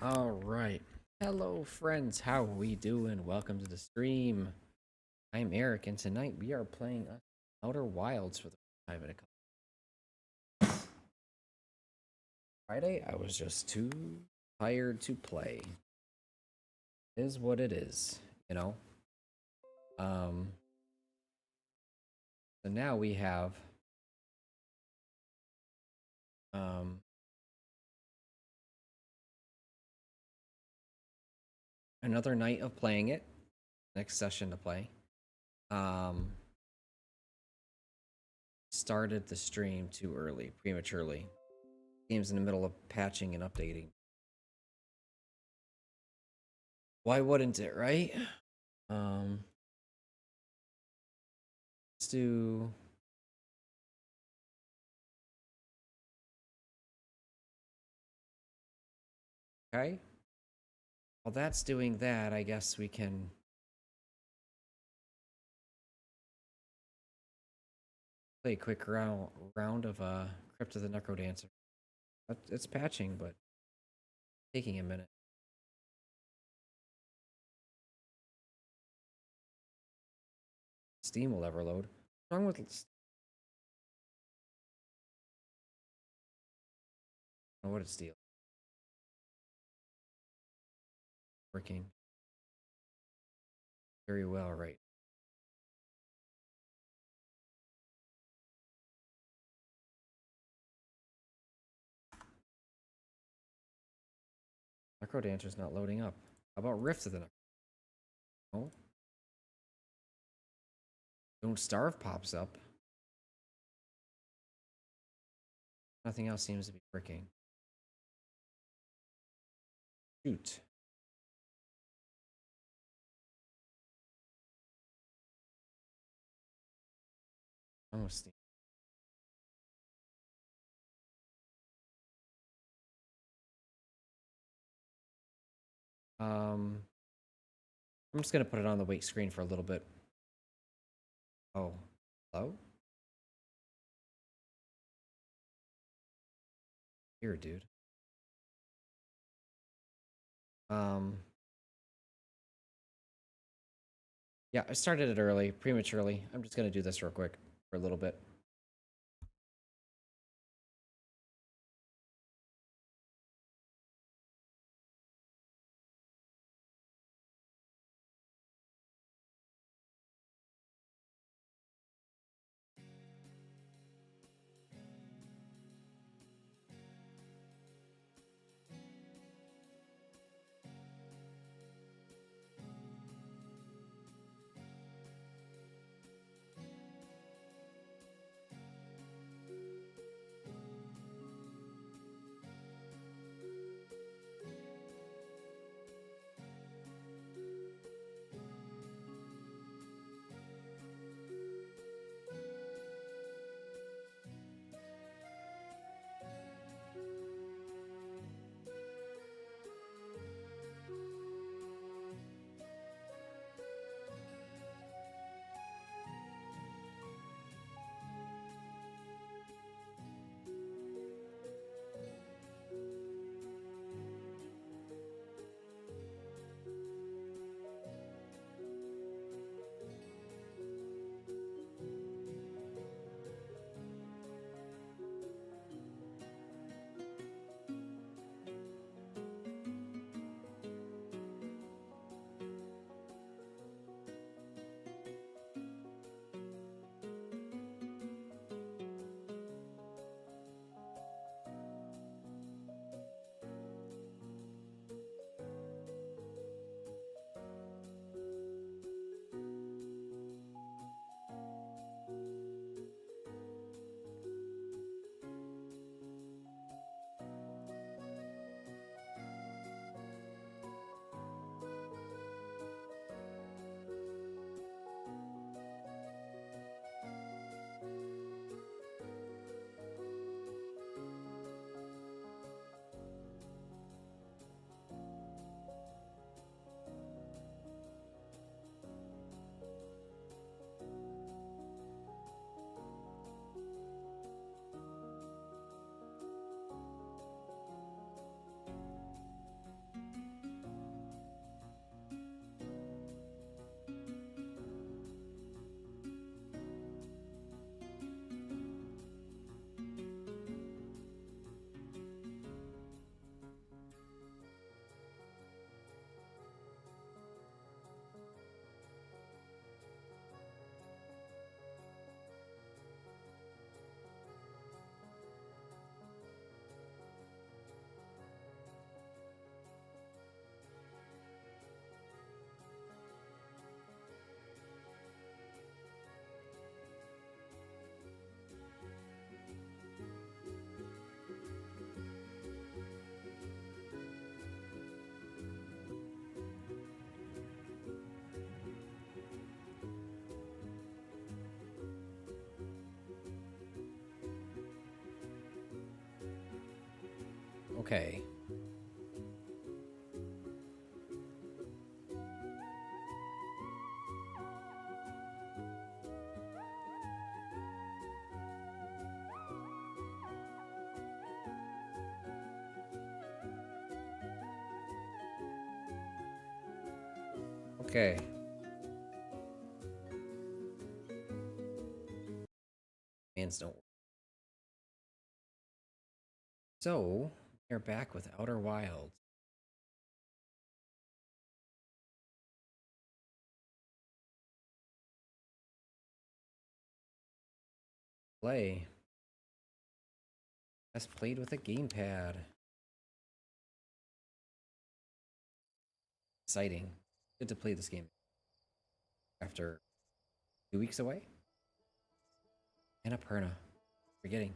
All right. Hello, friends. How we doing? Welcome to the stream. I'm Eric, and tonight we are playing Outer Wilds for the first time in a couple. Friday, I was just too tired to play. Is what it is, you know. Um. So now we have um another night of playing it. Next session to play. Um. Started the stream too early, prematurely. Game's in the middle of patching and updating. Why wouldn't it, right? Um, let's do. Okay. While that's doing that, I guess we can play a quick round of Crypt of the Necrodancer. It's patching, but taking a minute. Steam will ever load. What's wrong with? Oh, what is Steel? Working very well, right? Necrodancer's not loading up. How about Rift of the Necrodancer? No. Don't Starve pops up. Nothing else seems to be working. Shoot. Oh, Steam. I'm just gonna put it on the wait screen for a little bit. Oh, hello? Here, dude. Um, yeah, I started it early, prematurely. I'm just gonna do this real quick for a little bit. Okay. Okay. Hands don't work. So, we're back with Outer Wilds. Play. Best played with a gamepad. Exciting. Good to play this game after 2 weeks away. Annapurna. Forgetting.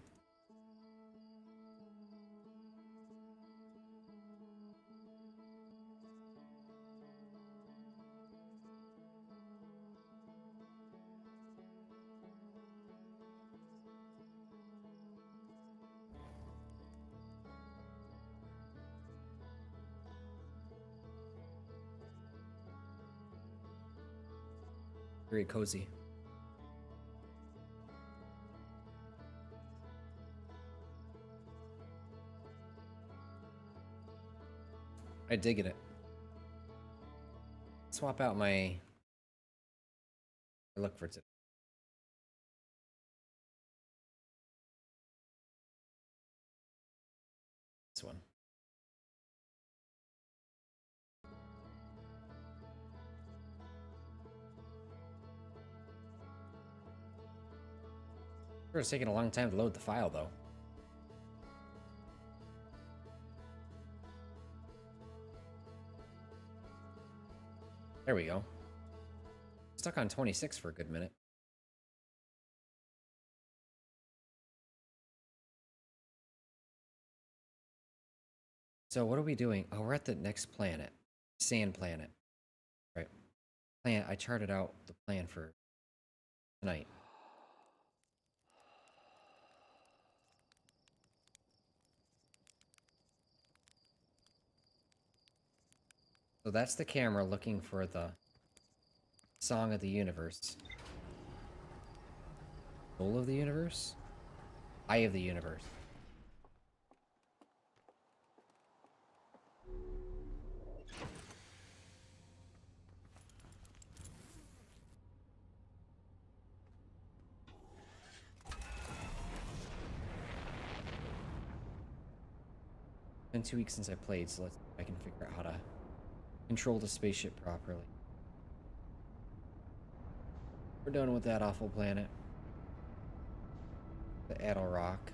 Very cozy. I dig it. Swap out my. I look for today. This one. It's taking a long time to load the file, though. There we go. Stuck on 26 for a good minute. So what are we doing? Oh, we're at the next planet. Sand planet. Right. I charted out the plan for tonight. So that's the camera looking for the song of the universe. Soul of the universe? Eye of the universe. Been 2 weeks since I played, so let's see if I can figure out how to control the spaceship properly. We're done with that awful planet. The Adel Rock.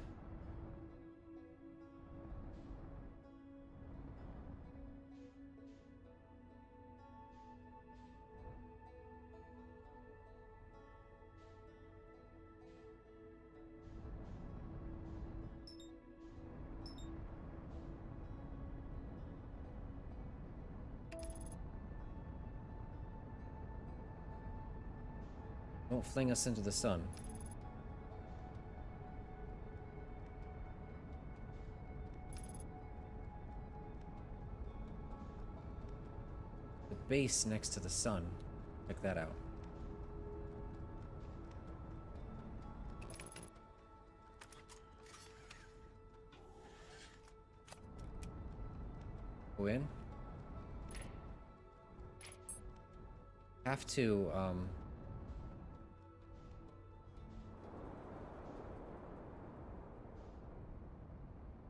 Don't fling us into the sun. The base next to the sun. Check that out. Go in. Have to,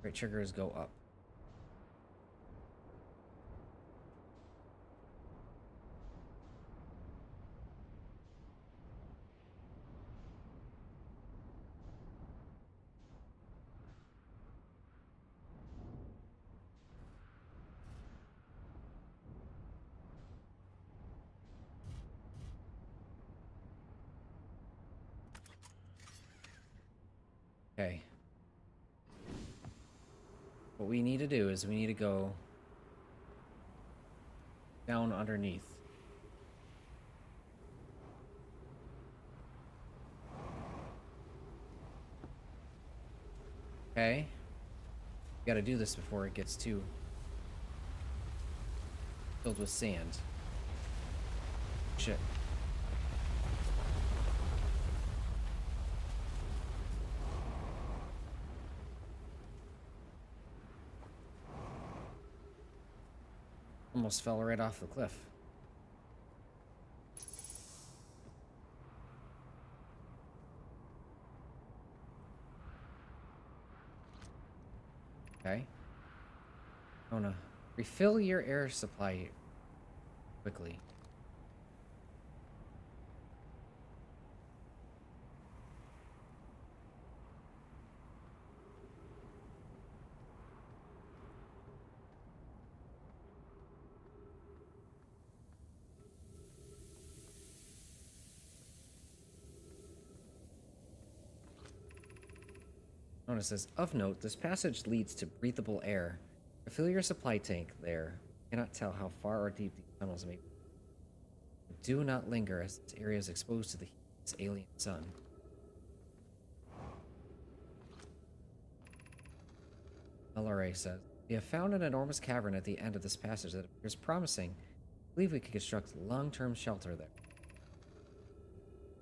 right triggers go up. Okay. What we need to do is we need to go down underneath. Okay. Got to do this before it gets too filled with sand. Shit. Almost fell right off the cliff. Okay. I wanna refill your air supply quickly. Nona says, of note, this passage leads to breathable air. Refill your supply tank there. I cannot tell how far or deep these tunnels may be. Do not linger as this area is exposed to the heat of this alien sun. LRA says, we have found an enormous cavern at the end of this passage that appears promising. I believe we could construct long-term shelter there.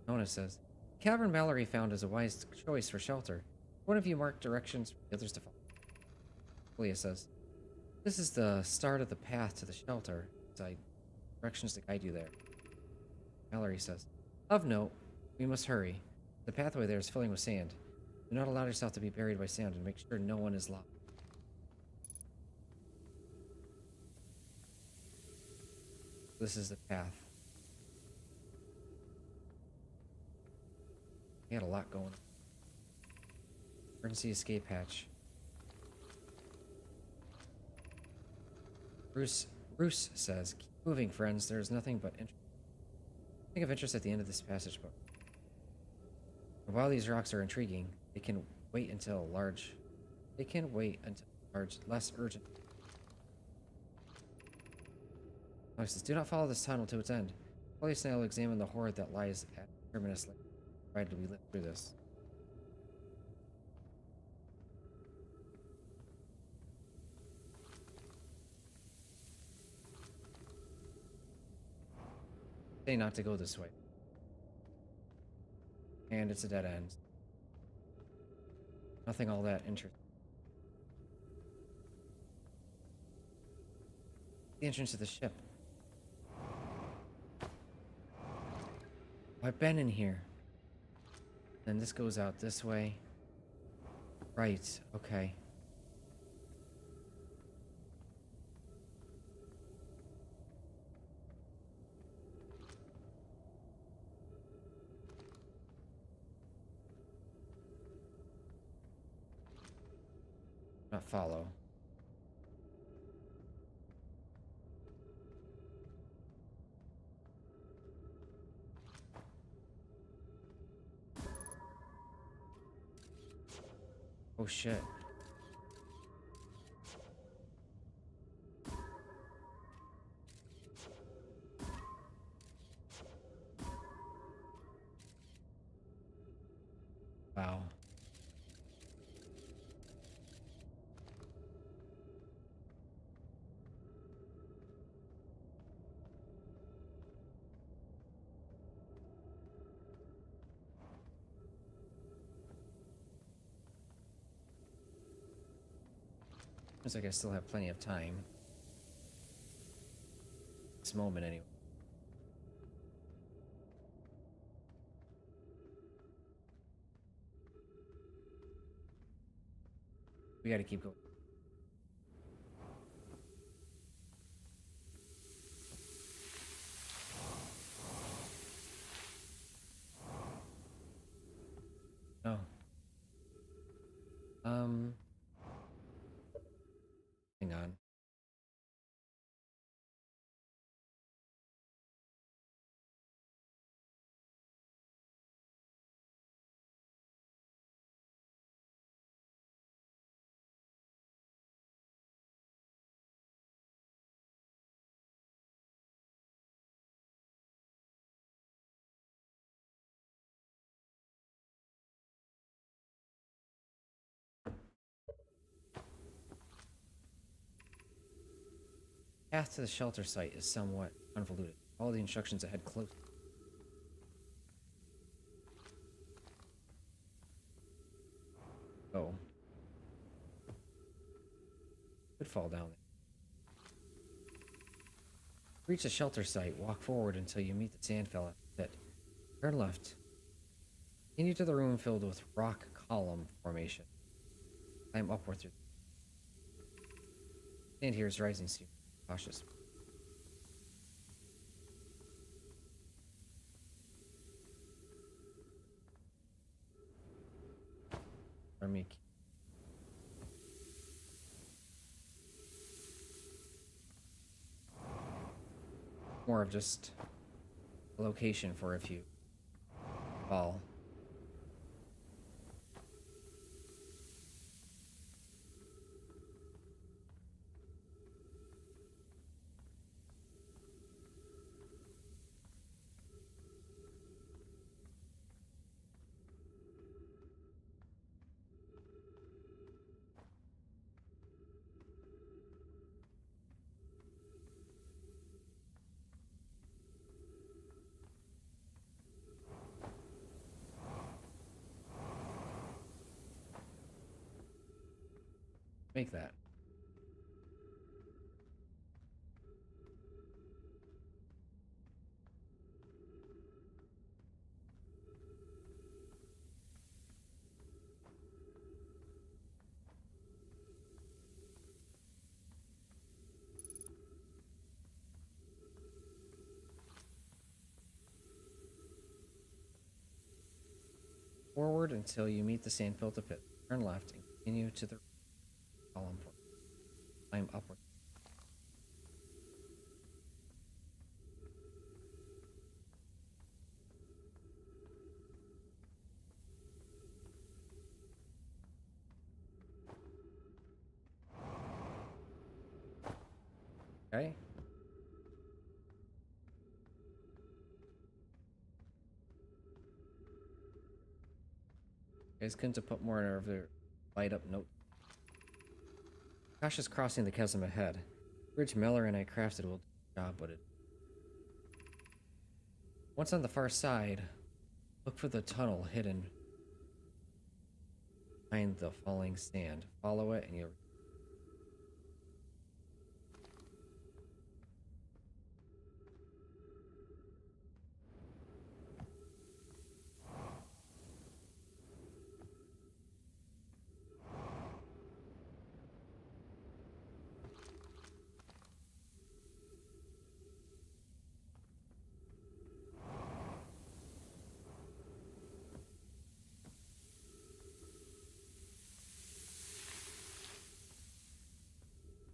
Nona says, the cavern Mallory found is a wise choice for shelter. One of you mark directions for the others to follow. Leah says, this is the start of the path to the shelter. Directions to guide you there. Mallory says, of note, we must hurry. The pathway there is filling with sand. Do not allow yourself to be buried by sand and make sure no one is lost. This is the path. We had a lot going on. Emergency escape hatch. Bruce says, keep moving, friends. There is nothing but nothing of interest at the end of this passage book. But while these rocks are intriguing, they can wait until large, less urgent. Alex says, do not follow this tunnel to its end. Police now will examine the horde that lies at Terminus Lake, provided we live through this. Say not to go this way. And it's a dead end. Nothing all that interesting. The entrance to the ship. I've been in here. Then this goes out this way. Right, okay. Not follow. Oh shit. Wow. Looks like I still have plenty of time. This moment, anyway. We gotta keep going. Oh. Hang on. Path to the shelter site is somewhat convoluted. All the instructions ahead close. Oh. Could fall down there. Reach the shelter site. Walk forward until you meet the sand fella pit. Turn left. Continue to the room filled with rock column formation. Climb upward through. Sand here is rising soon. Cautious. Army. More of just a location for if you fall. Make that. Forward until you meet the sand filter pit. Turn left and continue to the column. Climb upward. Okay. Guys couldn't have put more of their light up note. Cautious crossing the chasm ahead. Bridge Meller and I crafted will do the job, but it. Once on the far side, look for the tunnel hidden behind the falling sand. Follow it and you'll.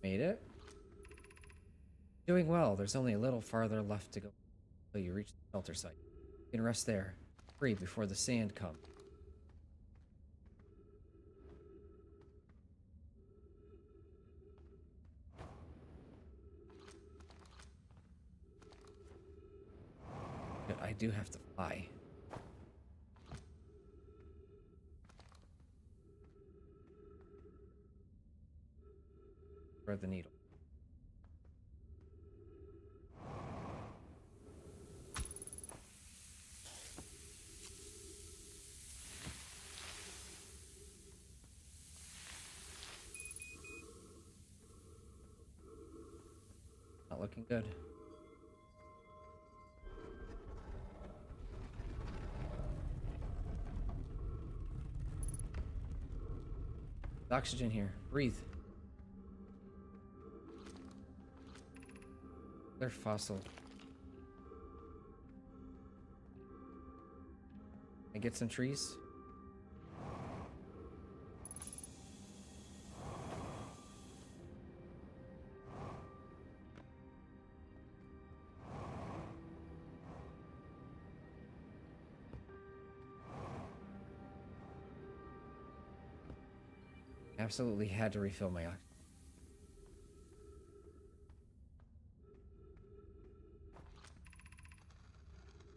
Made it. Doing well. There's only a little farther left to go until you reach the shelter site. You can rest there. Free before the sand comes. But I do have to fly. Thread the needle. Not looking good. There's oxygen here. Breathe. They're fossil. I get some trees. Absolutely had to refill my oxygen.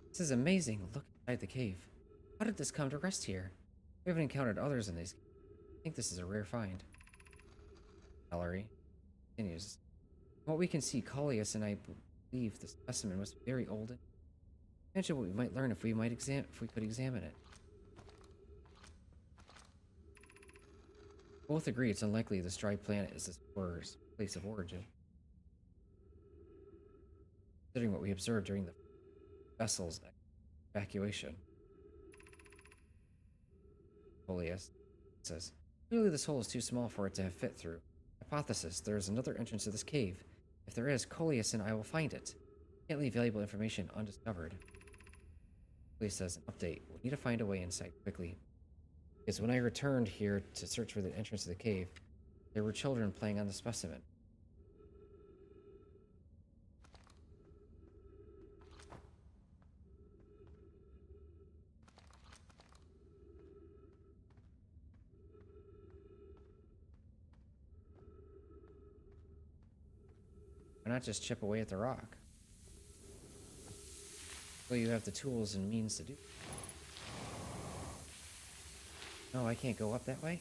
This is amazing. Look inside the cave. How did this come to rest here? We haven't encountered others in these. I think this is a rare find. Valerie continues. What we can see, Coleus and I believe the specimen must be very old. Imagine what we might learn if we could examine it. Both agree it's unlikely this dry planet is this horror's place of origin. Considering what we observed during the vessel's evacuation. Coleus says, clearly this hole is too small for it to have fit through. Hypothesis, there is another entrance to this cave. If there is, Coleus and I will find it. Can't leave valuable information undiscovered. Coleus says, an update. We need to find a way inside quickly. Because when I returned here to search for the entrance to the cave, there were children playing on the specimen. Why not just chip away at the rock? Well, you have the tools and means to do. No, I can't go up that way?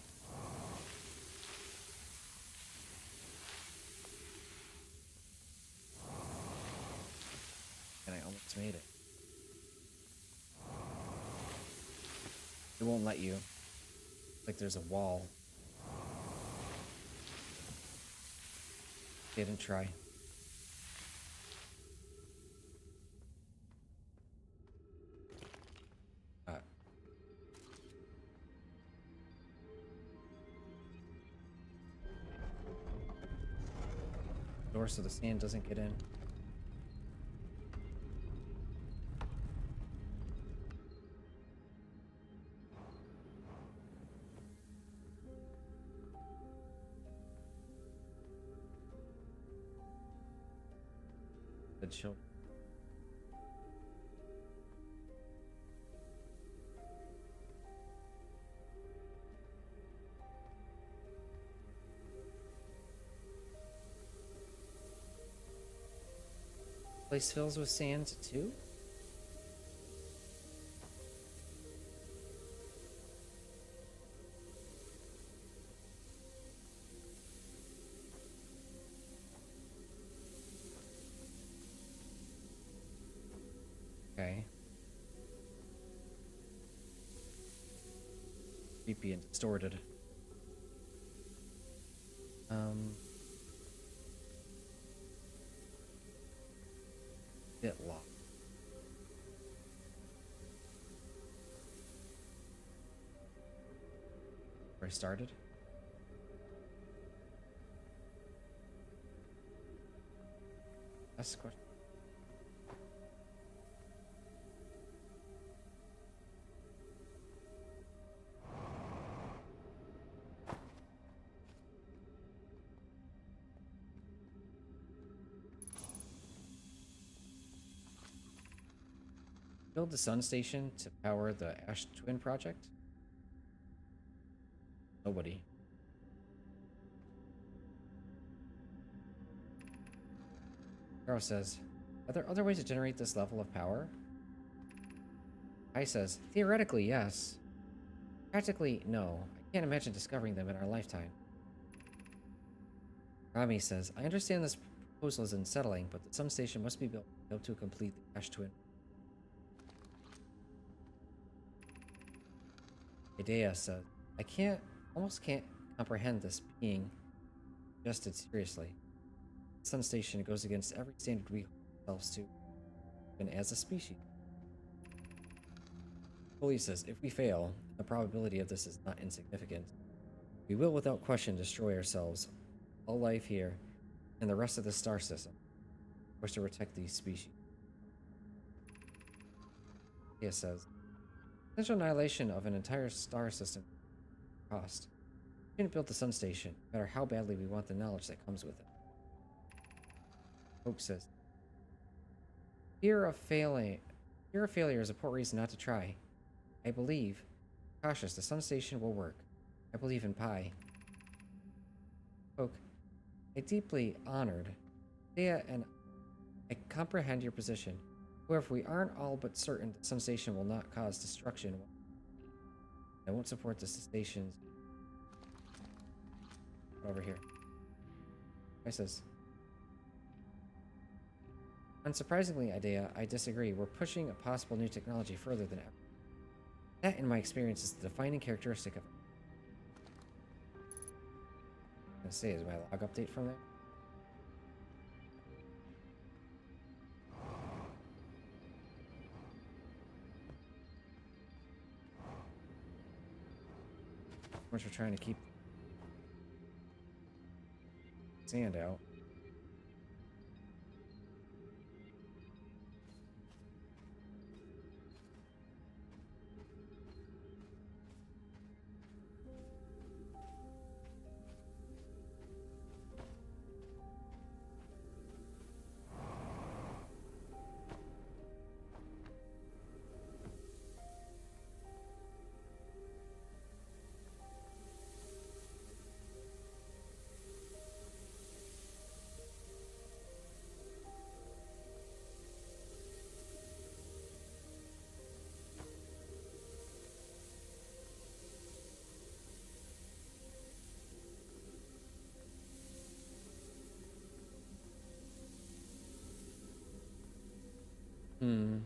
And I almost made it. It won't let you. Like there's a wall. Didn't try. Door so the sand doesn't get in. Good children. Place fills with sand too? Okay. Creepy and distorted. Bit locked. Where I started? That's the question. Build the sun station to power the Ash Twin project? Nobody. Carl says, are there other ways to generate this level of power? Kai says, theoretically, yes. Practically, no. I can't imagine discovering them in our lifetime. Rami says, I understand this proposal is unsettling, but the sun station must be built to complete the Ash Twin. Idea says, I almost can't comprehend this being suggested seriously. The sun station goes against every standard we hold ourselves to, even as a species. Police says, if we fail, the probability of this is not insignificant. We will without question destroy ourselves, all life here, and the rest of the star system. We wish to protect these species. Idea says, potential annihilation of an entire star system cost. We didn't build the sun station, no matter how badly we want the knowledge that comes with it. Oak says, fear of failure is a poor reason not to try. I believe, cautious, the sun station will work. I believe in Pi. Oak, I deeply honored Thea, and I comprehend your position. However, we aren't all but certain the sun station will not cause destruction. I won't support the station's over here. I says, Unsurprisingly, Idea, I disagree. We're pushing a possible new technology further than ever. That, in my experience, is the defining characteristic of it. I'm gonna say, is my log update from there? Once we're trying to keep sand out. Hmm.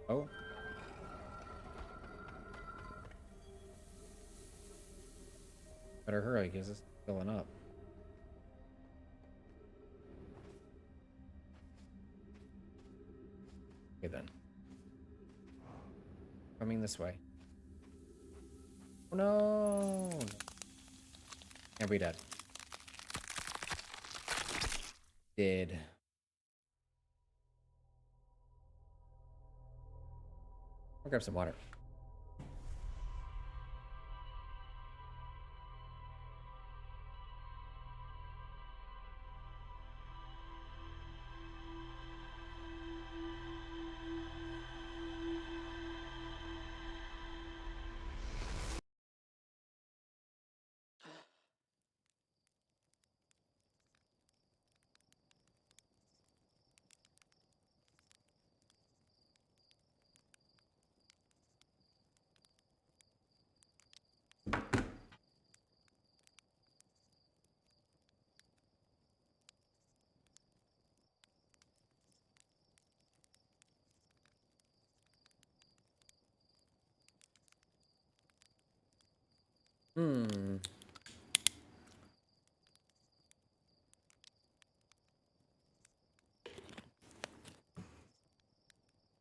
Oh. Better hurry, because it's filling up. Okay then. Coming this way. Oh no! Can't be dead. Dead. I'll grab some water. Hmm.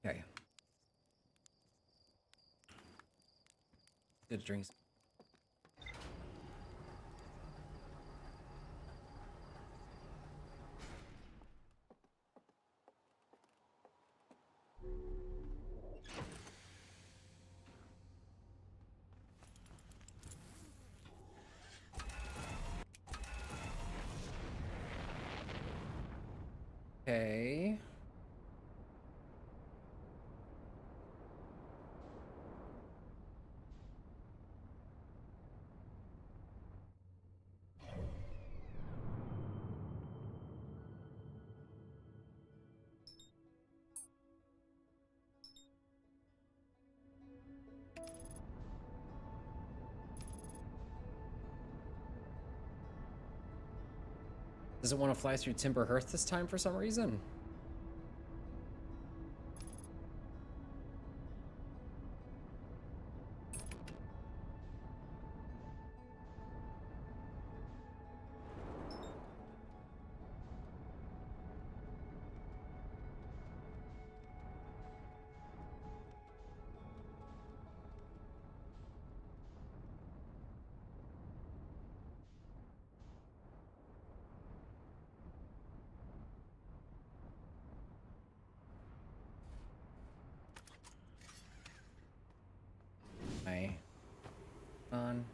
Okay. Good drinks. Okay. Does it want to fly through Timber Hearth this time for some reason? I on.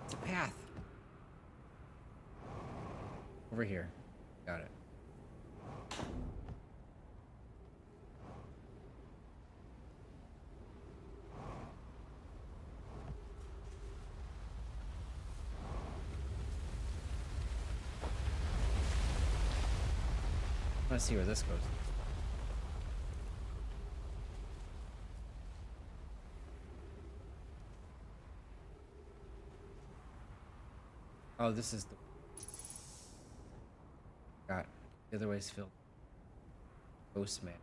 It's a path. Over here. Got it. I want to see where this goes. Oh, this is the... Got it. The other way's filled. Postman.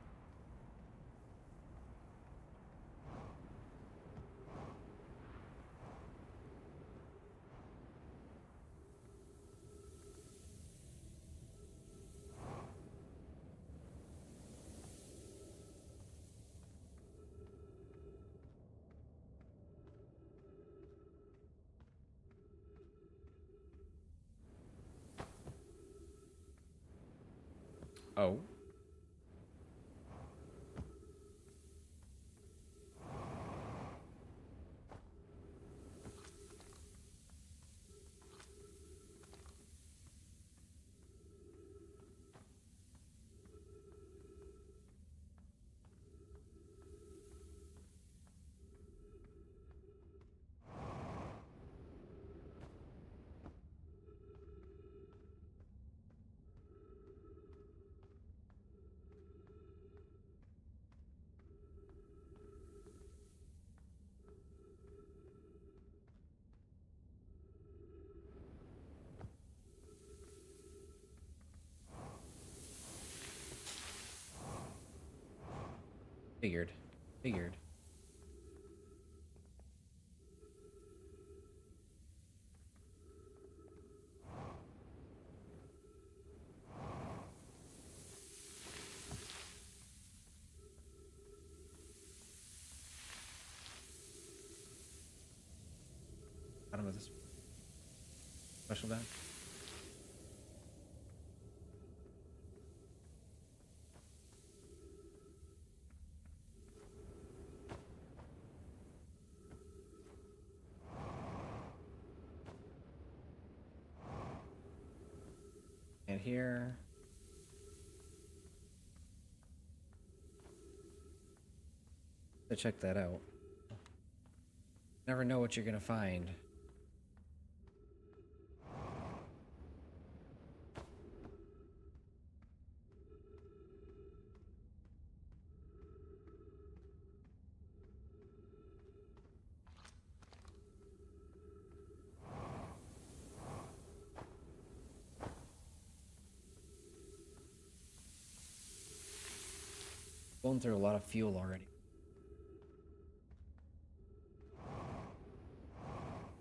Oh. Figured. Figured. Bottom of this special bag. And here. So check that out. Never know what you're gonna find. Going through a lot of fuel already.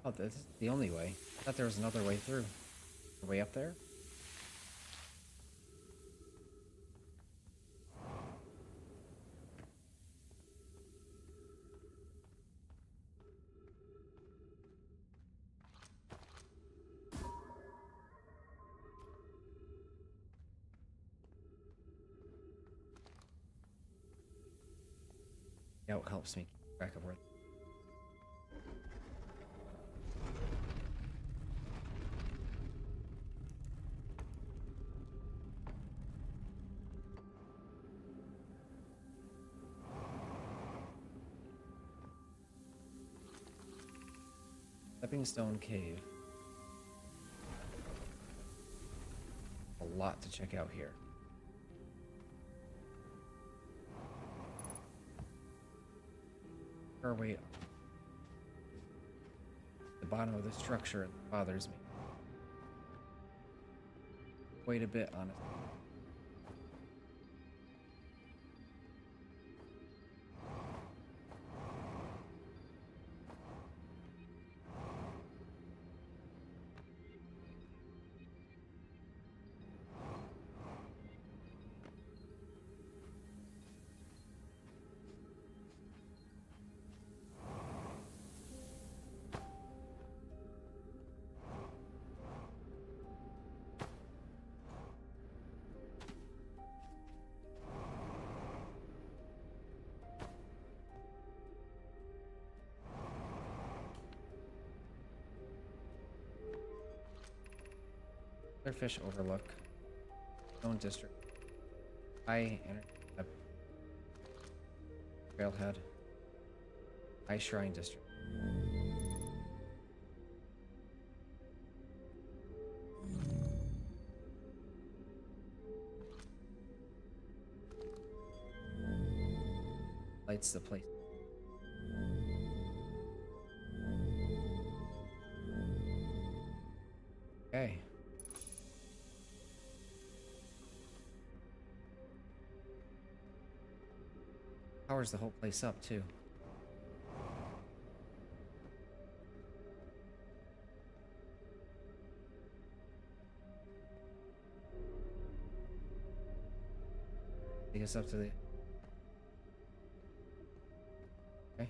Oh, this is the only way. I thought there was another way through. The way up there? Yeah, it helps me keep track of where. Stepping Stone Cave. A lot to check out here. Our way up. The bottom of the structure bothers me. Wait a bit, honestly. Fish Overlook. Zone District. High Energy Lab. Trailhead. High Shrine District. Lights the place. Okay. Powers the whole place up too. Take us up to the... Okay.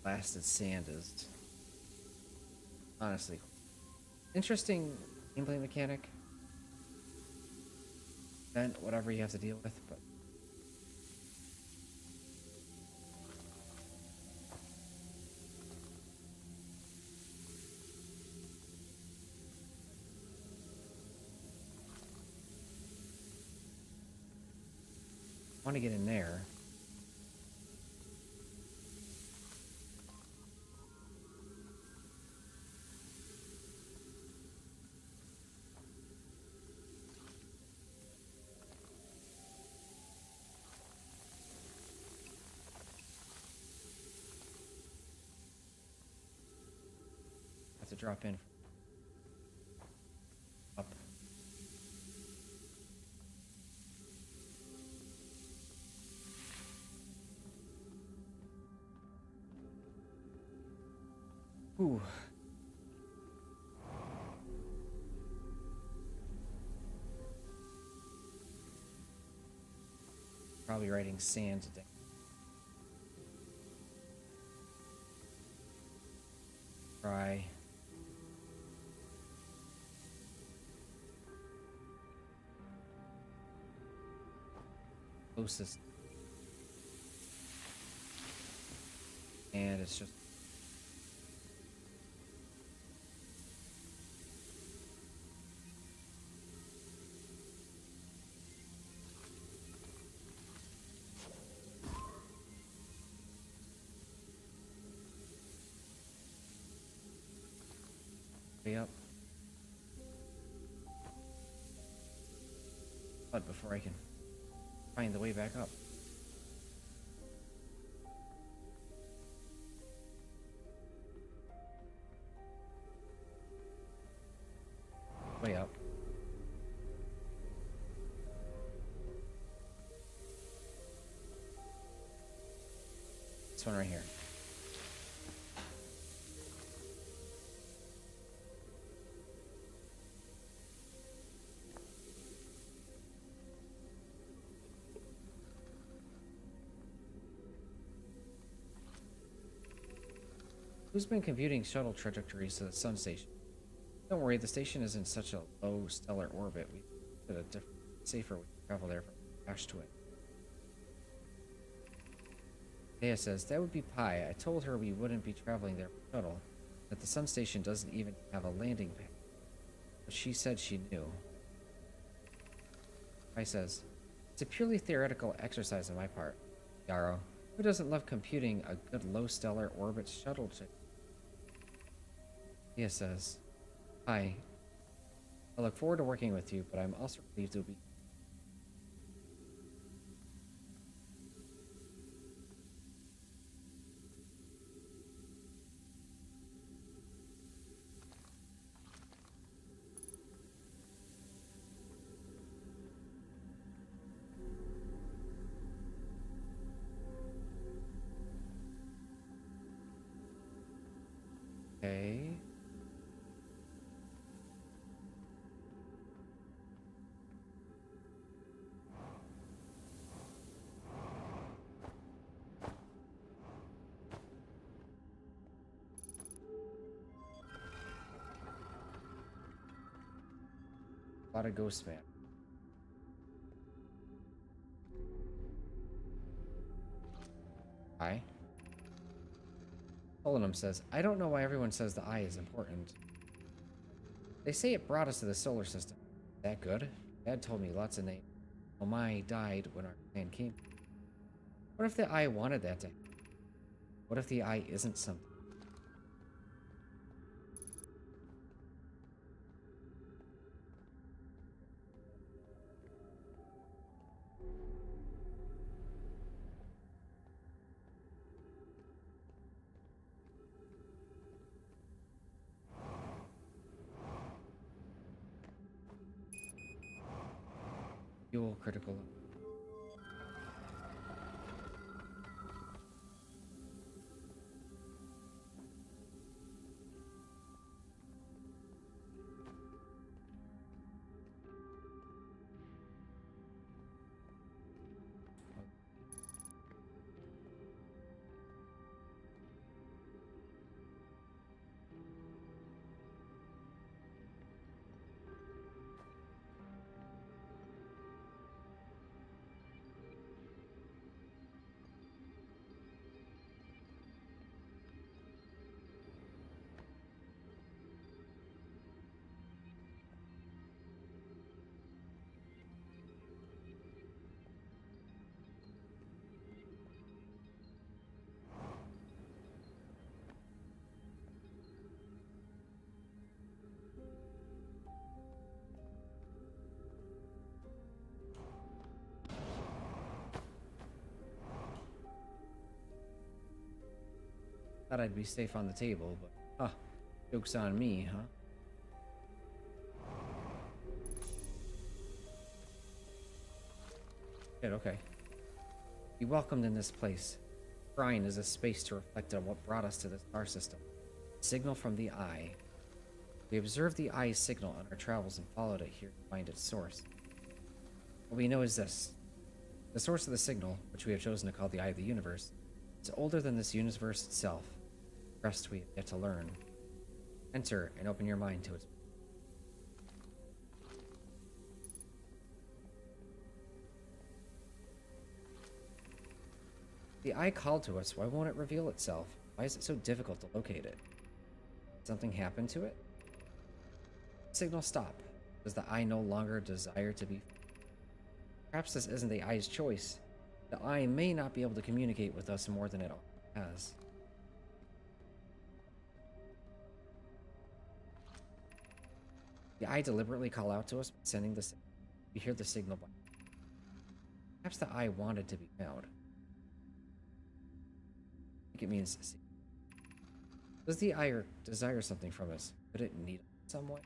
Blasted sand is honestly interesting gameplay mechanic. Then whatever you have to deal with, but I want to get in there. Have to drop in. Up. Ooh. Probably writing sand today. Try. Closest. And it's just way up. But before I can find the way back up. Way up. This one right here. Who's been computing shuttle trajectories to the sun station? Don't worry, the station is in such a low stellar orbit. We did a different, safer way to travel there from crash to it. Dea says, that would be Pi. I told her we wouldn't be traveling there for shuttle, that the sun station doesn't even have a landing pad. But she said she knew. Pi says, it's a purely theoretical exercise on my part. Yarrow, who doesn't love computing a good low stellar orbit shuttle trip? Dea says, hi. I look forward to working with you, but I'm also relieved to be... A lot of ghost man. Eye. Solanum says, I don't know why everyone says the eye is important. They say it brought us to the solar system. Is that good? Dad told me lots of names. Omai died when our clan came. What if the eye wanted that to happen? What if the eye isn't something? Fuel critical. Thought I'd be safe on the table, but joke's on me, huh? Shit, okay. Be welcomed in this place. Shrine is a space to reflect on what brought us to the star system. Signal from the eye. We observed the eye's signal on our travels and followed it here to find its source. What we know is this. The source of the signal, which we have chosen to call the Eye of the Universe, is older than this universe itself. The rest we have yet to learn. Enter and open your mind to its. The eye called to us. Why won't it reveal itself? Why is it so difficult to locate it? Did something happen to it? Signal stop. Does the eye no longer desire to be? Perhaps this isn't the eye's choice. The eye may not be able to communicate with us more than it has. The eye deliberately call out to us by sending the signal. We hear the signal. Perhaps the eye wanted to be found. I think it means see. Does the eye desire something from us? Could it need it in some way?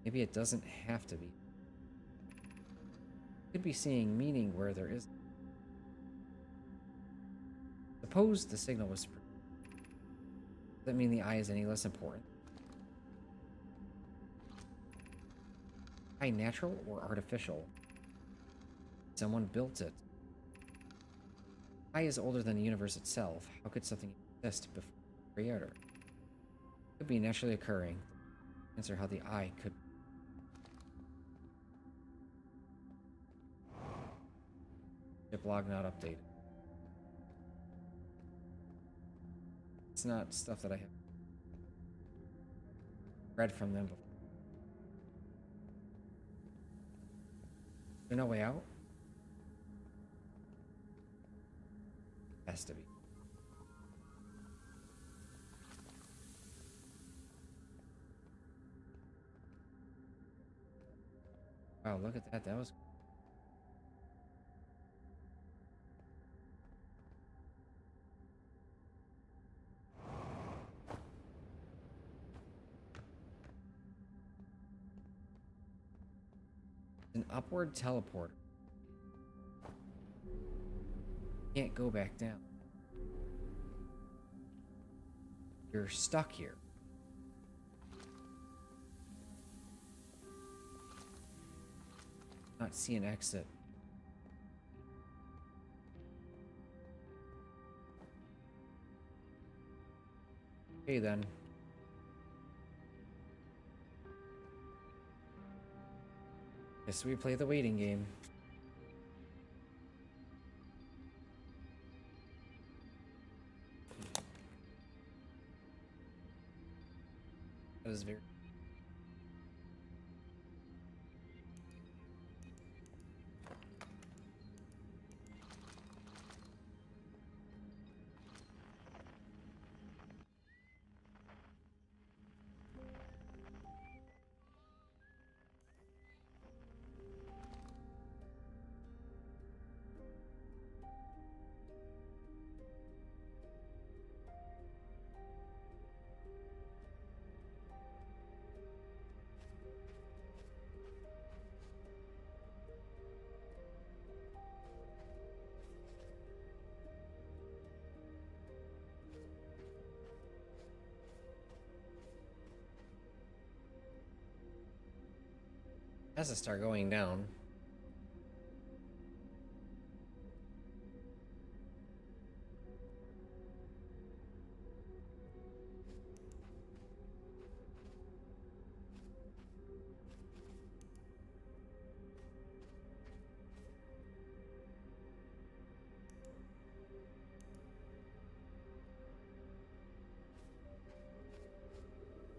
Maybe it doesn't have to be. It could be seeing meaning where there is. Suppose the signal was. Does that mean the eye is any less important? Eye natural or artificial? Someone built it. Eye is older than the universe itself. How could something exist before the creator? It could be naturally occurring. Answer how the eye could. Ship log not updated. It's not stuff that I have read from them before. There's no way out? Has to be. Wow, look at that. That was. An upward teleporter. Can't go back down. You're stuck here. Not see an exit. Okay then. Guess we play the waiting game. That is very... Has to start going down.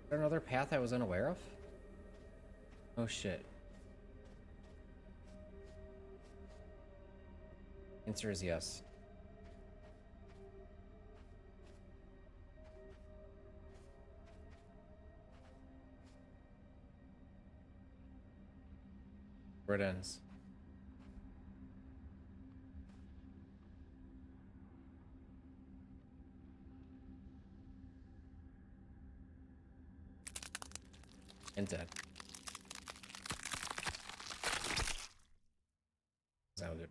Is there another path I was unaware of? Oh shit. Answer is yes. Where it ends. And dead. Sounded.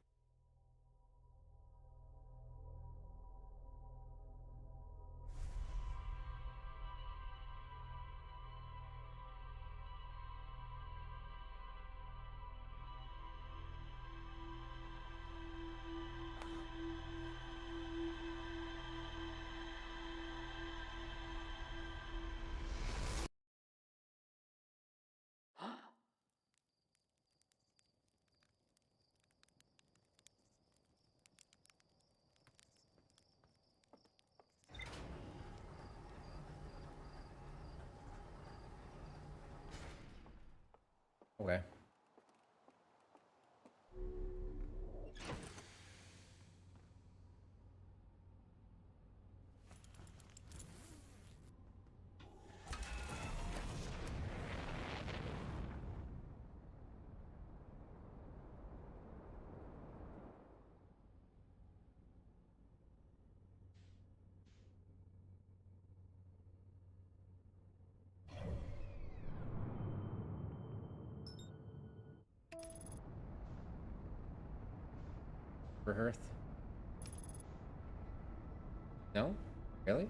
Okay. For Hearth? No? Really?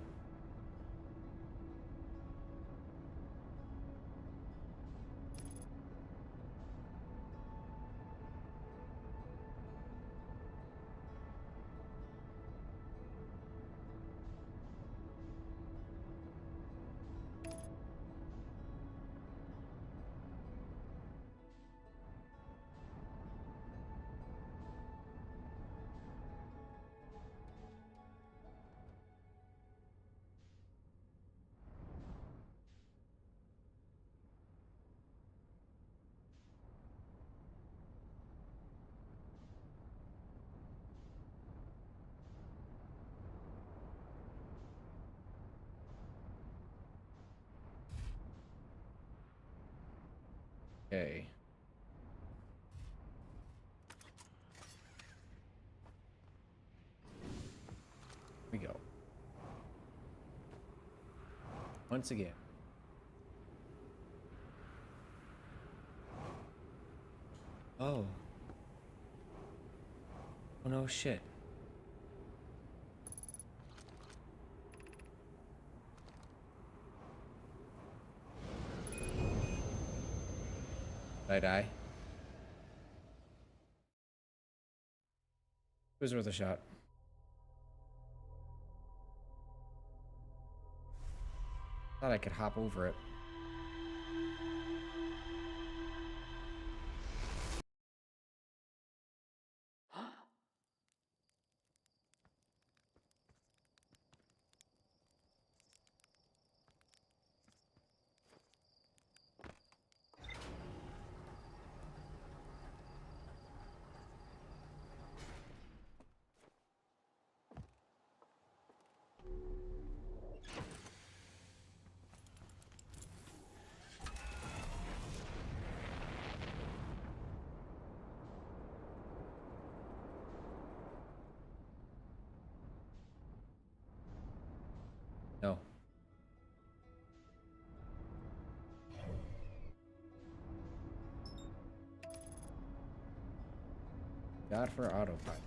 Okay. Here we go. Once again. Oh. Oh no shit. Did I die? It was worth a shot. Thought I could hop over it. Not for autopilot.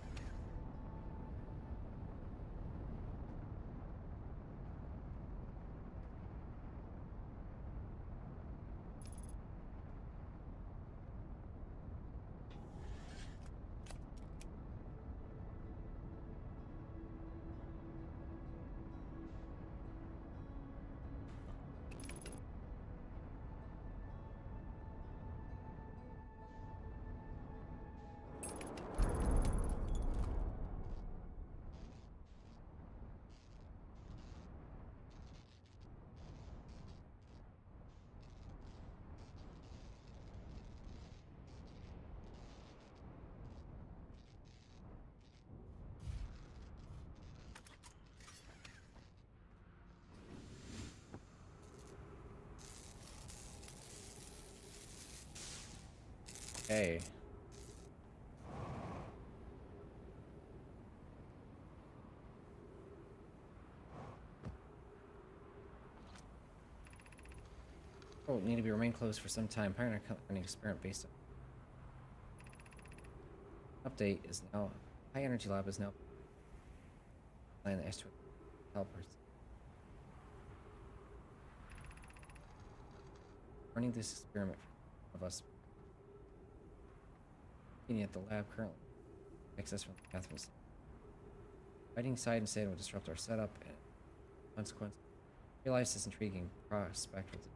Okay. Oh, need to be remain closed for some time. Pioneer an experiment based on update is now high energy lab is now applying the S2 helpers. Running this experiment of us looking at the lab currently access from the path was fighting side and side will disrupt our setup and consequence. Realize this intriguing prospect with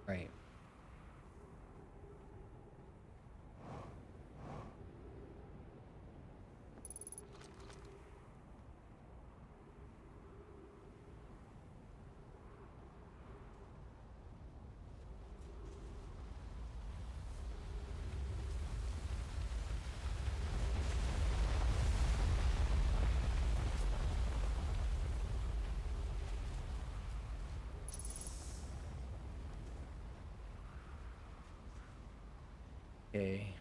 right. Okay.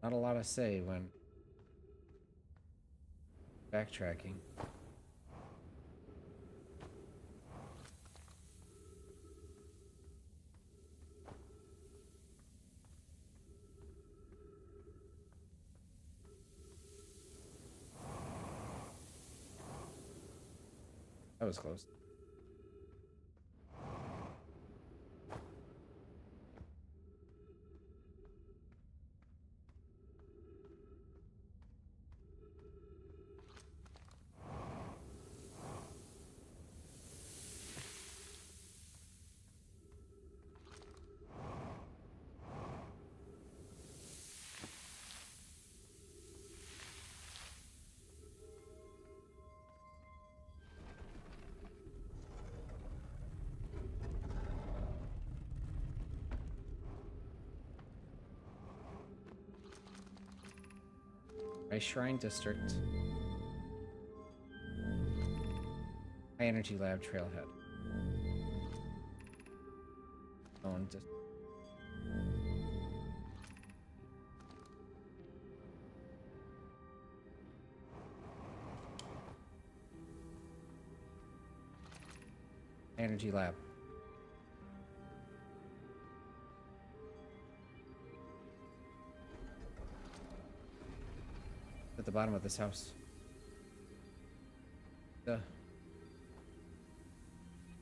Not a lot to say when backtracking. That was close. Ice Shrine District. High Energy Lab Trailhead. Zone District. High Energy Lab. At the bottom of this house. The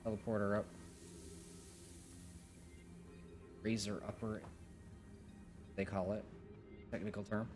teleporter up. Razor upper, they call it. Technical term.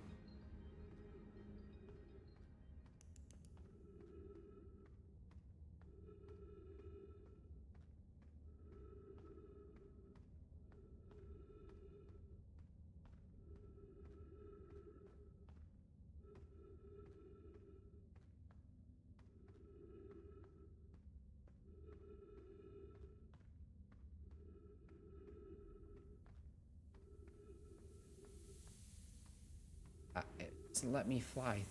Just let me fly.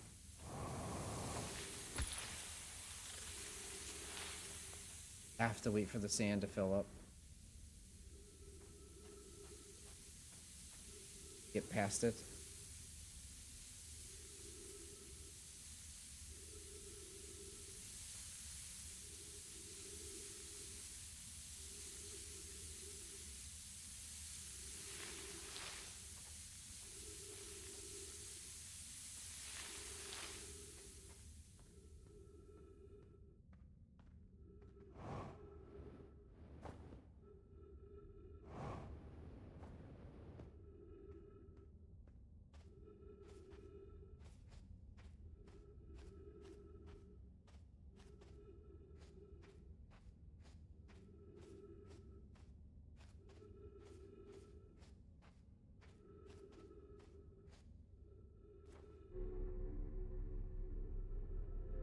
Have to wait for the sand to fill up. Get past it.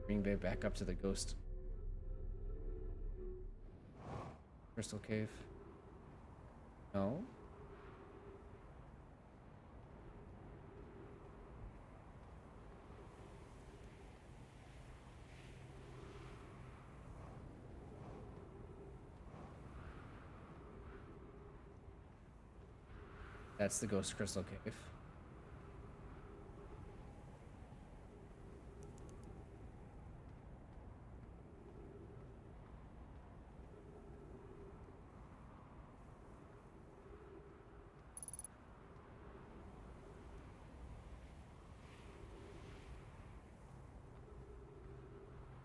Bring Bay back up to the ghost crystal cave. No? That's the ghost crystal cave.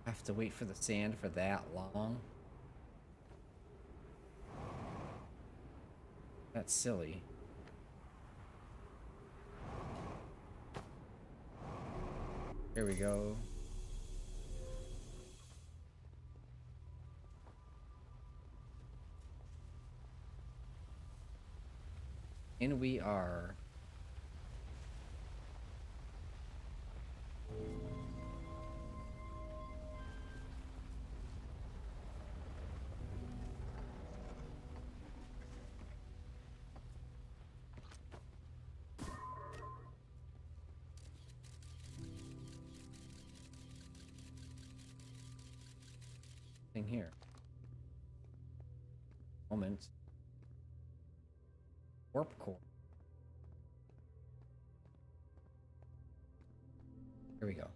Have to wait for the sand for that long? That's silly. Here we go. In we are. Thing here. Moment. Warp core. Here we go.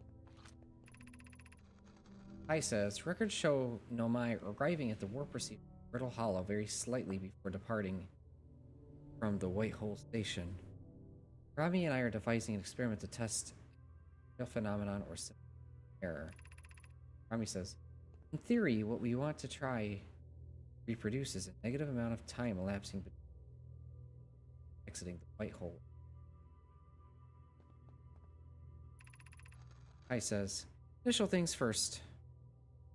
Hi says, records show Nomai arriving at the warp receiver Brittle Hollow very slightly before departing from the White Hole Station. Rami and I are devising an experiment to test the phenomenon or error. Rami says, in theory, what we want to try reproduce is a negative amount of time elapsing between exiting the White Hole. Hi says, initial things first.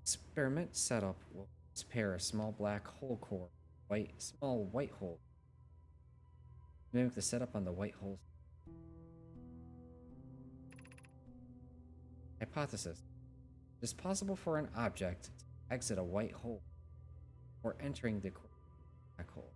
Experiment setup will pair a small black hole core, small white hole. Mimic the setup on the white hole. Hypothesis. It is possible for an object to exit a white hole or entering the black hole.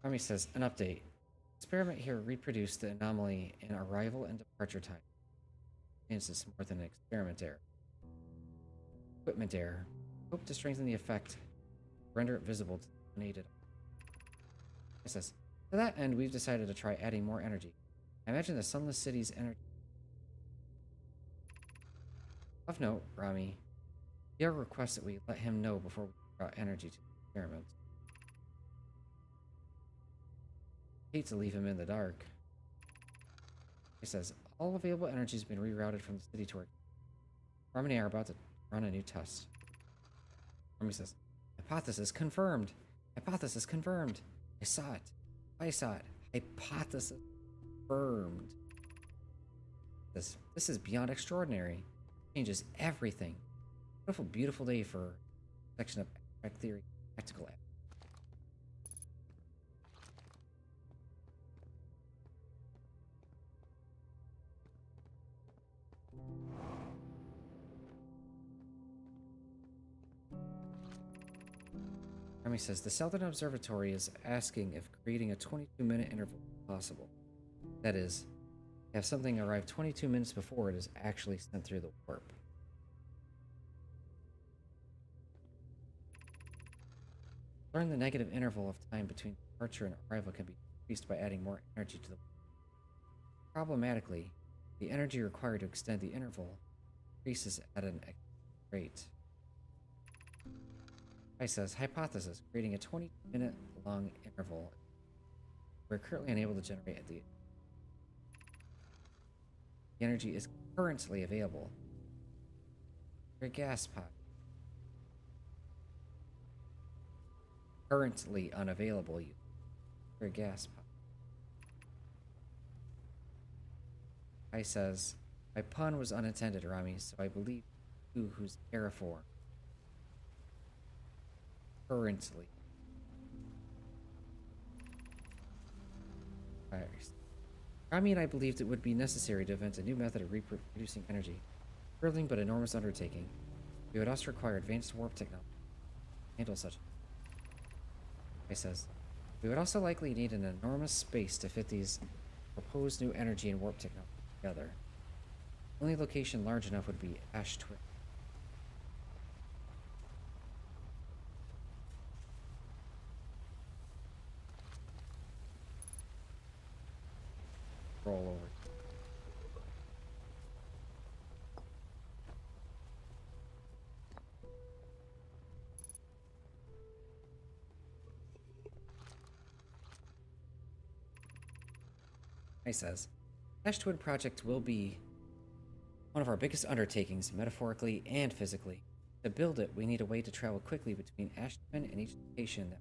Army says, an update. Experiment here reproduced the anomaly in arrival and departure time. This is more than an experiment error. Equipment error. Hope to strengthen the effect. Render it visible to the unaided. It says, to that end, we've decided to try adding more energy. I imagine the Sunless City's energy. Of note, Rami, Pierre requests that we let him know before we brought energy to the experiment. Hate to leave him in the dark. He says, all available energy has been rerouted from the city to our... Rami and I are about to run a new test. Rami says, hypothesis confirmed. Hypothesis confirmed. I saw it. I saw it. Hypothesis confirmed. This is beyond extraordinary. Changes everything. Beautiful, beautiful day for a section of abstract theory, practical. Rami says the Southern Observatory is asking if creating a 22-minute interval is possible. That is, have something arrive 22 minutes before it is actually sent through the warp. Learn the negative interval of time between departure and arrival can be increased by adding more energy to the warp. Problematically, the energy required to extend the interval increases at an rate. I says, hypothesis, creating a 20-minute long interval. We're currently unable to generate the energy is currently available. Your gas pod. Currently unavailable. Your gas pod. I says, my pun was unintended, Rami, so I believe you who's terraform. Currently. Rami and I believed it would be necessary to invent a new method of reproducing energy. Thrilling but enormous undertaking. We would also require advanced warp technology to handle such. I says, we would also likely need an enormous space to fit these proposed new energy and warp technology together. The only location large enough would be Ash Twin. Roll over. I says, Ash Twin Project will be one of our biggest undertakings, metaphorically and physically. To build it, we need a way to travel quickly between Ash Twin and each location that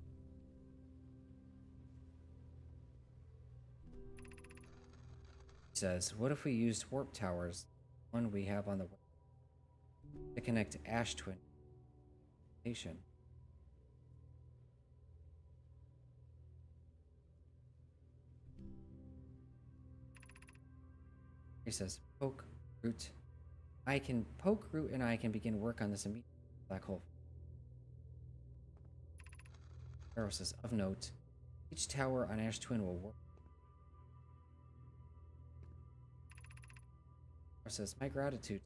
says, what if we used warp towers, one we have on the way, to connect Ash Twin station? He says, poke, root. Poke, root, and I can begin work on this immediate black hole. Arrow says, of note, each tower on Ash Twin will work. Arrow says, my gratitude.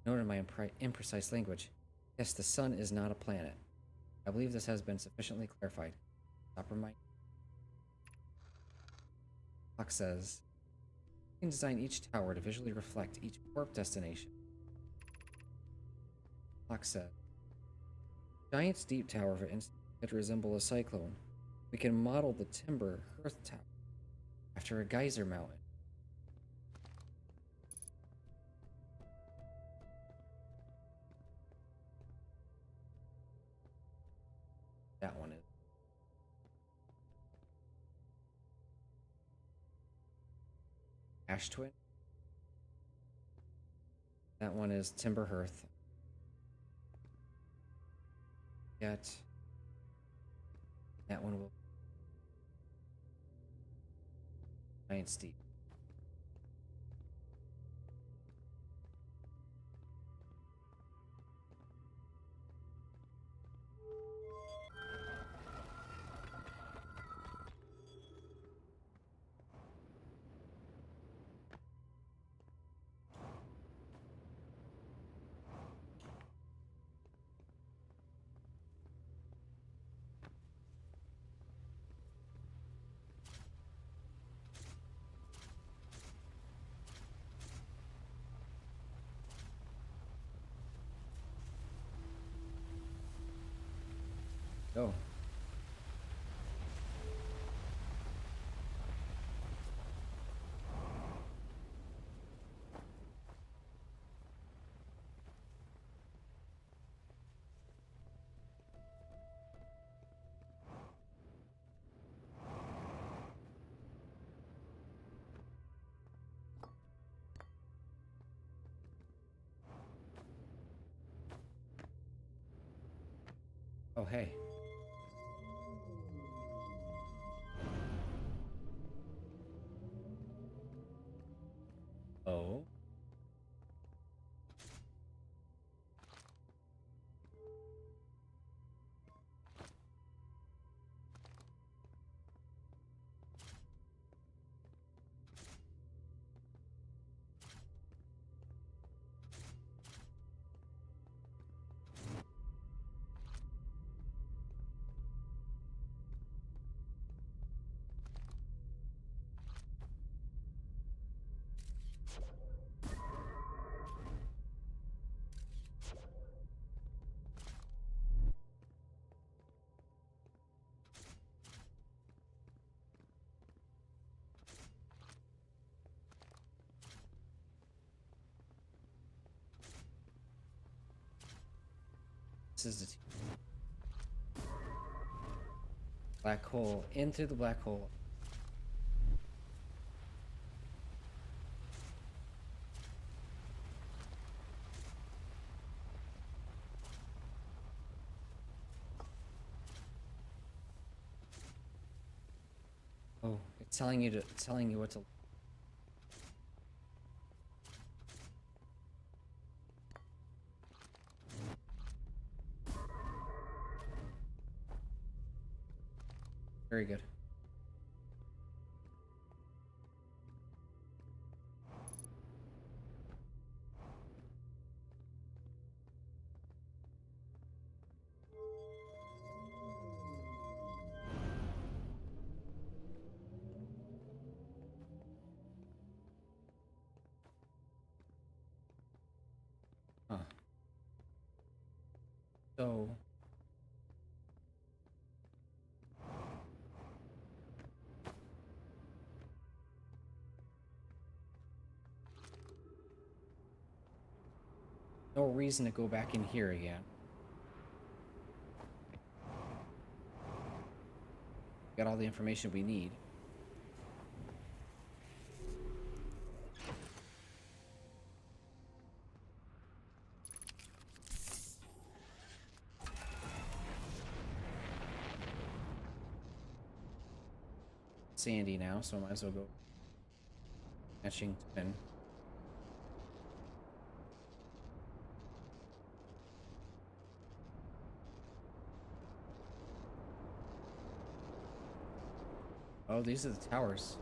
Note in my imprecise language. Yes, the sun is not a planet. I believe this has been sufficiently clarified. Stop remind. Fox says, you can design each tower to visually reflect each warp destination. Fox said, giant's deep tower, for instance, could resemble a cyclone. We can model the timber Earth Tower after a geyser mountain. That one is. Ash Twin. That one is Timber Hearth. Yet. That one will. Giant's Deep. Go. Oh, hey. Oh. This is the black hole. Into the black hole. Oh, it's telling you what to. Very good. Huh. So. No reason to go back in here again. Got all the information we need. Sandy now, so I might as well go matching twin. Oh, these are the towers.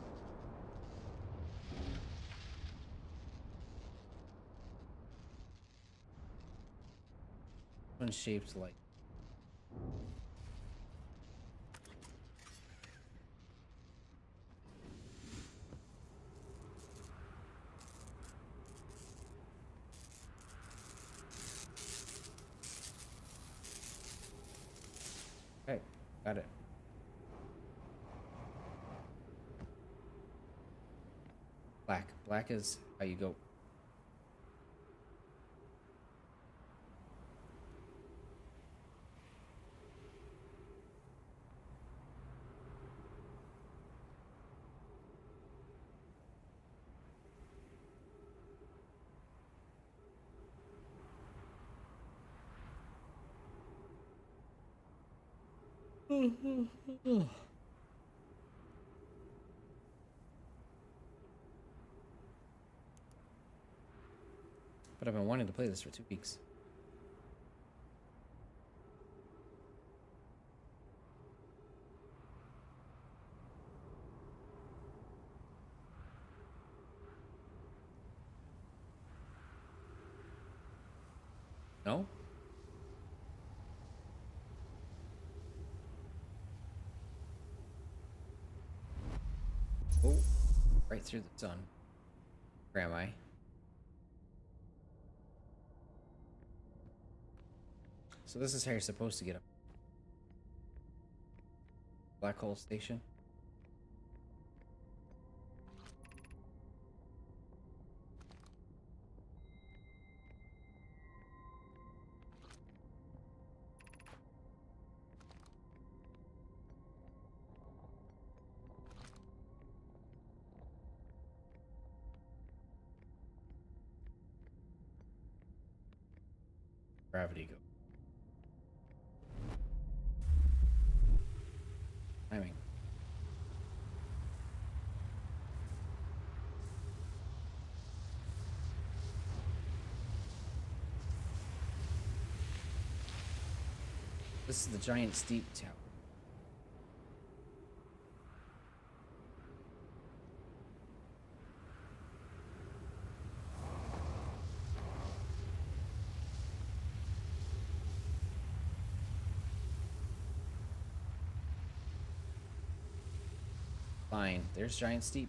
One shaped like. Okay, got it. Black. Black is how you go. But I've been wanting to play this for 2 weeks. No? Oh, right through the sun. Where am I? So this is how you're supposed to get up. Black hole station. Gravity go. Timing. This is the giant steep tower. Fine. There's giant steep.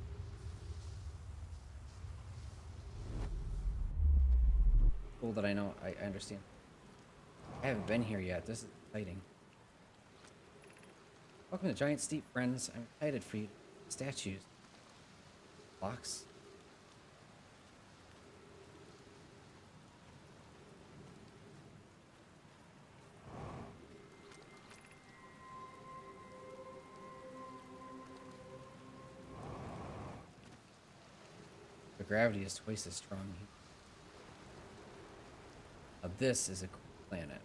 Cool that I know. I understand. I haven't been here yet. This is exciting. Welcome to Giant Steep, friends. I'm excited for you. Statues. Blocks. gravity is twice as strong. Now this is a cool planet.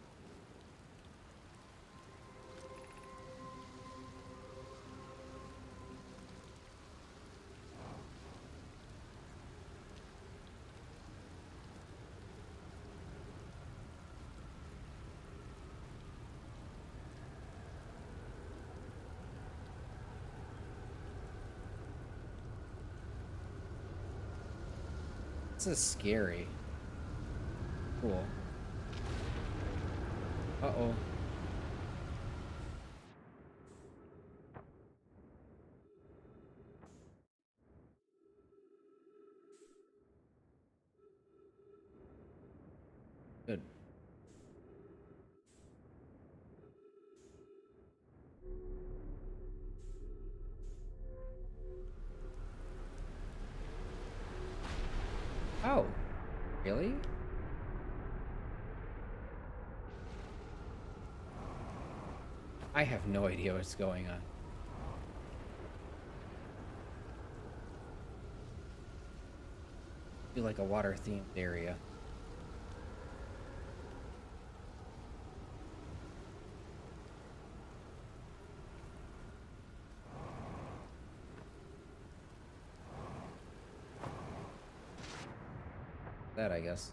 This is scary. Cool. Uh-oh. Good. Oh. Really? I have no idea what's going on. Do like a water-themed area. That, I guess.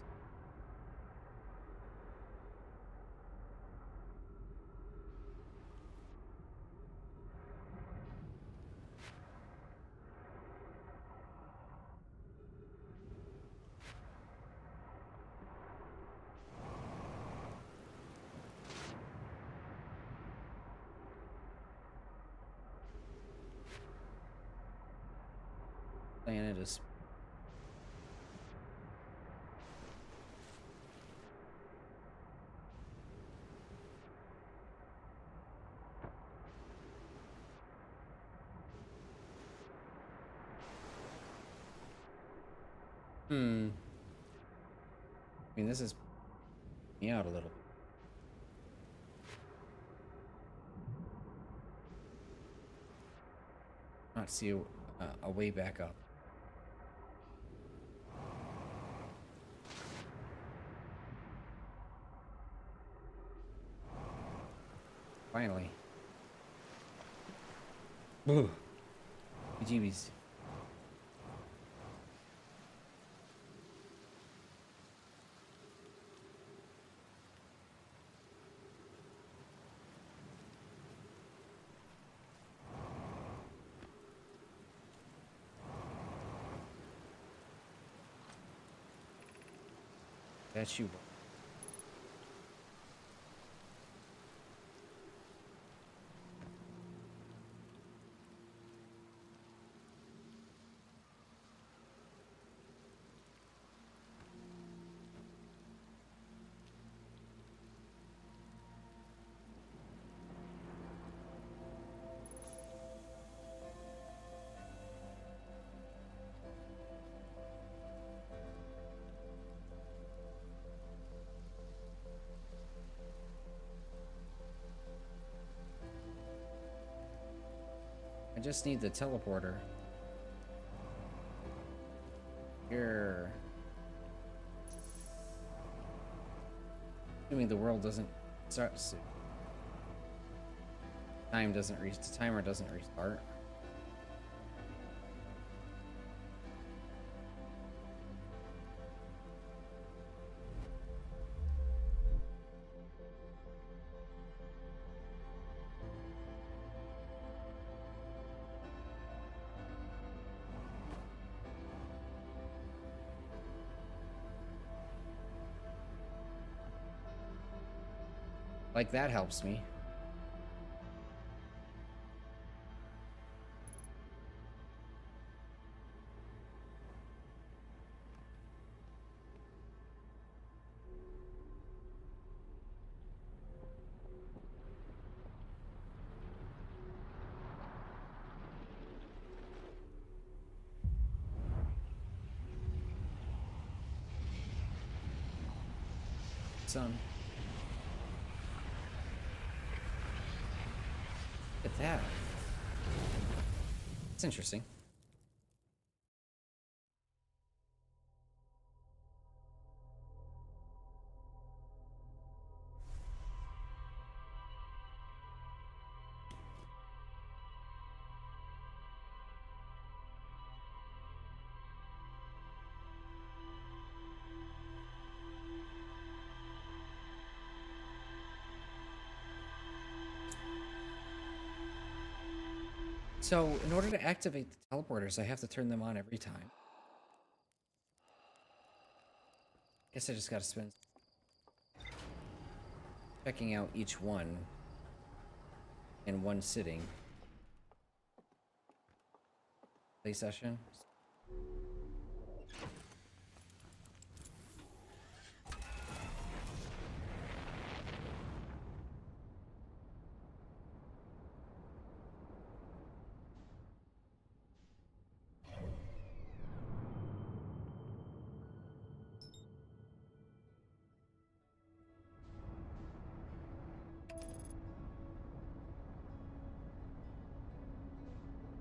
Planet is... I mean, this is me out a little. Not see a way back up. Finally. Ooh. Jeebies. Bet you will. I just need the teleporter. Here. Assuming the world doesn't start soon. The timer doesn't restart. Like, that helps me. Sun. Look at that. It's interesting. So, in order to activate the teleporters, I have to turn them on every time. Guess I just gotta spend checking out each one in one sitting. Play session.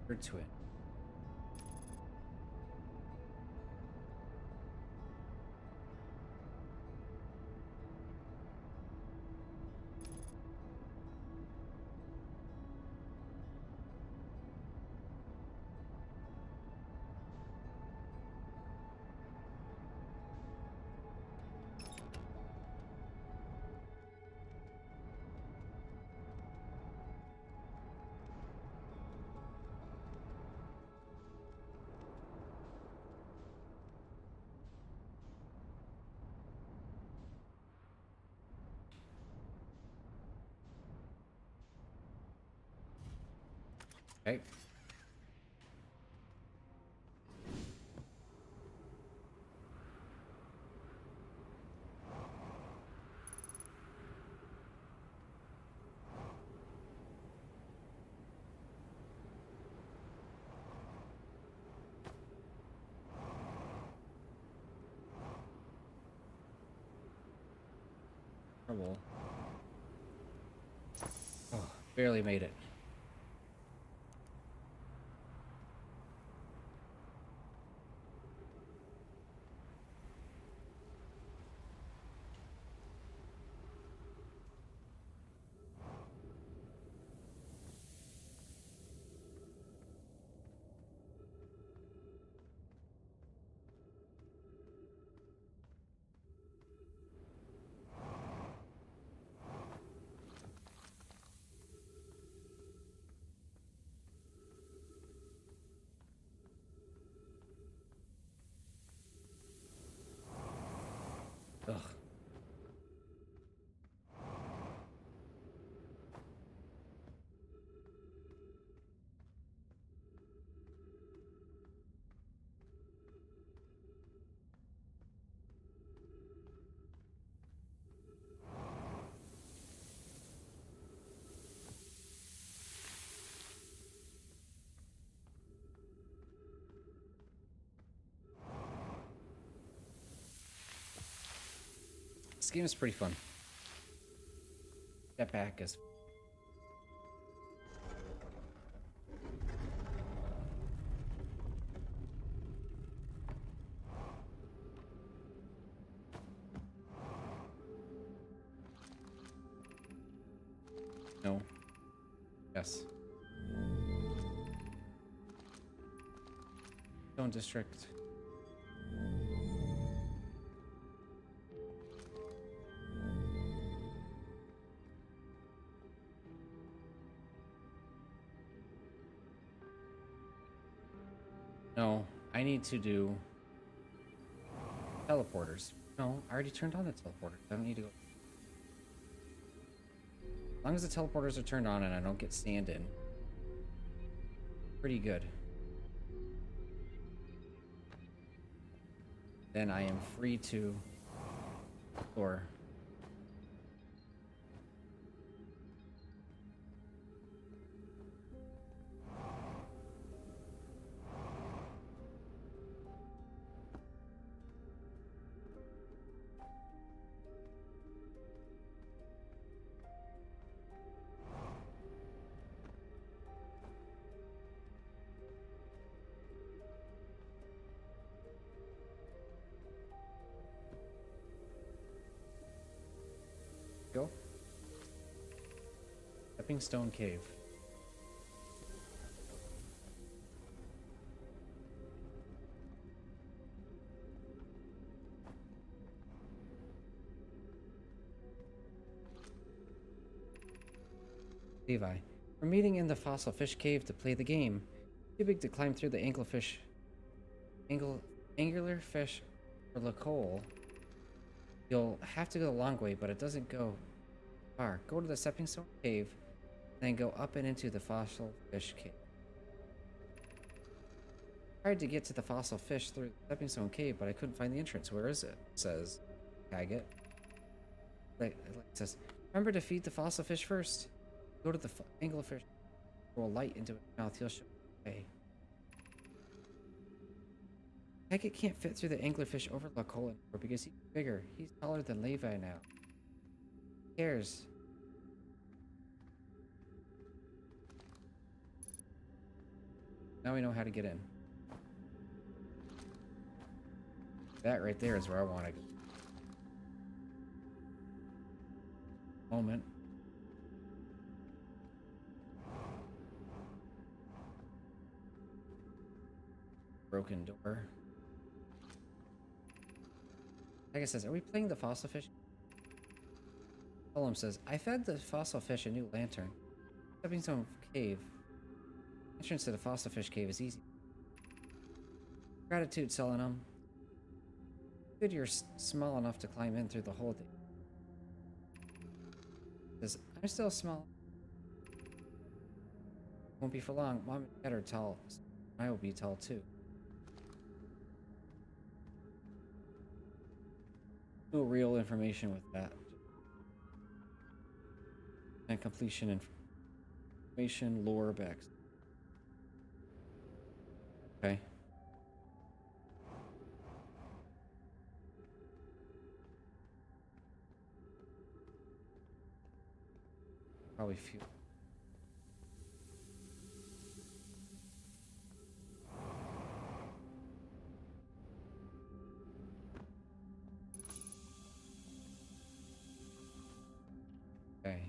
Third twin. Okay. Trouble. Oh, barely made it. Ugh. This game is pretty fun. Step back is. No. Yes. Stone District. No, I need to do teleporters. No, I already turned on the teleporters. I don't need to go. As long as the teleporters are turned on and I don't get sand in. Pretty good. Then I am free to explore. Go. Stepping Stone Cave. Levi. We're meeting in the fossil fish cave to play the game. Too big to climb through the angular fish or the coal. You'll have to go the long way, but it doesn't go far. Go to the stepping stone cave, then go up and into the fossil fish cave. I tried to get to the fossil fish through the stepping stone cave, but I couldn't find the entrance. Where is it? Says Agate. It says, remember to feed the fossil fish first. Go to the anglerfish, throw a light into its mouth. He'll show you the way. Agate can't fit through the anglerfish overlook hole anymore because he's bigger. He's taller than Levi now. Who cares? Now we know how to get in. That right there is where I want to go. Moment. Broken door. Like I says, are we playing the fossil fish? Solom says, I fed the fossil fish a new lantern. Stepping stone cave. Entrance to the fossil fish cave is easy. Gratitude, Selenum. Good you're small enough to climb in through the hole. Says, I'm still small. Won't be for long. Mom and Dad are tall. I will be tall too. No real information with that. And completion information, lore backs. Okay. Probably few. Okay.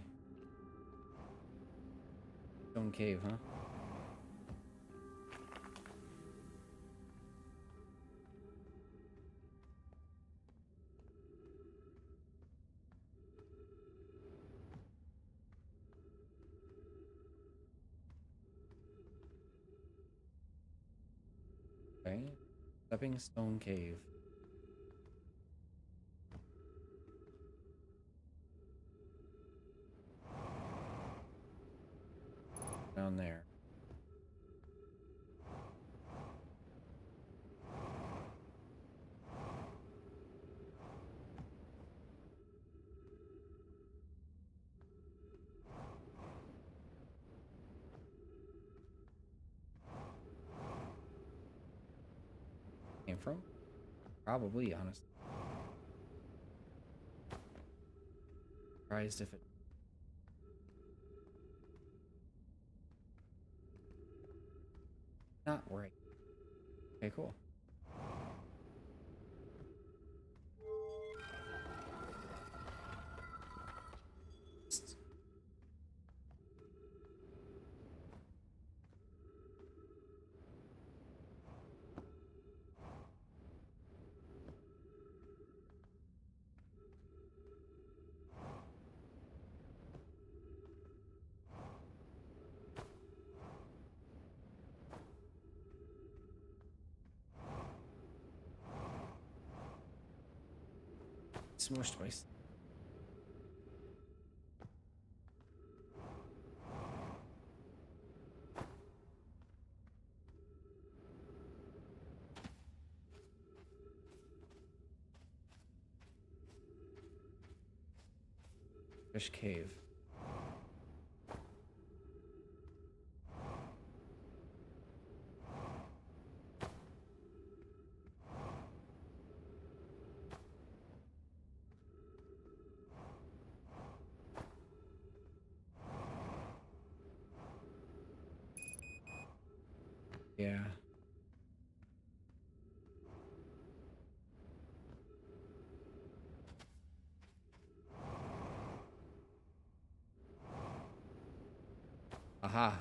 Stone cave, huh? Okay. Stepping stone cave. Down there. Came from? Probably, honestly. Surprised if it. Not right. Okay, cool. Smushed by fish cave. Yeah. Aha.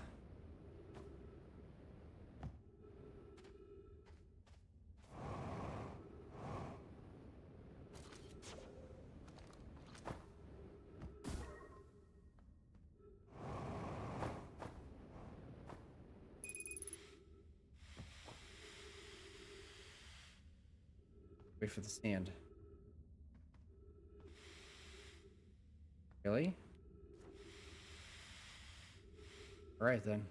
Wait for the stand. Really? Alright then.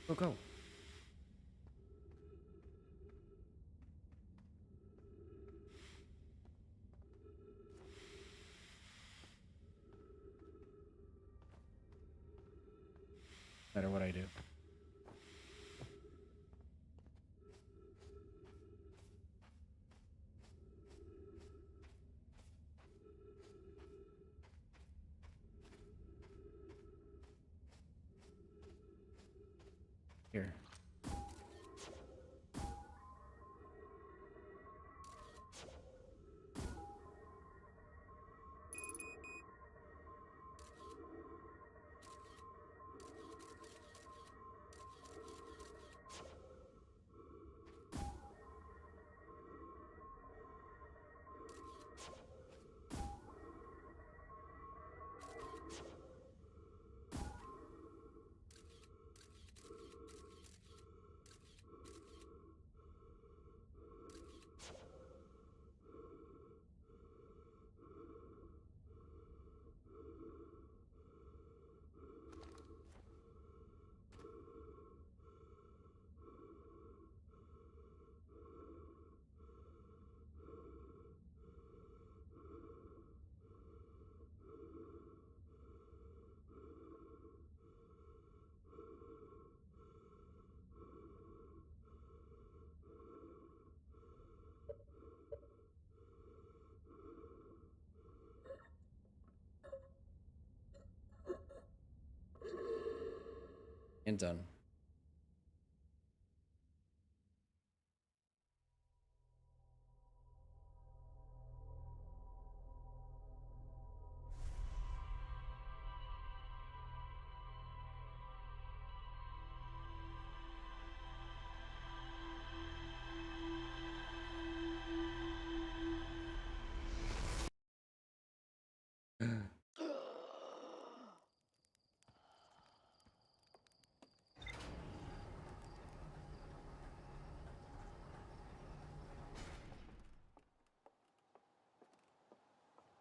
Go, go. No matter what I do. Here. And done.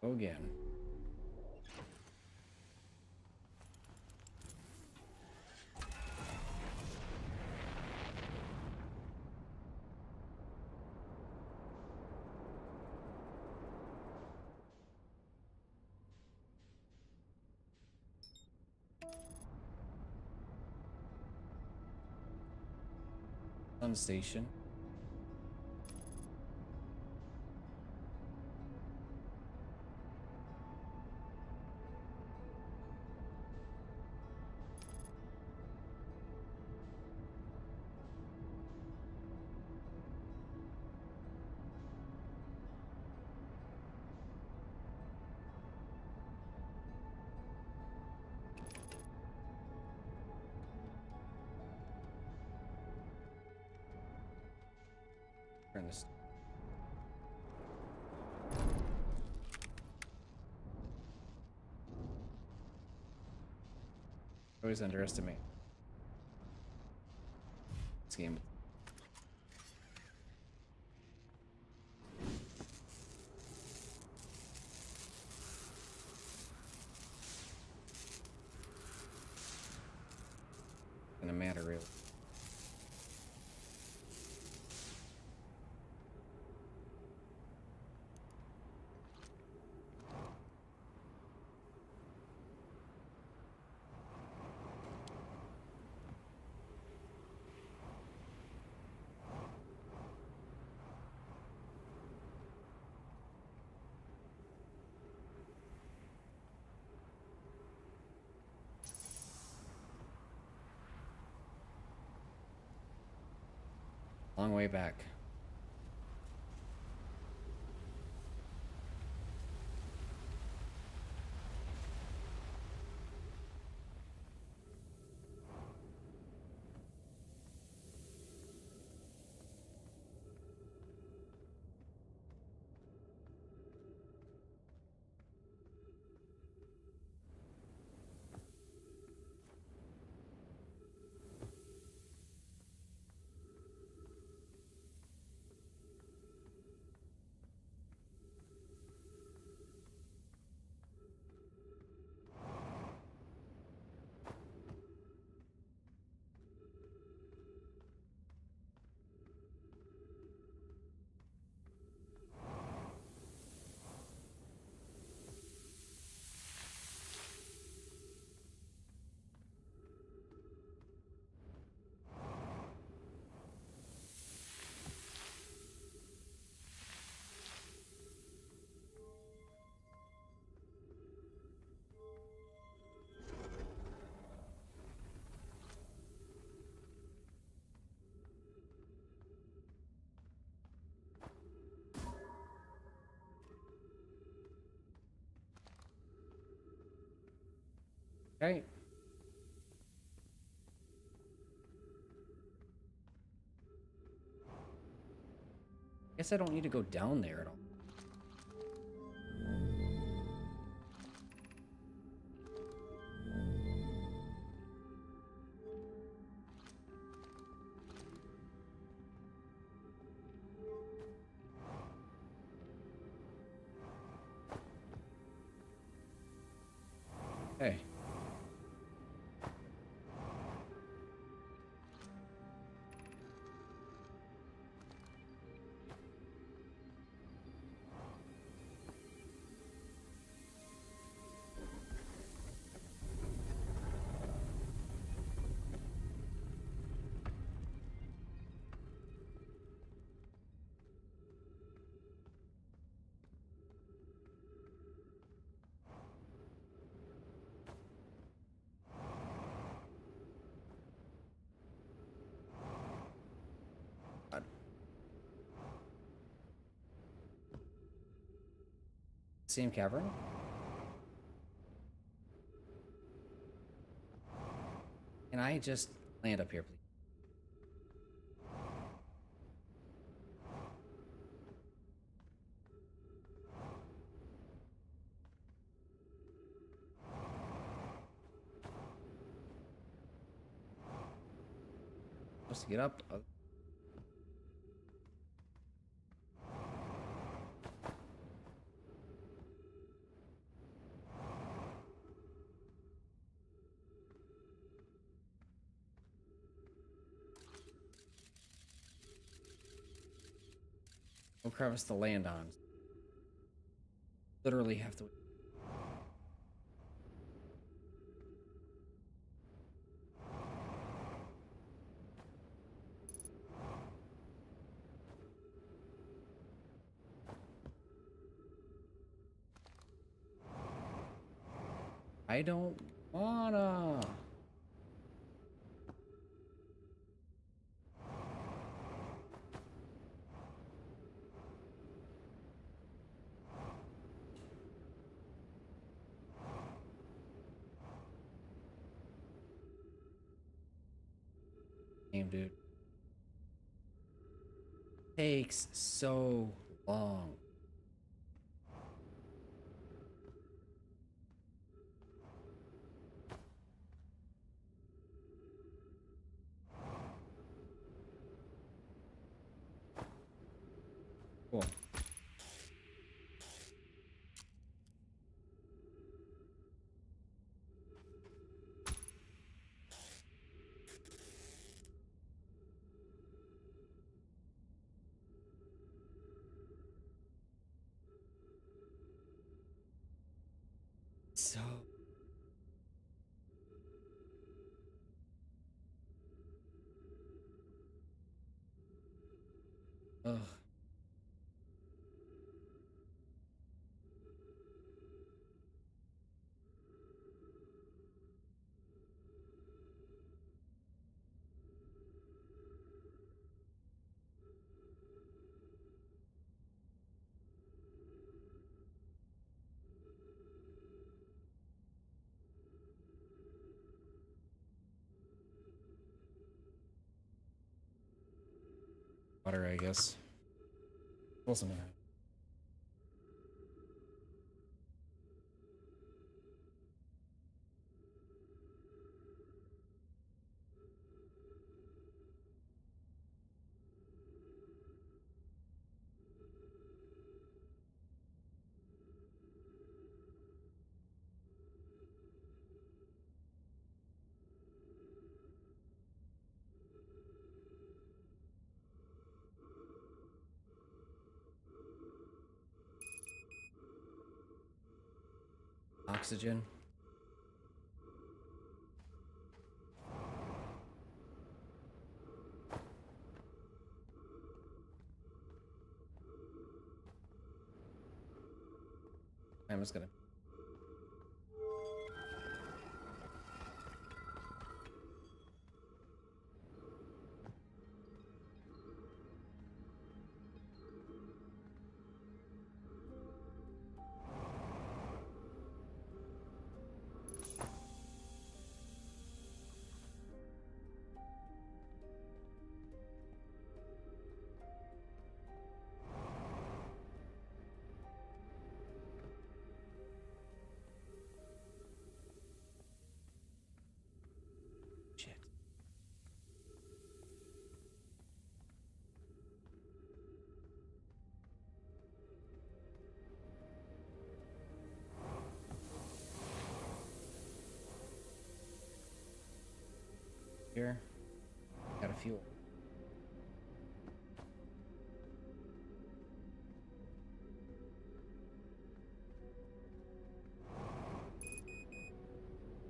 Go again. Sun station. Turn this. Always underestimate this game. Gonna matter really. Long way back. Okay. Guess I don't need to go down there at all. Okay. God. Same cavern? Can I just land up here, please? Supposed to get up. No crevice to land on. Literally have to. I don't wanna. Damn, dude. Takes so long. Cool. So. Ugh. Water, I guess. Awesome. Oxygen. I'm just gonna. here. Got a fuel.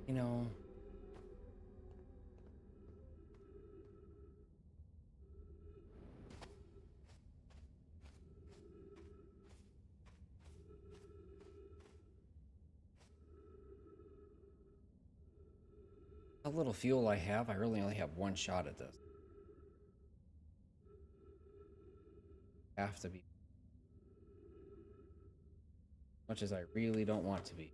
You know, how little fuel I have, I really only have one shot at this. Have to be. Much as I really don't want to be.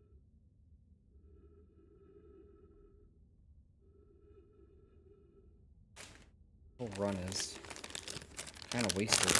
Whole run is kind of wasted.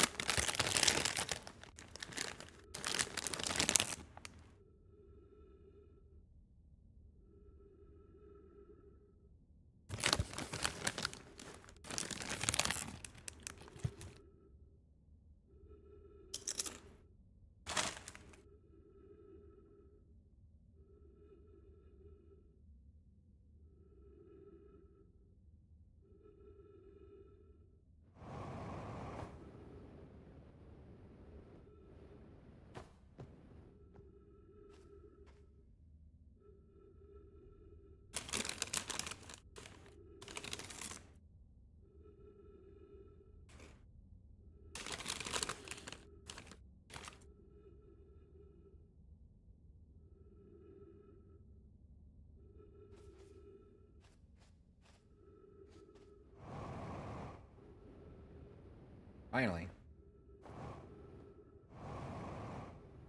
Finally.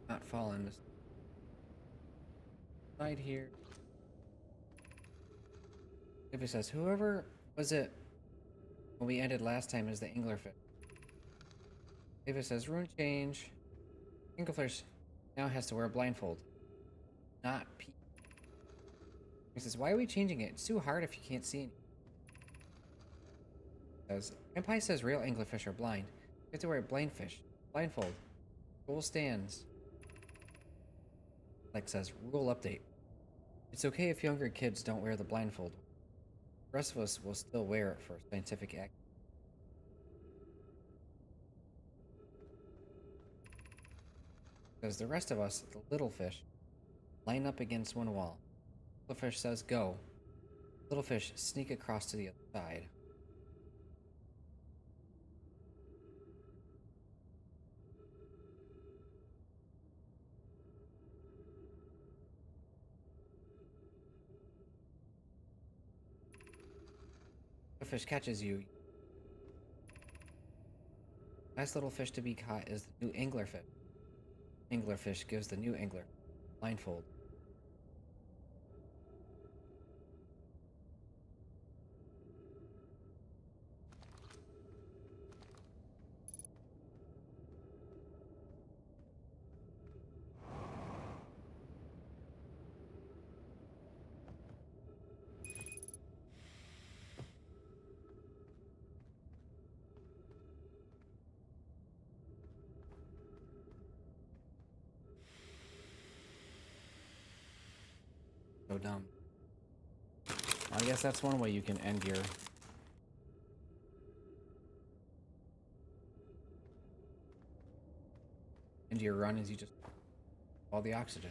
Not falling. Side here. If it says, whoever was it when we ended last time is the anglerfish. If it says rune change, anglerfish now has to wear a blindfold. Not P. He says, why are we changing it? It's too hard if you can't see anything. Says, Empire says real anglerfish are blind. You have to wear a blindfold. Rule stands. Like says, rule update. It's okay if younger kids don't wear the blindfold. The rest of us will still wear it for scientific act. Because the rest of us, the little fish, line up against one wall. Little fish says go. Little fish sneak across to the other side. The fish catches you. Last little fish to be caught is the new anglerfish. Anglerfish gives the new angler blindfold. So dumb. I guess that's one way you can end your run is you just all the oxygen.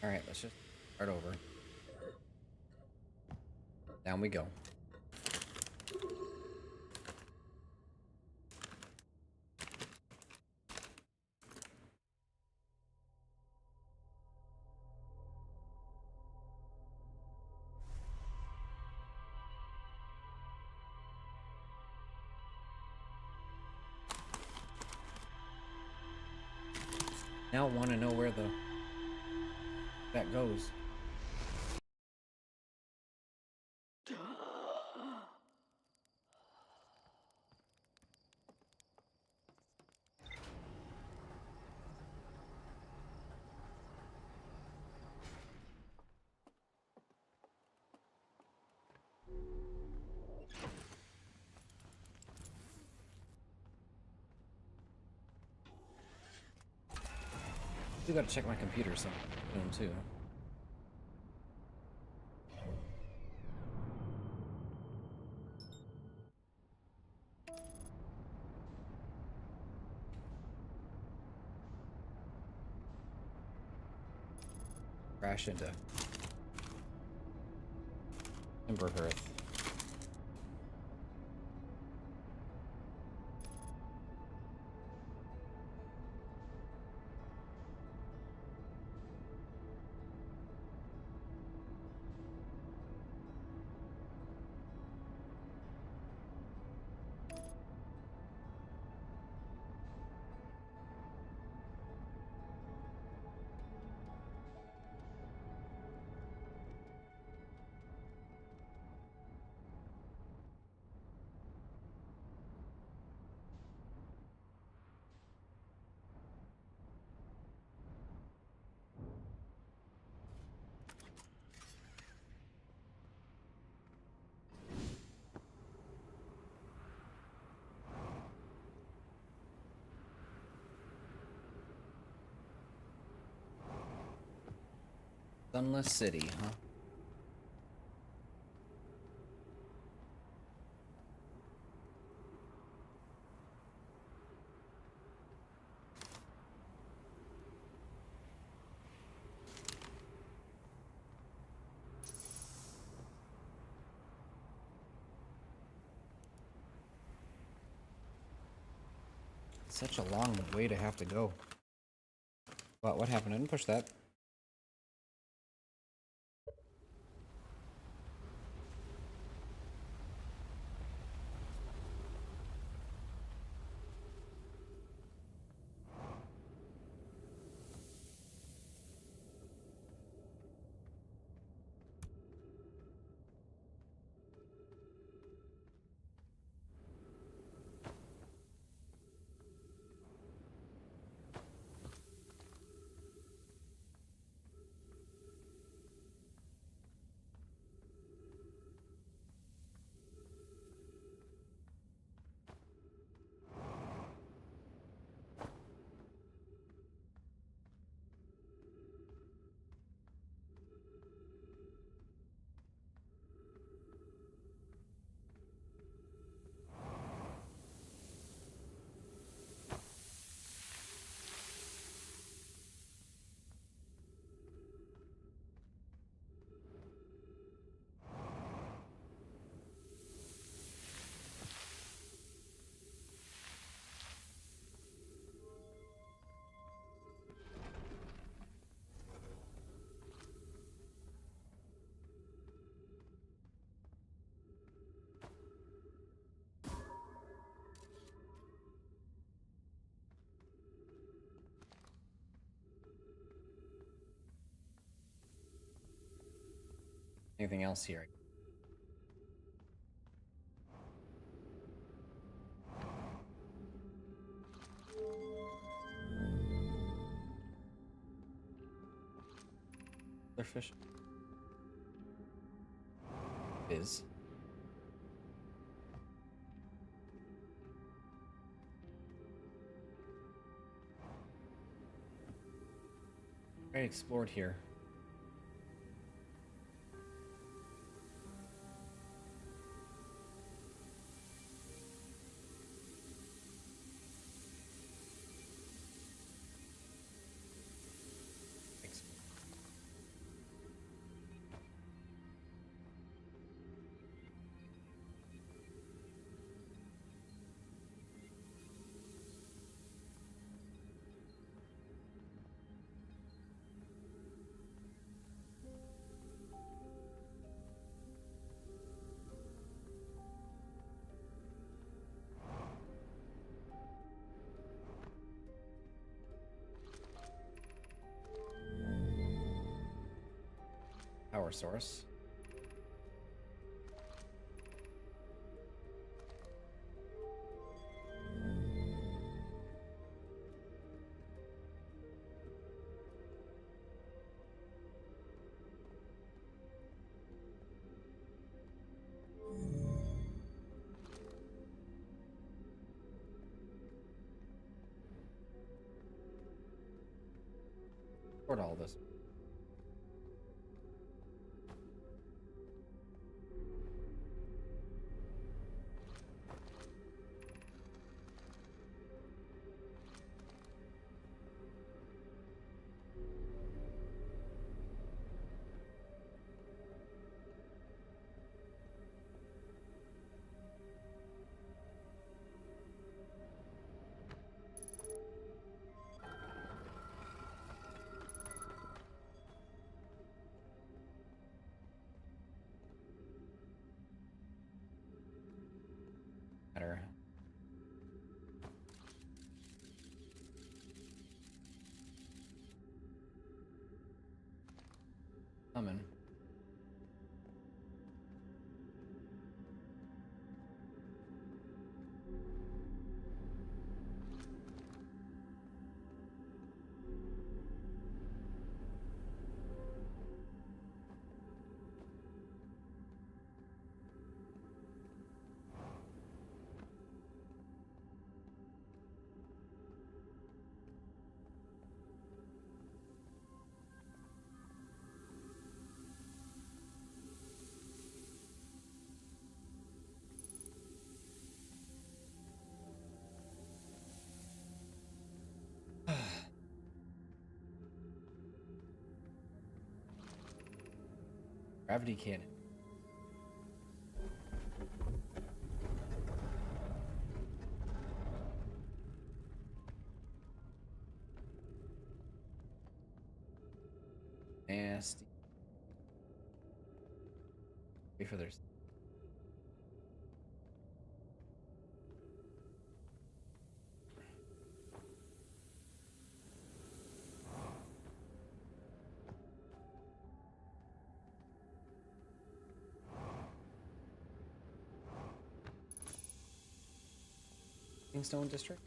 Alright, let's just start over. Down we go. Now want to know where that goes. Still gotta check my computer soon too. Crash into Ember Hearth. Sunless City, huh? Such a long way to have to go. What happened? I didn't push that. Anything else here? They're fish. Is. I explored here. Power source. Record all this. Matter. Coming. Gravity cannon. Nasty. Wait for theirs. Kingstone District.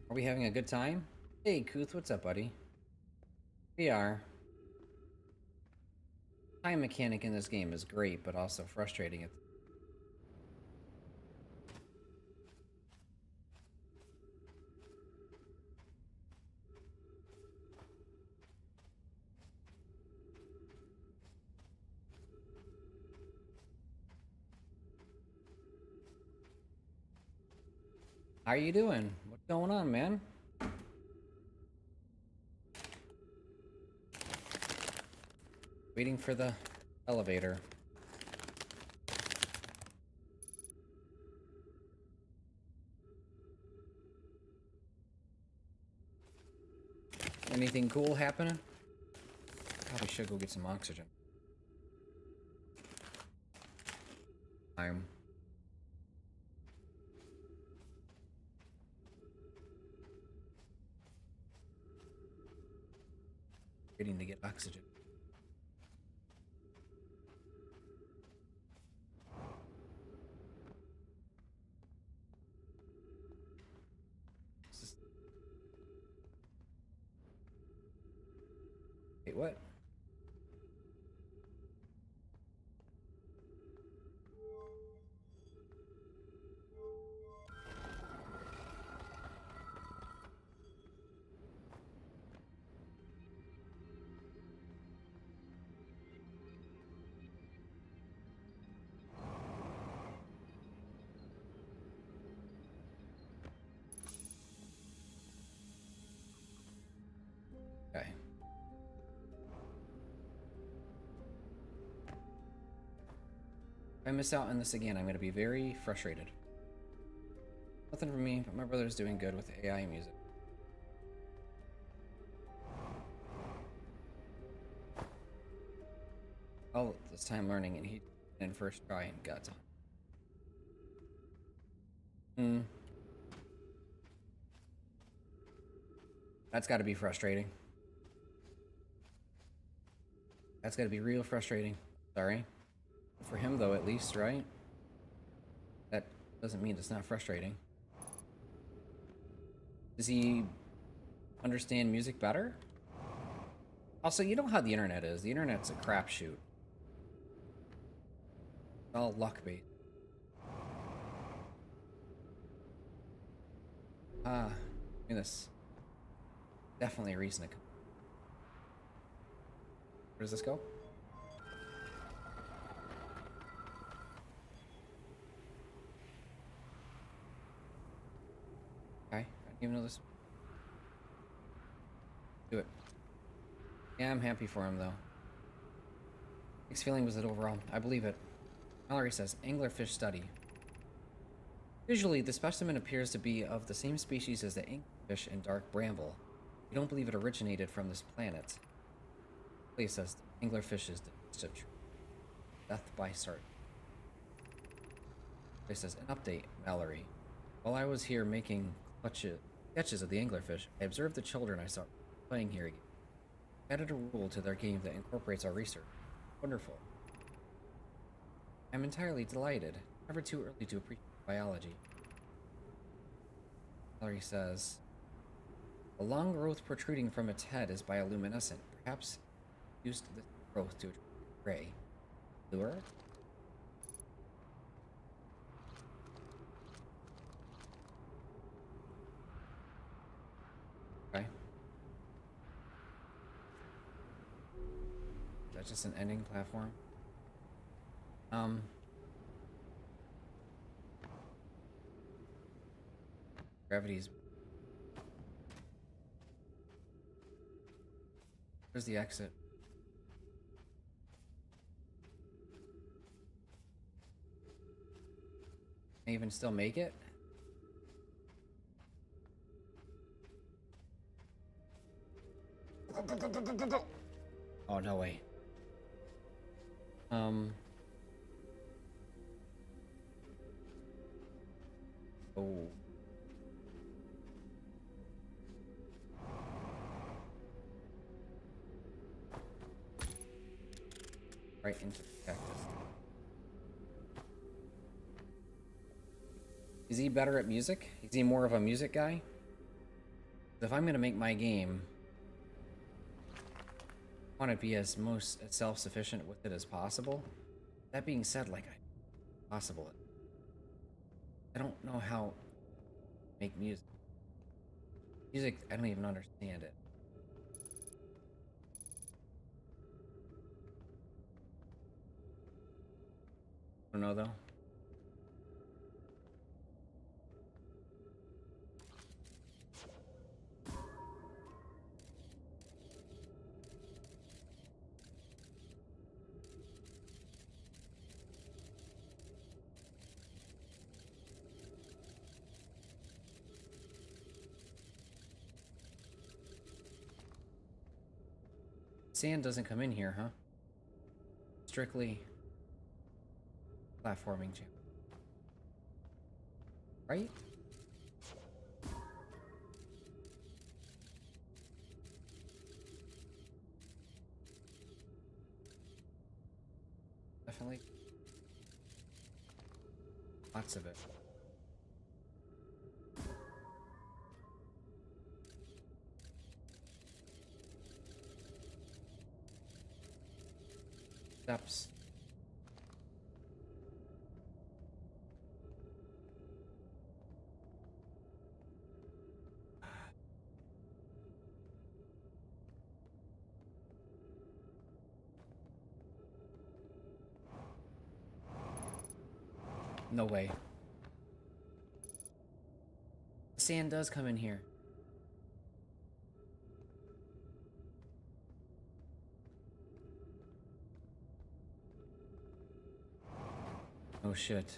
Are we having a good time? Hey, Kuth, what's up, buddy? We are. Time mechanic in this game is great, but also frustrating. How are you doing? What's going on, man? Waiting for the elevator. Anything cool happening? Probably should go get some oxygen. I'm waiting to get oxygen. Wait, what? Okay. If I miss out on this again, I'm going to be very frustrated. Nothing for me, but my brother's doing good with AI music. all this time learning, and he did in first try and got to. That's got to be frustrating. That's got to be real frustrating. Sorry. For him, though, at least, right? That doesn't mean it's not frustrating. Does he understand music better? Also, you know how the internet is. The internet's a crapshoot. It's all luck-based. Look at this. Definitely a reason to come. Where does this go? Okay, I didn't even know this. Do it. Yeah, I'm happy for him, though. Mixed feeling was it overall. I believe it. Mallory says, anglerfish study. Visually, the specimen appears to be of the same species as the anglerfish and dark bramble. We don't believe it originated from this planet. Please says, anglerfish is the death by start. He says, an update, Mallory. While I was here making sketches of the anglerfish, I observed the children I saw playing here again. Added a rule to their game that incorporates our research. Wonderful. I'm entirely delighted. Never too early to appreciate biology. Mallory says, a long growth protruding from its head is bioluminescent. Perhaps used this growth to attract prey. Lure? Okay. Is that just an ending platform? Gravity's. Where's the exit? Can I even still make it? Oh, no way. Oh. Right into the cactus. Is he better at music? Is he more of a music guy? If I'm gonna make my game, I want to be as self-sufficient with it as possible. That being said, like, possible. I don't know how to make music. Music, I don't even understand it. I don't know though. Sand doesn't come in here, huh? Strictly platforming jam. Right? Definitely. Lots of it. Steps. No way. The sand does come in here. Oh shit.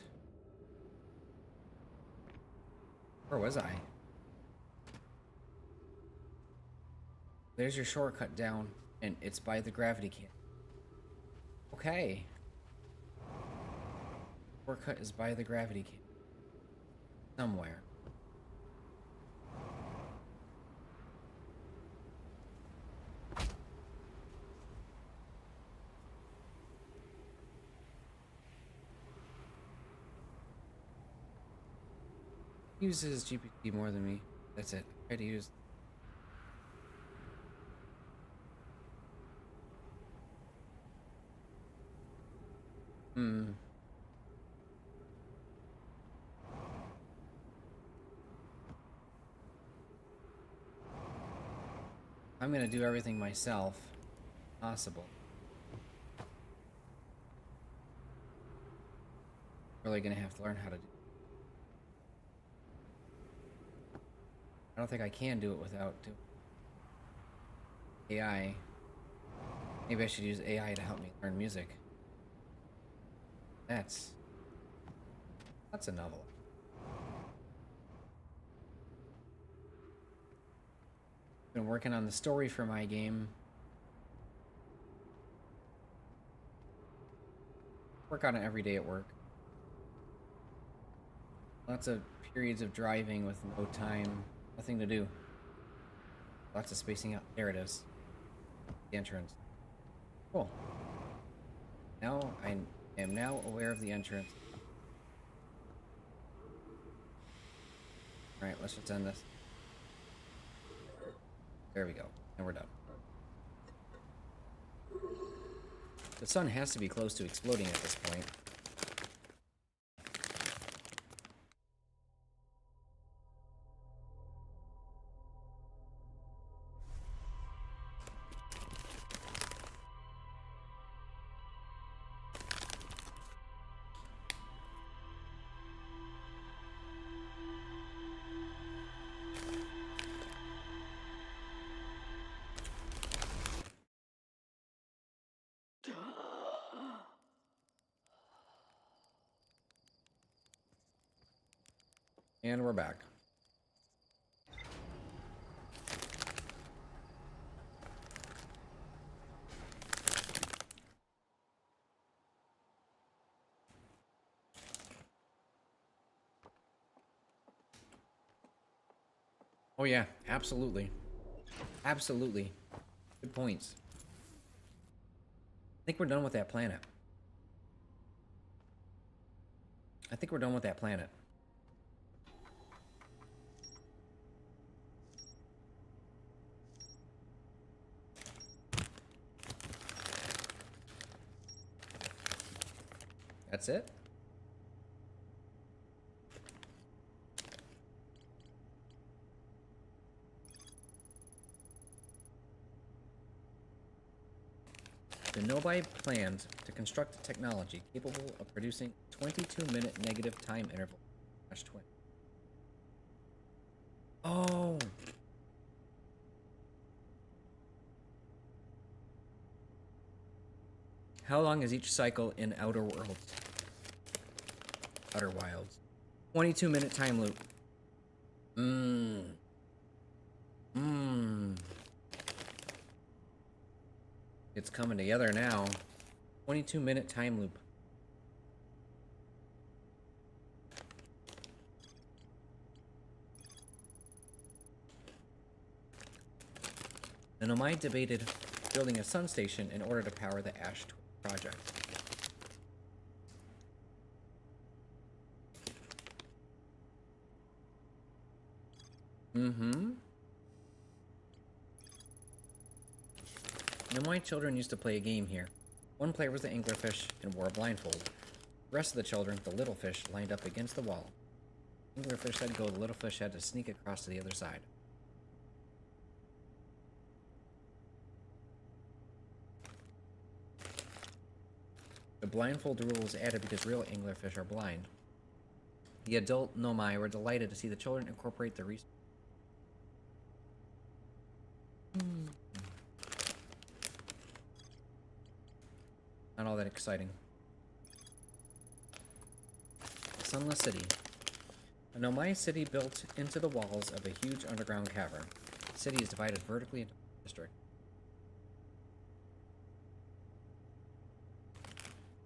Where was I? There's your shortcut down, and it's by the gravity can. Okay. Okay. Shortcut is by the gravity cave. Somewhere. He uses GPT more than me. That's it. I try to use. I'm gonna do everything myself. Possible. Really gonna have to learn how to do. I don't think I can do it without doing AI. Maybe I should use AI to help me learn music. That's a novel. Been working on the story for my game. Work on it every day at work. Lots of periods of driving with no time, nothing to do. Lots of spacing out. There it is. The entrance. Cool. Now I am now aware of the entrance. Alright, let's just end this. There we go. And we're done. The sun has to be close to exploding at this point. And we're back. Oh yeah, absolutely. Absolutely. Good points. I think we're done with that planet. I think we're done with that planet. That's it? The Nobai planned to construct a technology capable of producing a 22-minute negative time interval. /20. Oh! How long is each cycle in Outer Worlds? Outer Wilds. 22-minute time loop. It's coming together now. 22-minute time loop. The Nomai debated building a sun station in order to power the Ash project. Nomai children used to play a game here. One player was the anglerfish and wore a blindfold. The rest of the children, the little fish, lined up against the wall. Anglerfish had to go, the little fish had to sneak across to the other side. The blindfold rule was added because real anglerfish are blind. The adult Nomai were delighted to see the children incorporate the research. Not all that exciting. Sunless City. A Nomai city built into the walls of a huge underground cavern. The city is divided vertically into districts.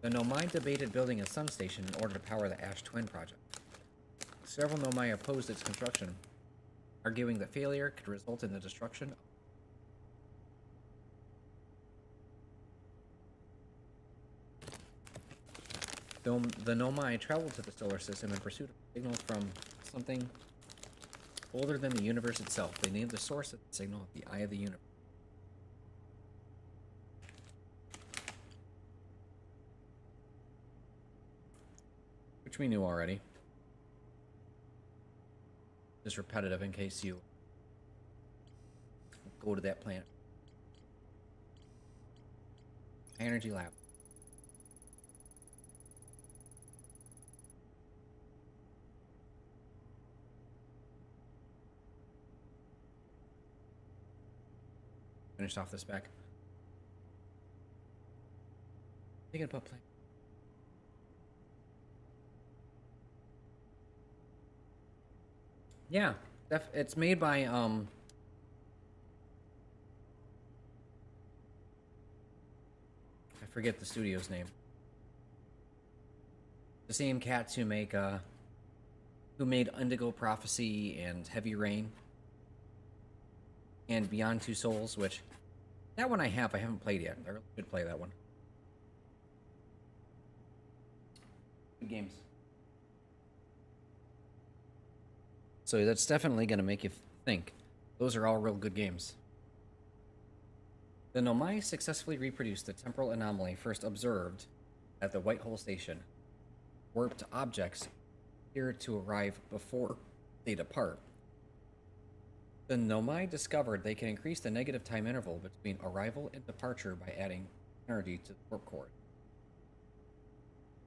The Nomai debated building a sun station in order to power the Ash Twin project. Several Nomai opposed its construction, arguing that failure could result in the destruction of the Nomai traveled to the solar system in pursuit of signals from something older than the universe itself. They named the source of the signal the Eye of the Universe. Which we knew already. Just repetitive in case you go to that planet. Energy lab. Finished off this back. Thinking about playing. Yeah, it's made by I forget the studio's name. The same cats who make who made Indigo Prophecy and Heavy Rain and Beyond Two Souls, which that one I haven't played yet. I really should play that one. Good games. So that's definitely going to make you think. Those are all real good games. The Nomai successfully reproduced the temporal anomaly first observed at the White Hole Station. Warped objects appear to arrive before they depart. The Nomai discovered they can increase the negative time interval between arrival and departure by adding energy to the warp core.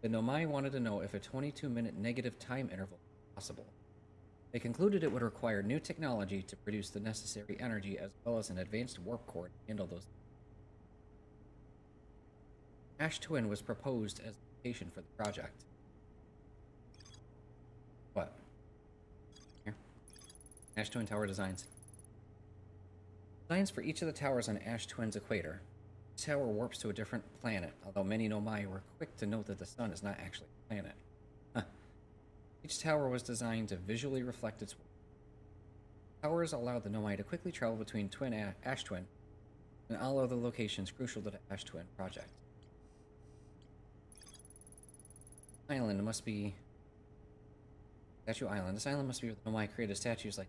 The Nomai wanted to know if a 22-minute negative time interval was possible. They concluded it would require new technology to produce the necessary energy as well as an advanced warp core to handle those. Ash Twin was proposed as the location for the project. What? Here. Ash Twin Tower designs. Designs for each of the towers on Ash Twin's equator. Each tower warps to a different planet, although many Nomai were quick to note that the sun is not actually a planet. Each tower was designed to visually reflect its warp. Towers allowed the Nomai to quickly travel between Ash Twin and all other locations crucial to the Ash Twin project. Island must be Statue Island. This island must be where the Nomai created statues like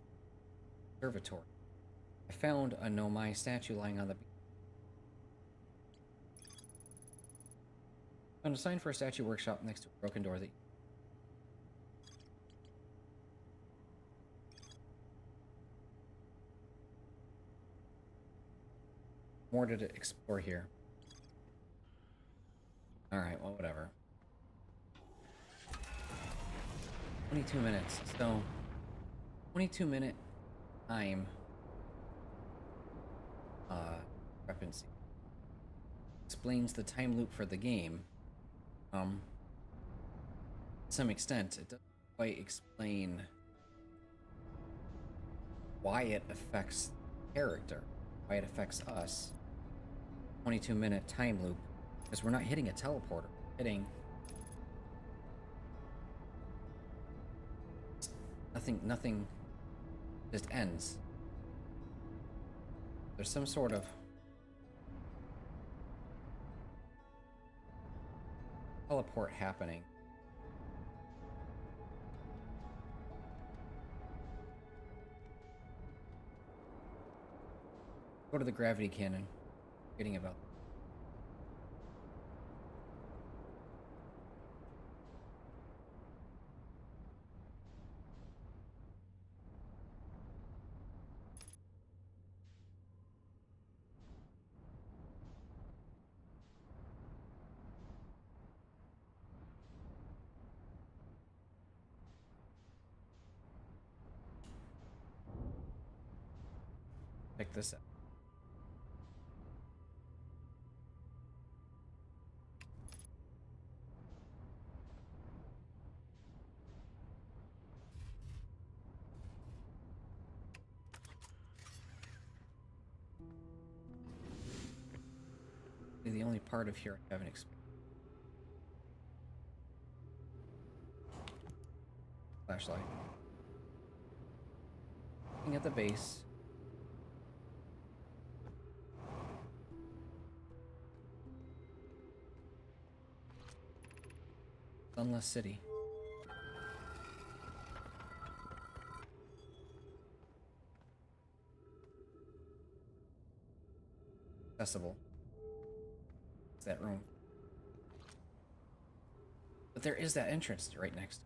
observatory. I found a Nomai statue lying on the beach. Found a sign for a statue workshop next to a broken door that more to explore here. Alright, well, whatever. 22 minutes. So, 22-minute time discrepancy explains the time loop for the game. To some extent, it doesn't quite explain why it affects the character, why it affects us. 22-minute time loop, because we're not hitting a teleporter, we're hitting nothing just ends. There's some sort of teleport happening. Go to the gravity cannon. Forgetting about that. Check this out. The only part of here I haven't explored. Flashlight. Looking at the base. Sunless City. Accessible. It's that room. But there is that entrance right next.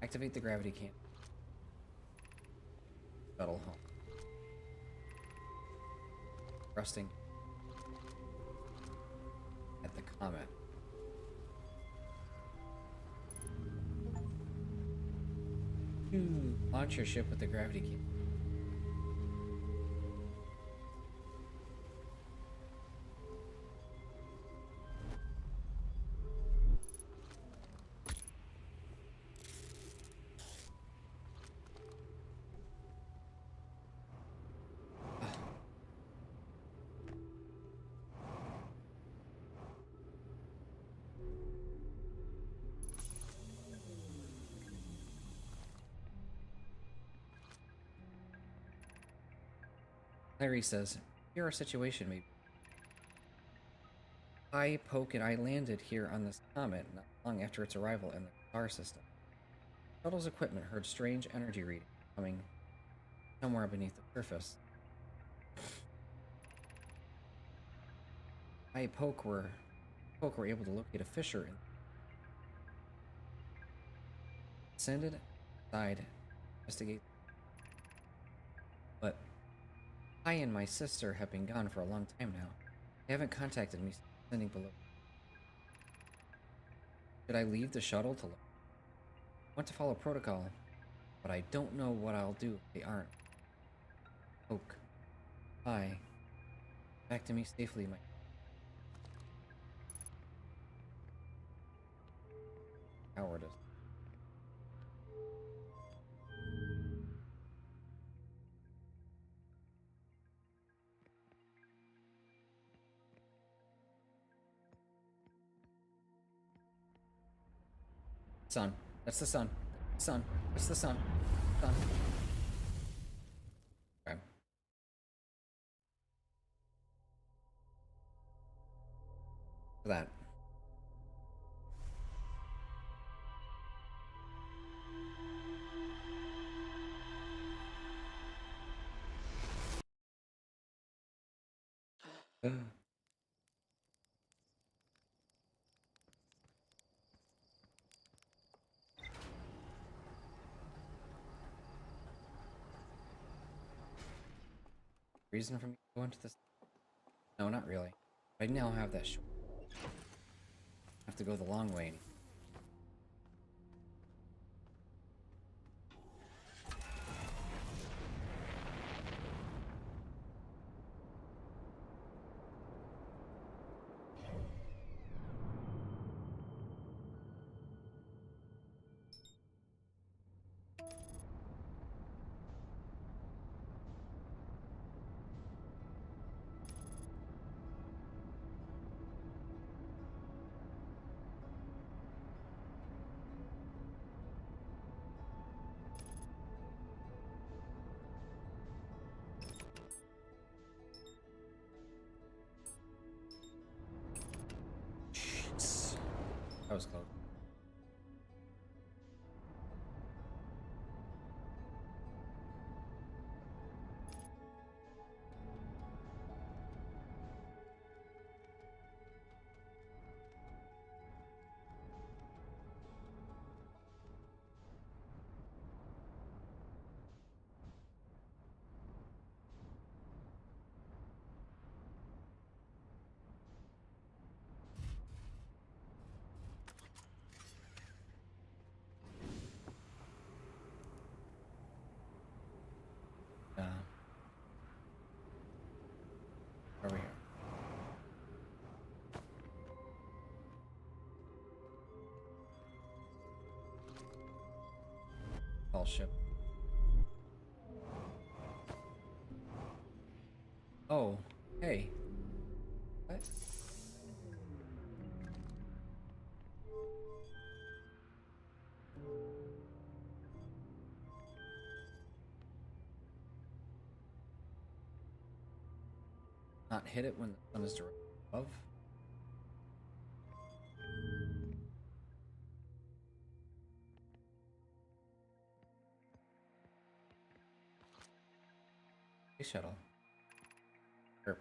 Activate the gravity can. Shuttle home. Resting at the comet. Launch your ship with the gravity can. Larry says, here our situation may be. I, Poke, and I landed here on this comet not long after its arrival in the star system. Shuttle's equipment heard strange energy readings coming somewhere beneath the surface. I, Poke were able to locate a fissure and descended inside to investigate. But I and my sister have been gone for a long time now. They haven't contacted me since landing below. Should I leave the shuttle to look? I want to follow protocol, but I don't know what I'll do if they aren't. Oak. Hi. Back to me safely, my cowardice. Sun. That's the sun. Sun. It's the sun. Sun. Okay. For that. Reason for me to go into this? No, not really. I now have that short. I have to go the long way. That was close. Over here. All ship. Oh, hey. What? not hit it when the sun is directly above. Space shuttle. Sure.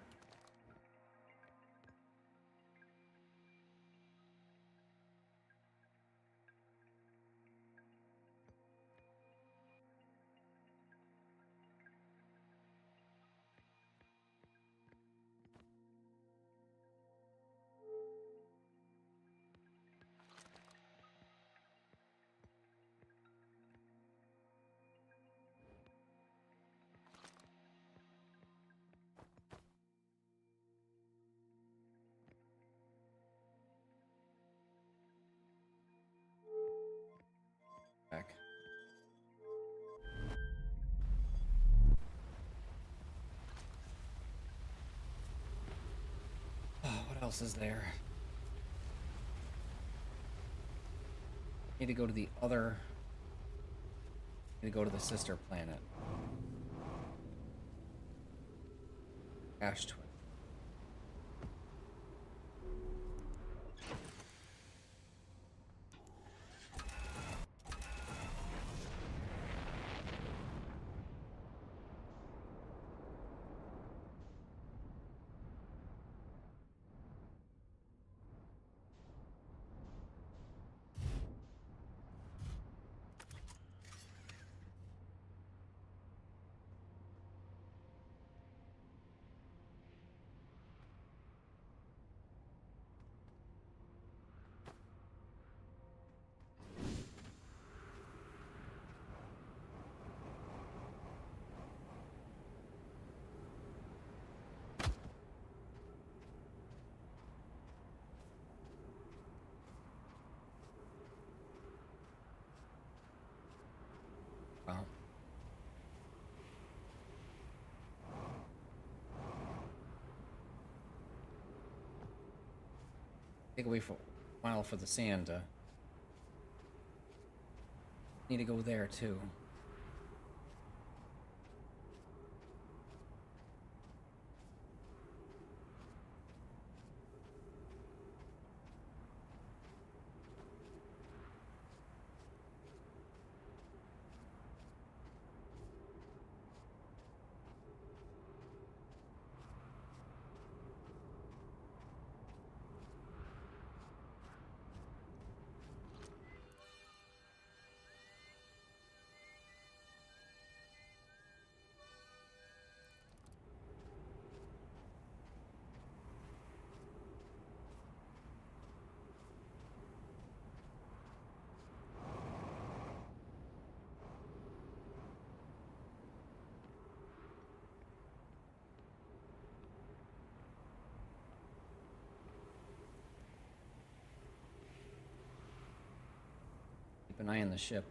Back. Oh, what else is there? Need to go to the other. Need to go to the sister planet. Ash Twin. Wow. Take away for a while for the sand. Need to go there too. Keep an eye on the ship.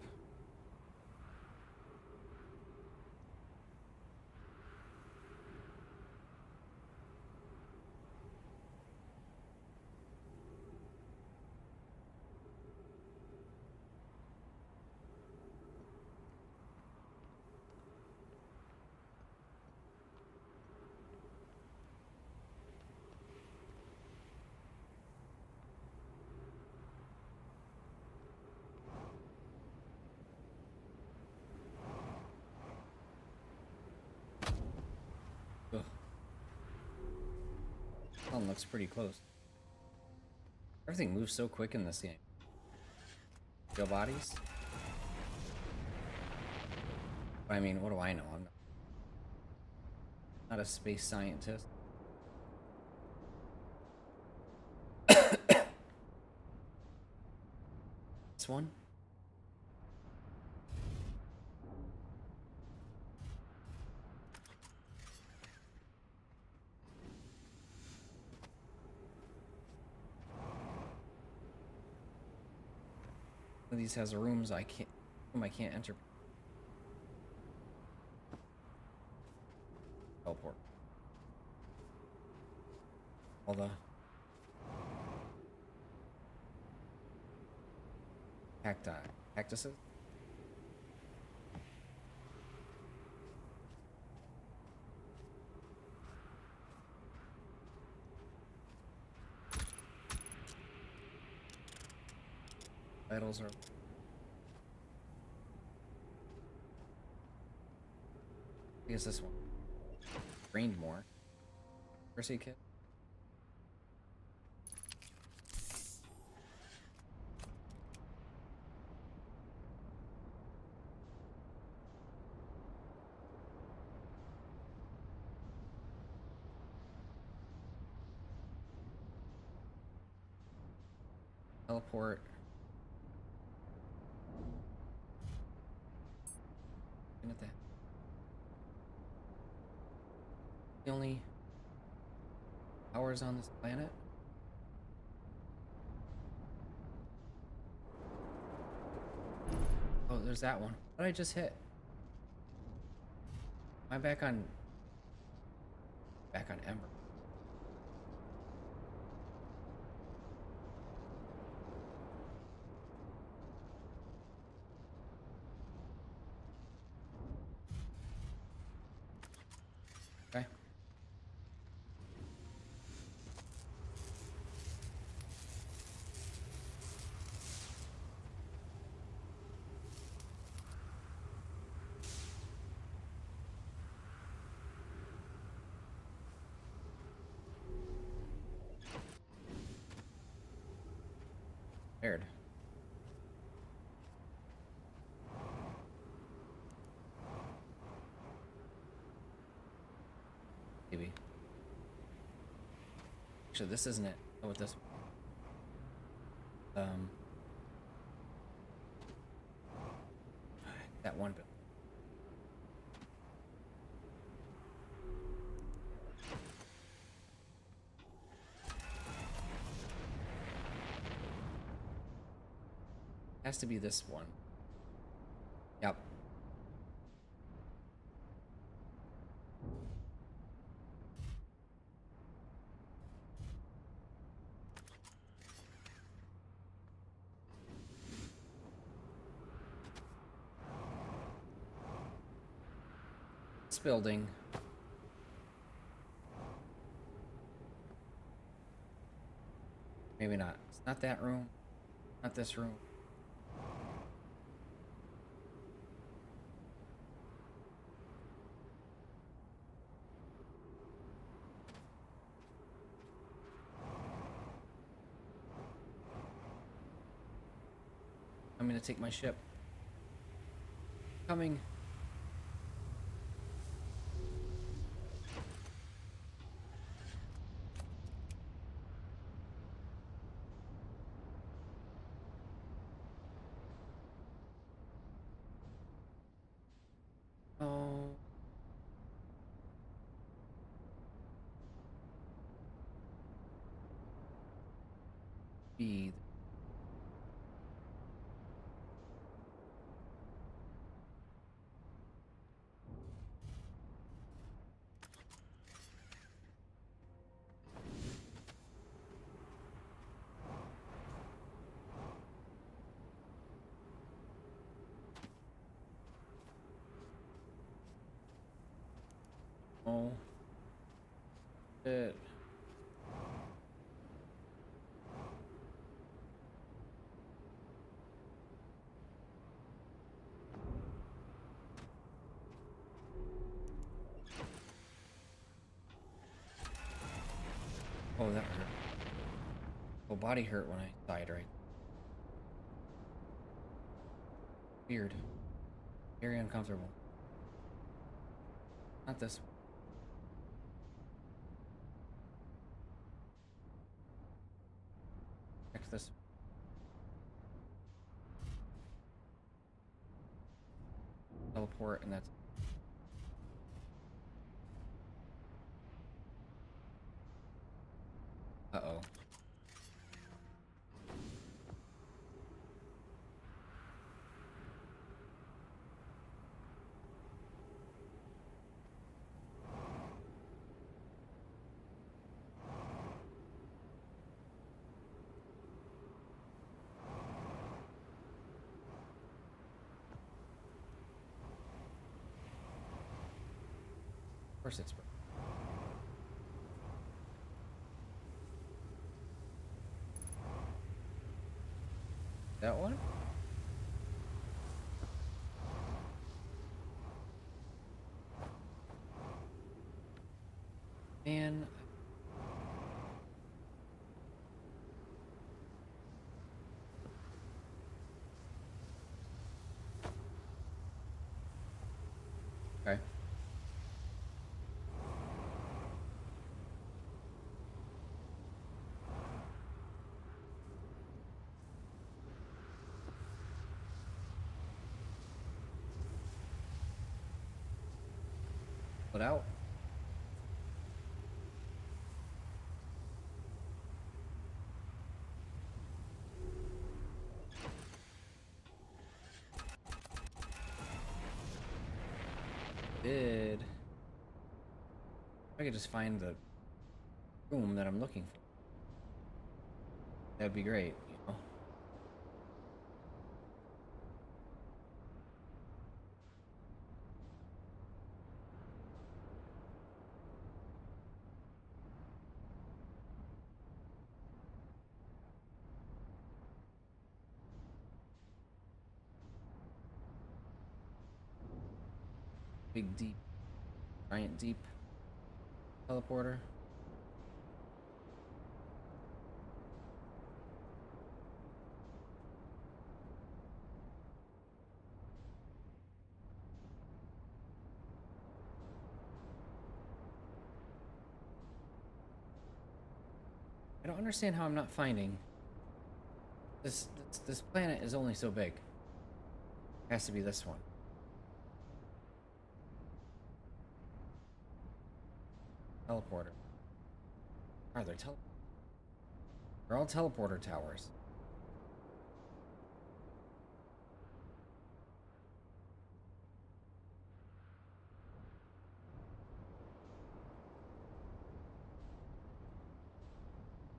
Ugh. Sun looks pretty close. Everything moves so quick in this game. Real bodies? I mean, what do I know? I'm not a space scientist. This one? One of these has rooms I can't enter. Teleport. All the cactuses. Vitals are. I guess this one. Drained more. Mercy kit. Teleport. Looking at that. The only towers on this planet. Oh, there's that one. What did I just hit? Am I back on Ember? Okay. Paired. Maybe. Actually, this isn't it. Go with this one. That one bit. Has to be this one. Yep. This building. Maybe not. It's not that room. Not this room. I'm gonna take my ship. Coming. Oh. Be. Oh. Shit. Oh, that hurt. Oh, body hurt when I died, right? Weird. Very uncomfortable. Not this one. Check this. Teleport, and that's. Uh-oh. Of course it's. That one? Man. Okay. Put out. Did. I could just find the room that I'm looking for. That'd be great, you know? Big, deep, giant, deep teleporter. I don't understand how I'm not finding. This planet is only so big. It has to be this one. Teleporter. Are there They're all teleporter towers.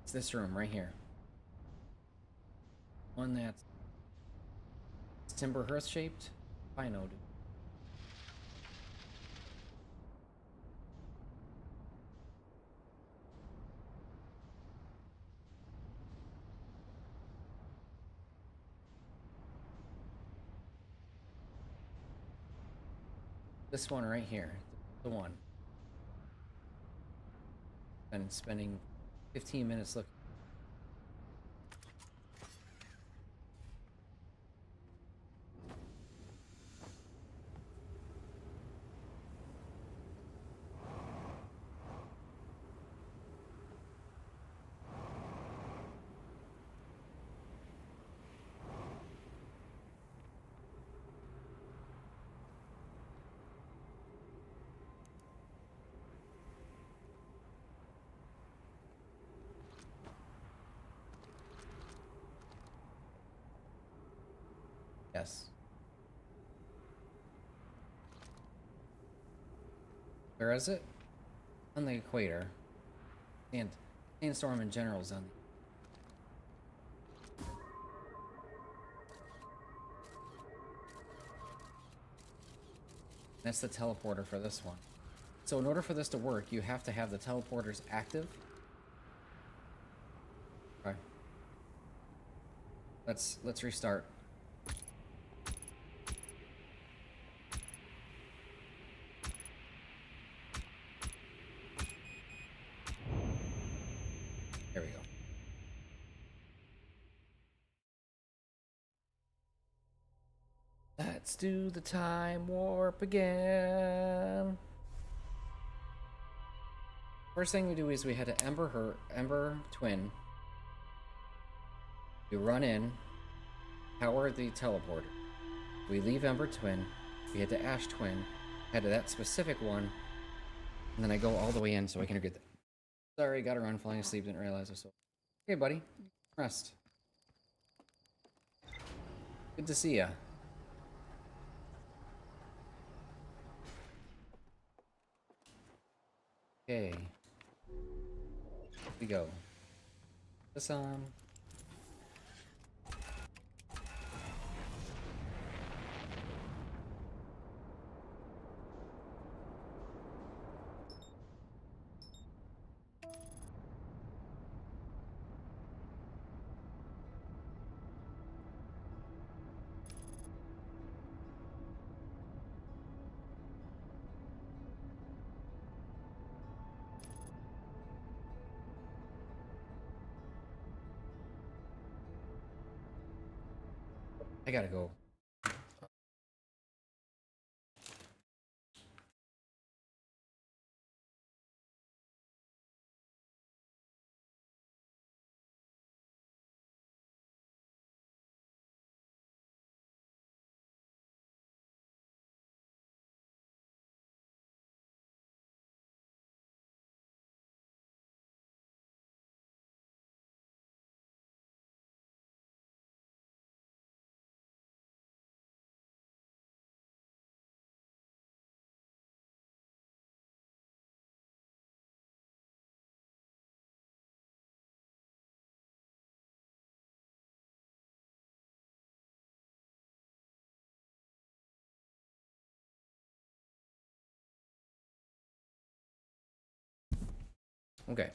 It's this room right here. One that's timber hearth shaped. I know, dude. This one right here. The one. Been spending 15 minutes looking. Yes. Where is it? On the equator. And sandstorm in general is on. That's the teleporter for this one. So in order for this to work, you have to have the teleporters active. Okay. Let's restart. There we go. Let's do the time warp again. First thing we do is we had to Ember twin. We run in, power the teleporter. We leave Ember twin. We head to Ash twin, head to that specific one, and then I go all the way in so I can get that. Sorry, got to run, falling asleep, didn't realize I was so. Hey, buddy, rest. Good to see ya. Okay. Here we go. This on. I gotta go. Okay,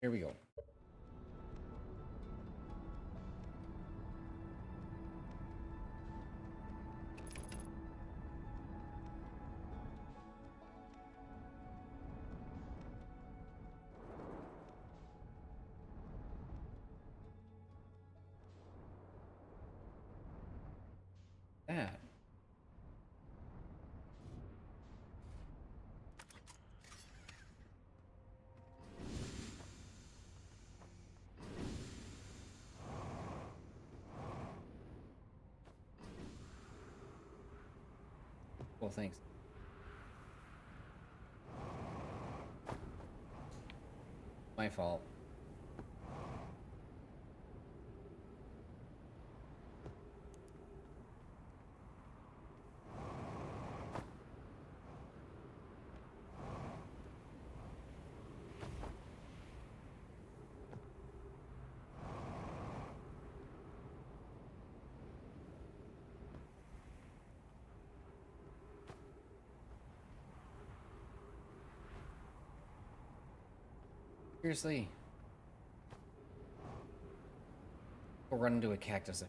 here we go. That. Well, thanks. My fault. Seriously. We'll run into a cactus.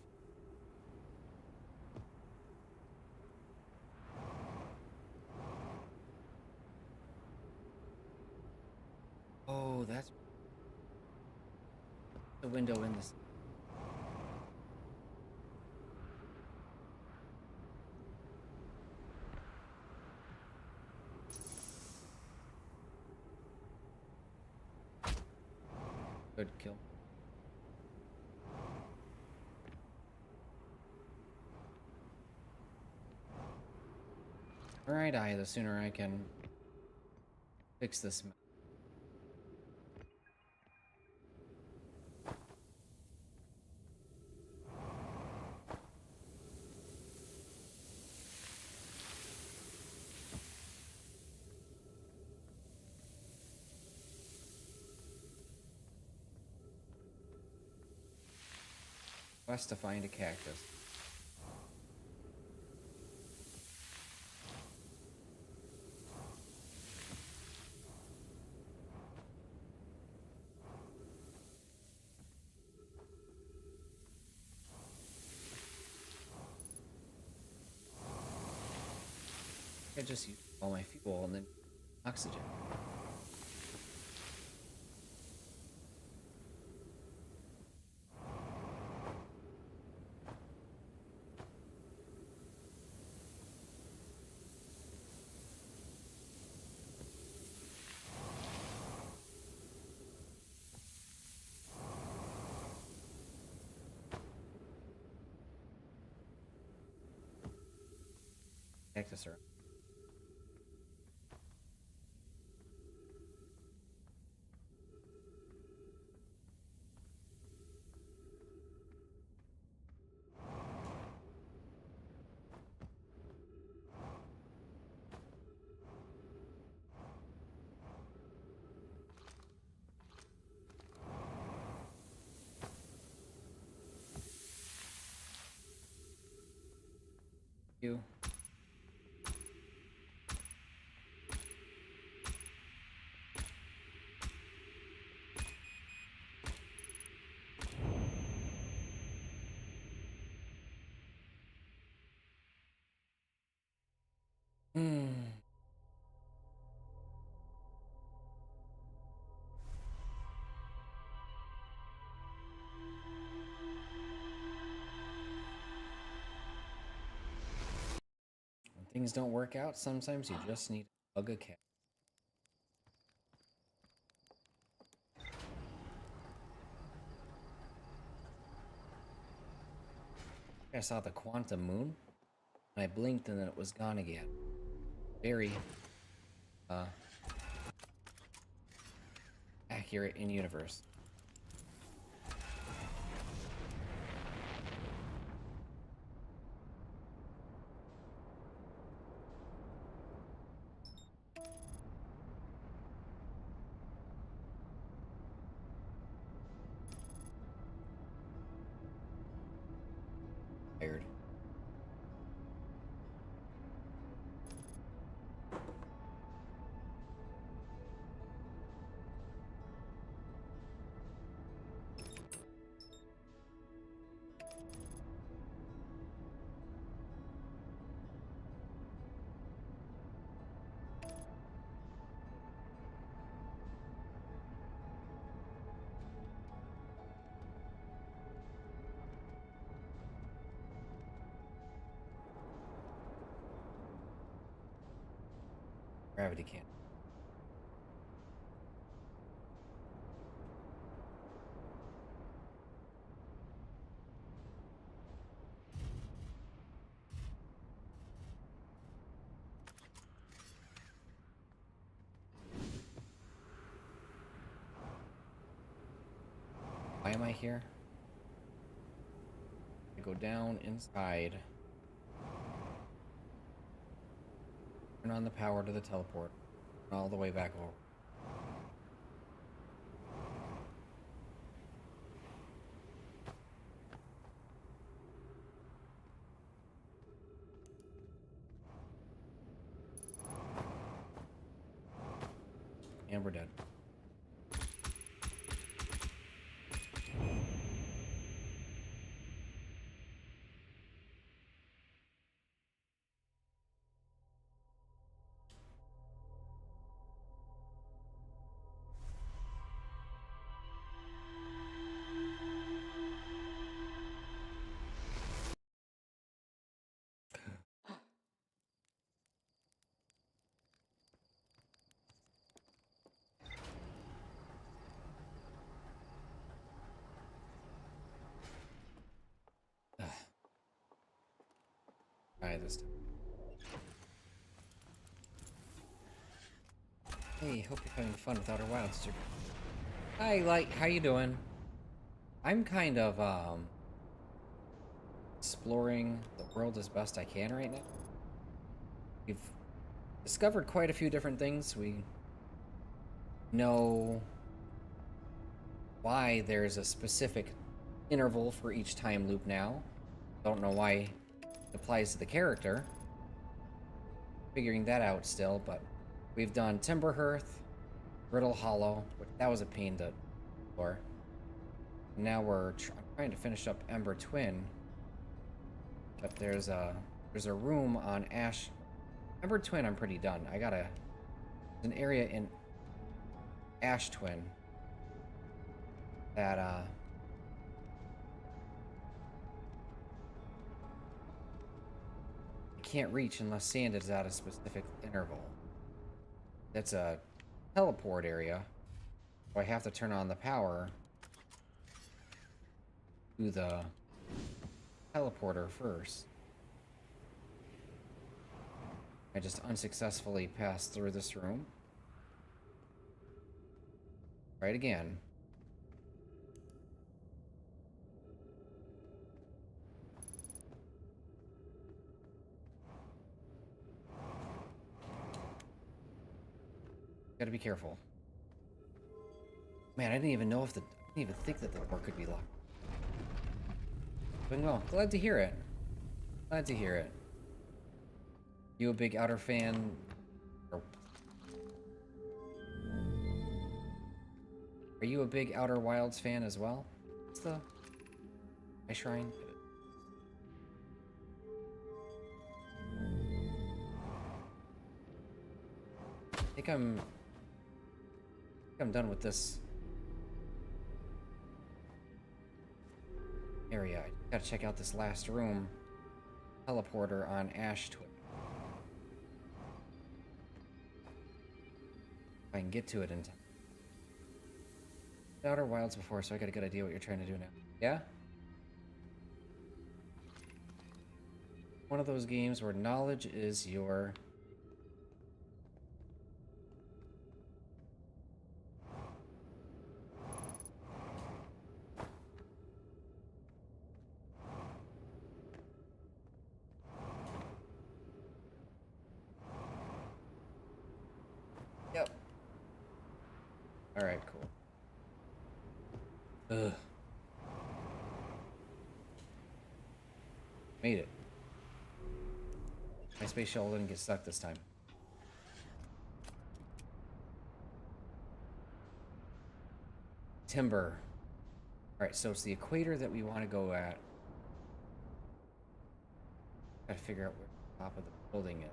Oh, that's the window in this. Good kill. Alright, the sooner I can fix this. Quest to find a cactus. I just use all my fuel and then oxygen. Cactus are. You. Hmm. Things don't work out, sometimes you just need to hug a cat. I saw the quantum moon, and I blinked and then it was gone again. Very, accurate in universe. Tired. Gravity can't. Why am I here? I go down inside. Turn on the power to the teleport. All the way back over. And we're dead. Try this time. Hey, hope you're having fun with Outer Wilds. Hi, Light. How you doing? I'm kind of exploring the world as best I can right now. We've discovered quite a few different things. We know why there's a specific interval for each time loop now. Don't know why it applies to the character. Figuring that out still, but we've done Timberhearth, Riddle Hollow, which that was a pain to explore. Now we're trying to finish up Ember Twin, but there's a room on Ash. Ember Twin, I'm pretty done. There's an area in Ash Twin that I can't reach unless sand is at a specific interval. That's a teleport area, so I have to turn on the power to the teleporter first. I just unsuccessfully passed through this room. Try it again. Gotta be careful. Man, I didn't even think that the door could be locked. But no, glad to hear it. Glad to hear it. You a big Outer fan? Or... Are you a big Outer Wilds fan as well? What's the... My shrine? I think I'm done with this area. I gotta check out this last room. Teleporter on Ash Twin. I can get to it in time. Outer Wilds before, so I got a good idea what you're trying to do now. Yeah? One of those games where knowledge is your... Yep. Alright, cool. Ugh. Made it. My space shuttle didn't get stuck this time. Timber. Alright, so it's the equator that we want to go at. Gotta figure out where the top of the building is.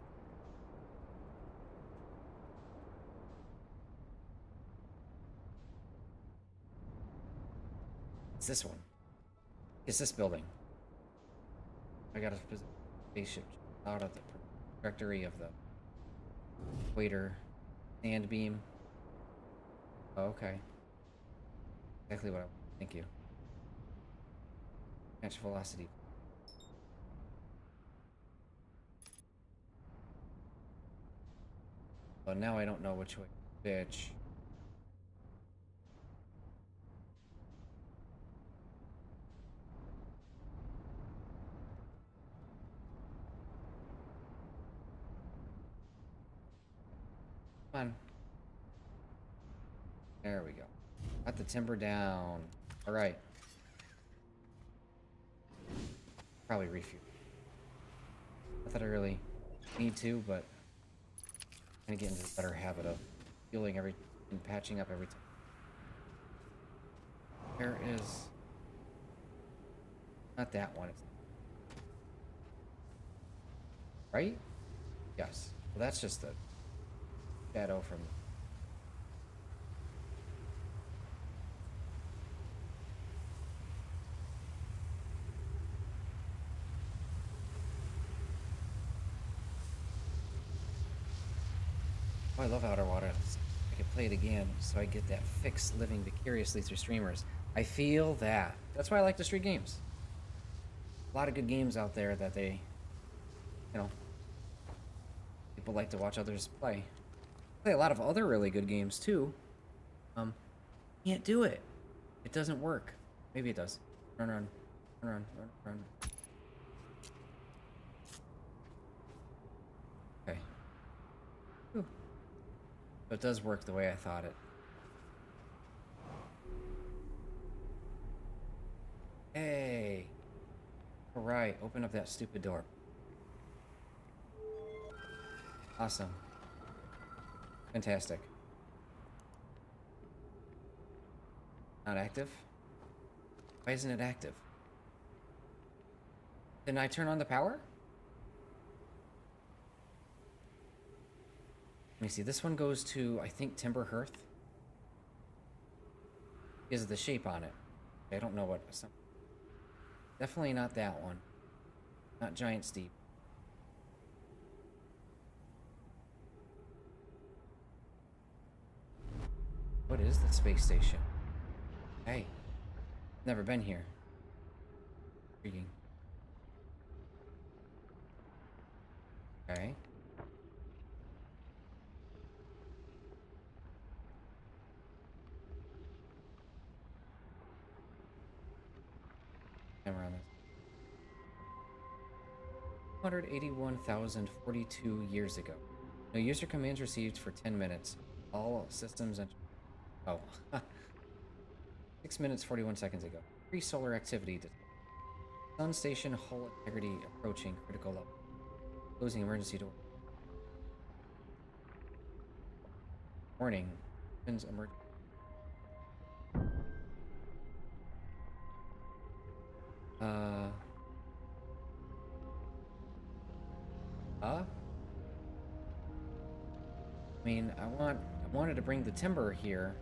It's this one. It's this building. I gotta position the spaceship out of the trajectory of the equator sand beam. Oh, okay. Exactly what I want. Thank you. Match velocity. But now I don't know which way to pitch. Come on. There we go. Got the timber down. All right. Probably refuel. Not that I really need to, but I'm gonna get into a better habit of fueling and patching up every time. There is not that one. It's right? Yes. Well, that's just the shadow from. Oh, I love Outer Wilds. I can play it again, so I get that fix living vicariously through streamers. I feel that. That's why I like to stream games. A lot of good games out there that they, you know, people like to watch others play. Play a lot of other really good games too. Can't do it. It doesn't work. Maybe it does. Run, run, run, run, run, run. Okay. Whew. So it does work the way I thought it. Hey. All right. Open up that stupid door. Awesome. Fantastic. Not active? Why isn't it active? Didn't I turn on the power? Let me see. This one goes to, I think, Timber Hearth. Is the shape on it? I don't know what. Definitely not that one. Not Giant Steep. What is the space station? Hey, never been here. Intriguing. Okay. Camera on this. 281,042 years ago. No user commands received for 10 minutes. All systems and... Oh. 6 minutes, 41 seconds ago. Pre-solar activity. Sun station hull integrity approaching critical level. Closing emergency door. Warning. Emergency. I mean, I wanted to bring the timber here.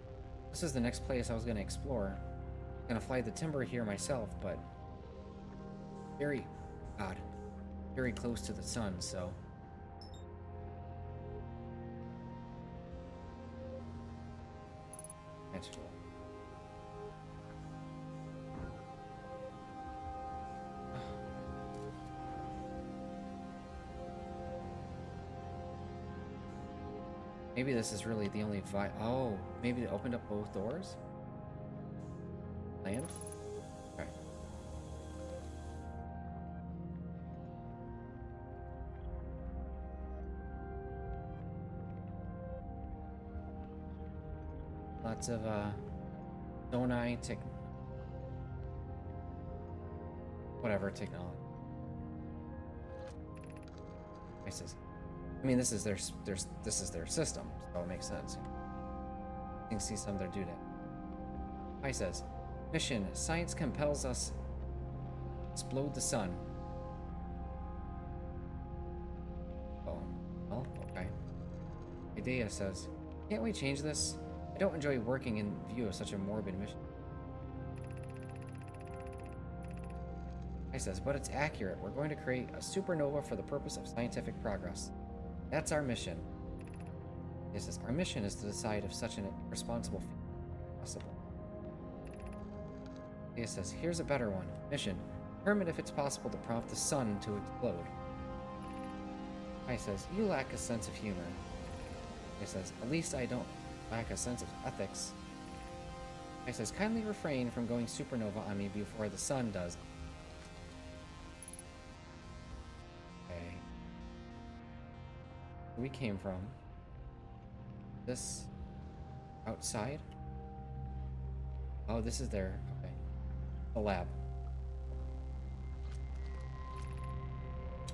This is the next place I was gonna explore. I'm gonna fly the timber here myself, but very close to the sun, so. Maybe this is really the only oh, maybe they opened up both doors? Land? Okay. Lots of, Zonai whatever technology. I mean, this is their system, so it makes sense. You can see some of their due-date. I says, mission, science compels us to explode the sun. Oh, well, okay. Idea says, can't we change this? I don't enjoy working in view of such a morbid mission. I says, but it's accurate. We're going to create a supernova for the purpose of scientific progress. That's our mission. He says, our mission is to decide if such an irresponsible feat is possible. He says, here's a better one. Mission, determine if it's possible to prompt the sun to explode. I says, you lack a sense of humor. He says, at least I don't lack a sense of ethics. I says, kindly refrain from going supernova on me before the sun does. Okay. Where we came from. This outside? Oh, this is their, okay. The lab.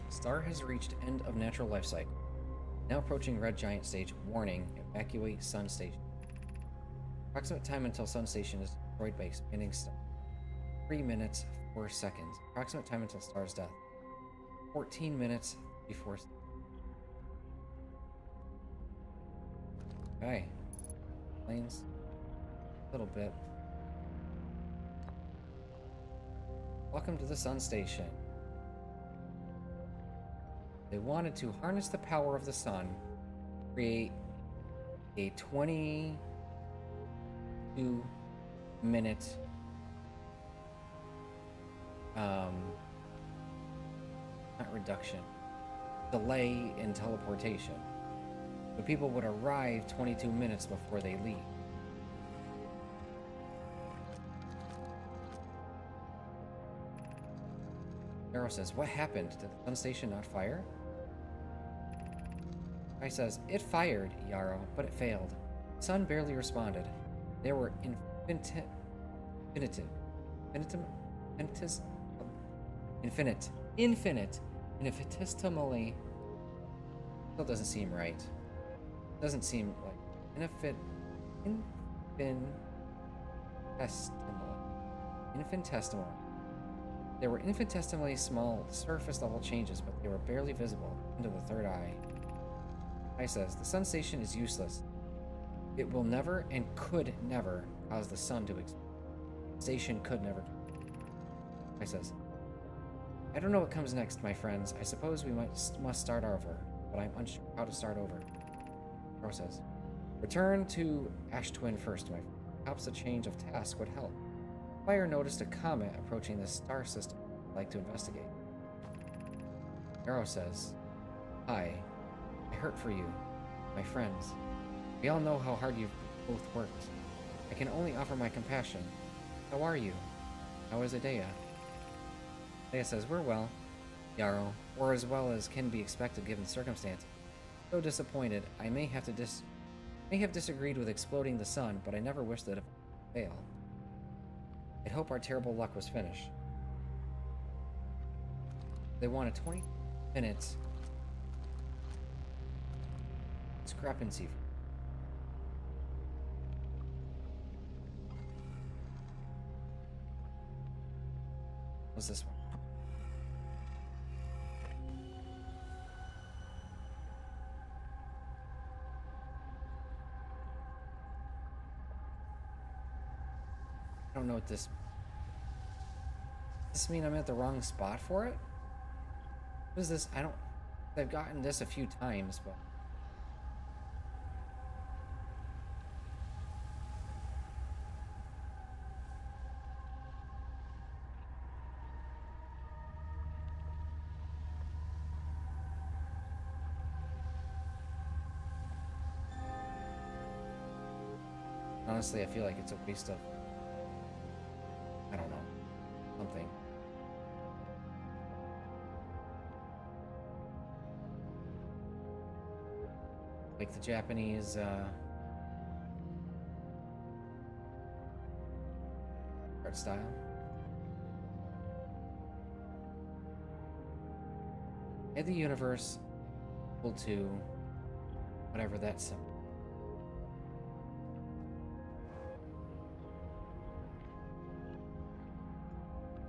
Star has reached end of natural life cycle. Now approaching red giant stage. Warning, evacuate sun station. Approximate time until sun station is destroyed by expanding star. 3 minutes, 4 seconds. Approximate time until star's death. 14 minutes before. Okay. Planes. A little bit. Welcome to the sun station. They wanted to harness the power of the sun, create a 22-minute not reduction, delay in teleportation. So people would arrive 22 minutes before they leave. Arrow says, what happened? Did the sun station not fire? Kai says, it fired, Yarrow, but it failed. The sun barely responded. There were infinitesimally. Still doesn't seem right. Doesn't seem like infinitesimal. There were infinitesimally small surface level changes, but they were barely visible into the third eye. I says, the sun station is useless. It will never and could never cause the sun to explode. The station could never. I says, I don't know what comes next, my friends. I suppose we must start over, but I'm unsure how to start over. Crow says, return to Ash Twin first, my friend. Perhaps a change of task would help. Fire noticed a comet approaching the star system. I'd like to investigate. Arrow says, hi. I hurt for you, my friends. We all know how hard you've both worked. I can only offer my compassion. How are you? How is Adea? Adea says, we're well, Yarrow, or as well as can be expected given circumstances. So disappointed, I may have disagreed with exploding the sun, but I never wished that it would fail. I'd hope our terrible luck was finished. They wanted 20 minutes discrepancy. What's this one? I don't know what this. Does this mean I'm at the wrong spot for it? What is this? I've gotten this a few times, but. honestly, I feel like it's a waste of, I don't know, something. Like the Japanese, art style. And the universe equal to whatever that symbol.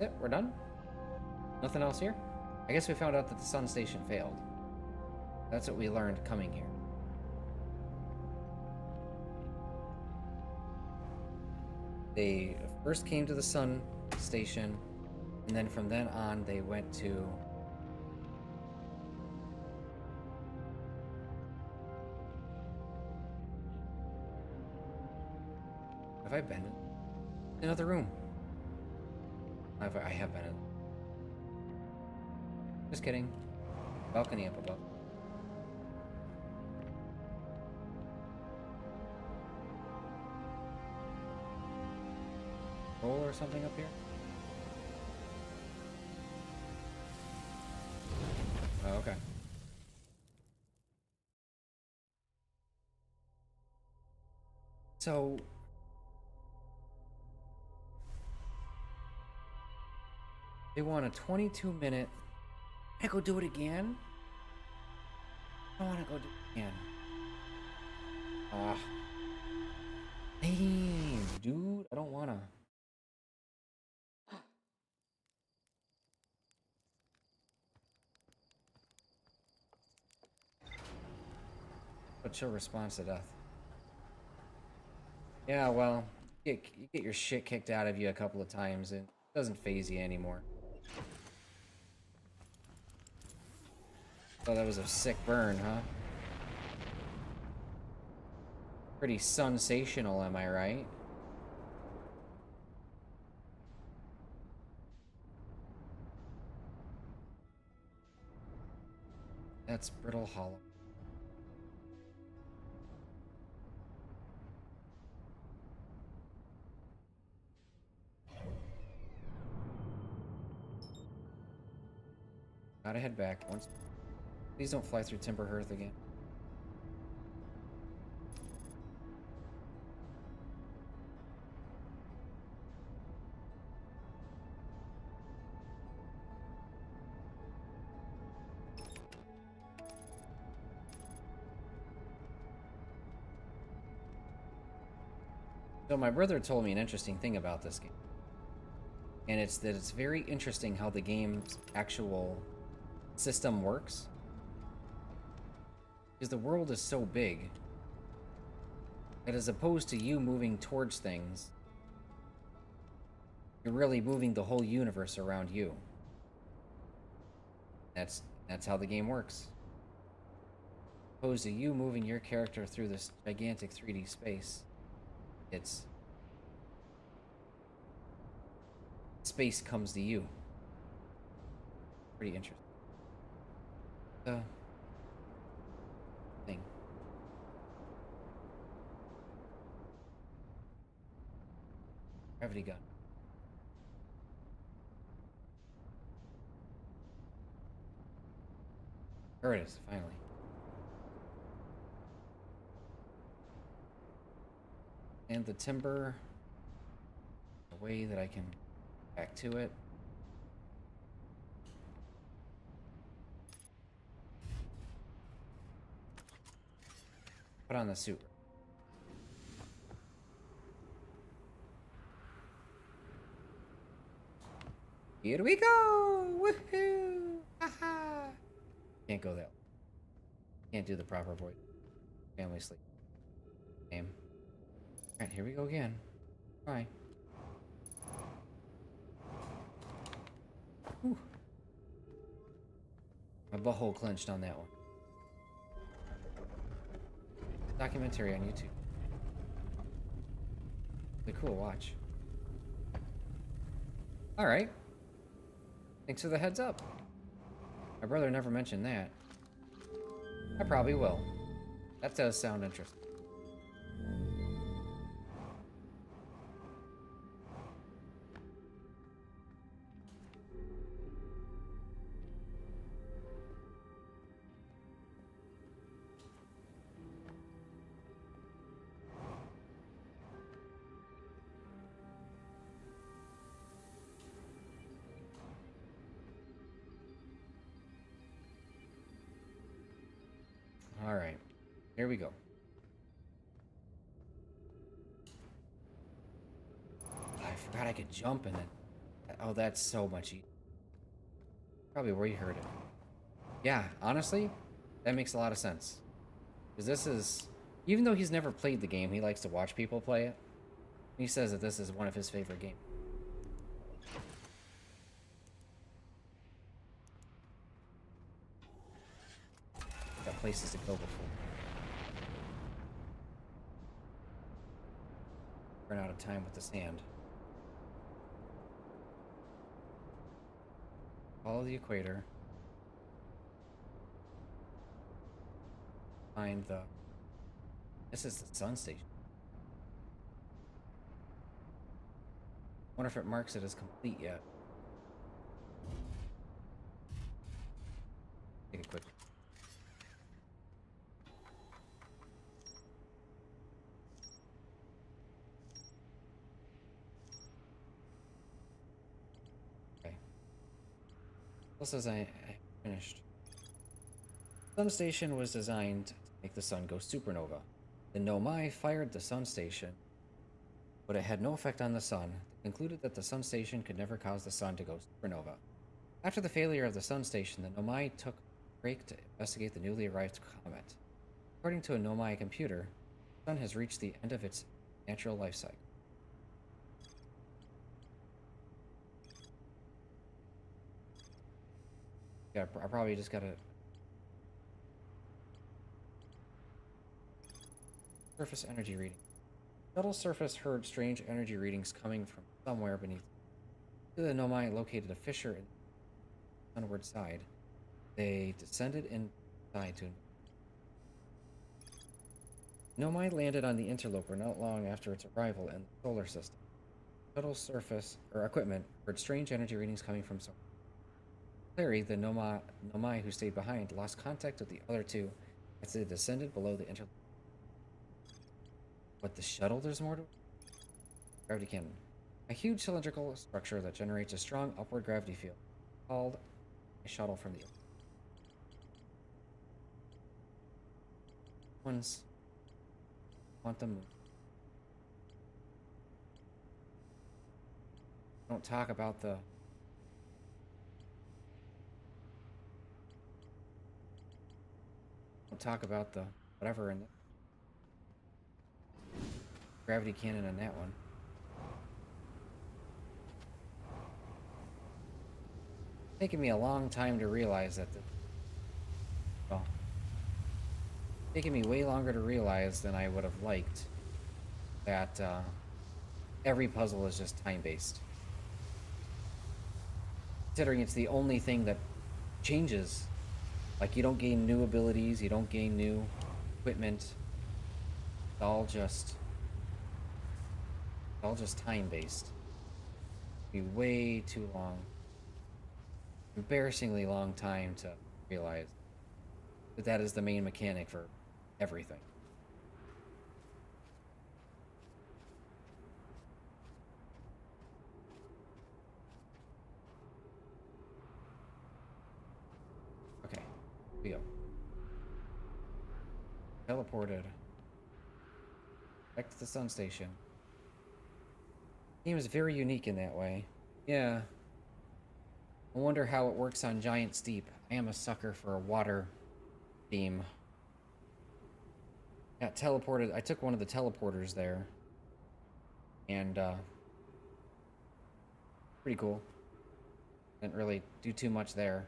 That's it, we're done? Nothing else here? I guess we found out that the sun station failed. That's what we learned coming here. They first came to the sun station, and then from then on they went to... Have I been in another room? I have been in. Just kidding. Balcony up above. Roll or something up here? Oh, okay. So... they want a 22-minute... I go do it again? I want to go do it again. Ah. Damn, dude. I don't want to. But chill response to death. Yeah, well, you get your shit kicked out of you a couple of times and it doesn't phase you anymore. Oh, that was a sick burn, huh? Pretty sensational, am I right? That's Brittle Hollow. Gotta head back once. Please don't fly through Timber Hearth again. So my brother told me an interesting thing about this game. And it's that it's very interesting how the game's actual system works. Because the world is so big that as opposed to you moving towards things, you're really moving the whole universe around you. That's how the game works. As opposed to you moving your character through this gigantic 3D space, it's space comes to you. Pretty interesting. Thing. Gravity gun. There it is, finally. And the timber, a way that I can back to it. Put on the suit. Here we go! Woohoo! Haha! Can't go that way. Can't do the proper voice. Family sleep. Game. Alright, here we go again. Try. Whew. My butthole clenched on that one. Documentary on YouTube. Really cool, watch. Alright. Thanks for the heads up. My brother never mentioned that. I probably will. That does sound interesting. Alright. Here we go. I forgot I could jump in it. Oh, that's so much easier. Probably where you heard it. Yeah, honestly, that makes a lot of sense. Because this is... Even though he's never played the game, he likes to watch people play it. He says that this is one of his favorite games. Got places to go before. Run out of time with the sand. Follow the equator. Find the... This is the sun station. Wonder if it marks it as complete yet. Take a quick. Okay. This says I finished. Sun station was designed to make the sun go supernova. The Nomai fired the sun station, but it had no effect on the sun. They concluded that the sun station could never cause the sun to go supernova. After the failure of the sun station, the Nomai took a break to investigate the newly arrived comet. According to a Nomai computer, the sun has reached the end of its natural life cycle. Yeah, I probably just gotta... Surface energy reading. Shuttle surface heard strange energy readings coming from somewhere beneath. The Nomai located a fissure in the sunward side. They descended inside to... Nomai landed on the interloper not long after its arrival in the solar system. Shuttle surface, or equipment, heard strange energy readings coming from somewhere. Clary, the Nomai who stayed behind, lost contact with the other two as they descended below the interloper. But the shuttle, there's more to it? Gravity cannon. A huge cylindrical structure that generates a strong upward gravity field, called a shuttle from the... One's quantum moon. Don't talk about the... Don't talk about the whatever in the gravity cannon in that one. Taking me a long time to realize that well, taking me way longer to realize than I would have liked that every puzzle is just time-based. Considering it's the only thing that changes. Like, you don't gain new abilities, you don't gain new equipment. It's all just time-based. Be way too long. Embarrassingly long time to realize that that is the main mechanic for everything. Okay, here we go. Teleported back to the sun station. The game is very unique in that way. Yeah. I wonder how it works on Giant Steep. I am a sucker for a water theme. Got teleported. I took one of the teleporters there. And, pretty cool. Didn't really do too much there.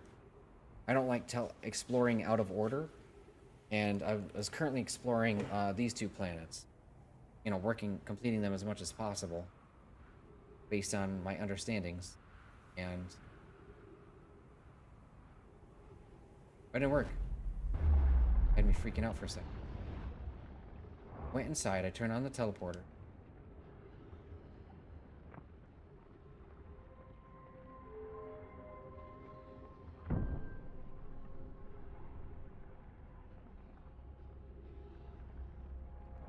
I don't like exploring out of order. And I was currently exploring these two planets. You know, completing them as much as possible. Based on my understandings. And... it didn't work. Had me freaking out for a second. Went inside, I turned on the teleporter.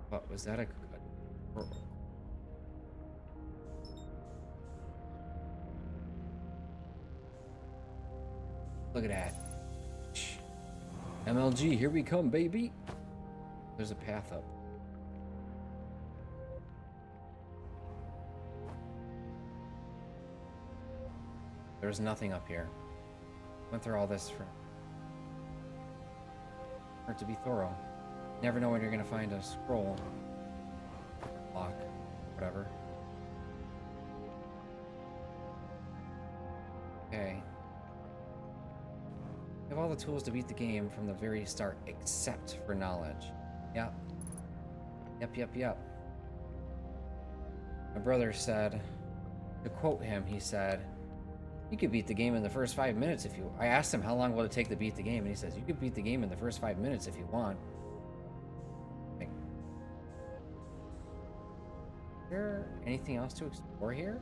What was that? Look at that. MLG, here we come, baby. There's a path up. There's nothing up here. Went through all this for it to be thorough. Never know when you're gonna find a scroll. Lock. Whatever. Okay. You have all the tools to beat the game from the very start, except for knowledge. Yep. Yep. My brother said, to quote him, he said, "You could beat the game in the first 5 minutes if you..." I asked him how long will it take to beat the game, and he says, "You could beat the game in the first 5 minutes if you want." Like, is there anything else to explore here?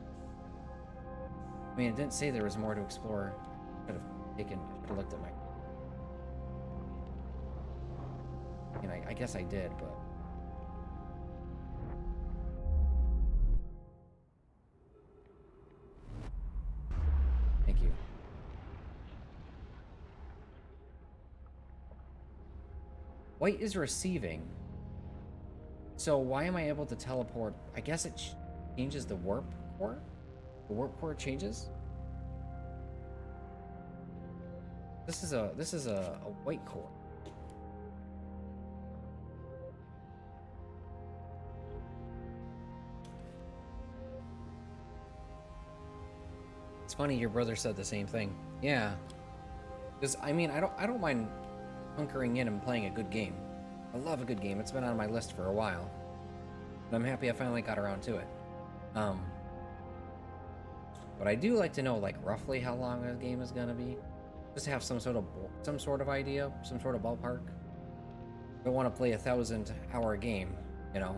I mean, it didn't say there was more to explore. I should have looked at my... I mean, I guess I did, but... Thank you. White is receiving. So why am I able to teleport? I guess it changes the warp core? The warp core changes? This is a white core. It's funny your brother said the same thing. Yeah. Because I mean, I don't mind hunkering in and playing a good game. I love a good game. It's been on my list for a while. And I'm happy I finally got around to it. But I do like to know, like, roughly how long a game is gonna be. Just have some sort of idea, some sort of ballpark. I don't want to play a 1,000-hour game, you know.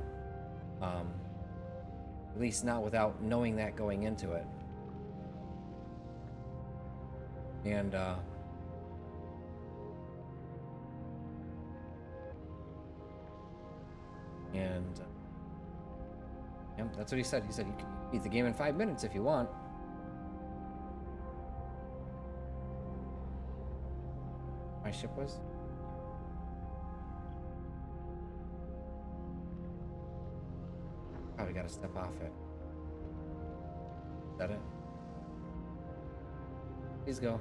At least not without knowing that going into it. And yeah, that's what he said. He said you can beat the game in 5 minutes if you want. My ship was? Probably gotta step off it. Is that it? Please go.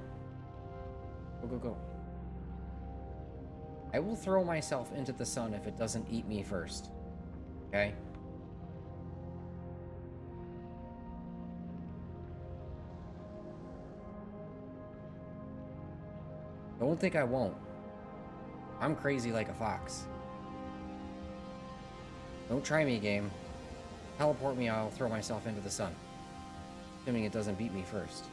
Go. I will throw myself into the sun if it doesn't eat me first. Okay? Don't think I won't. I'm crazy like a fox. Don't try me, game. Teleport me, I'll throw myself into the sun. Assuming it doesn't beat me first.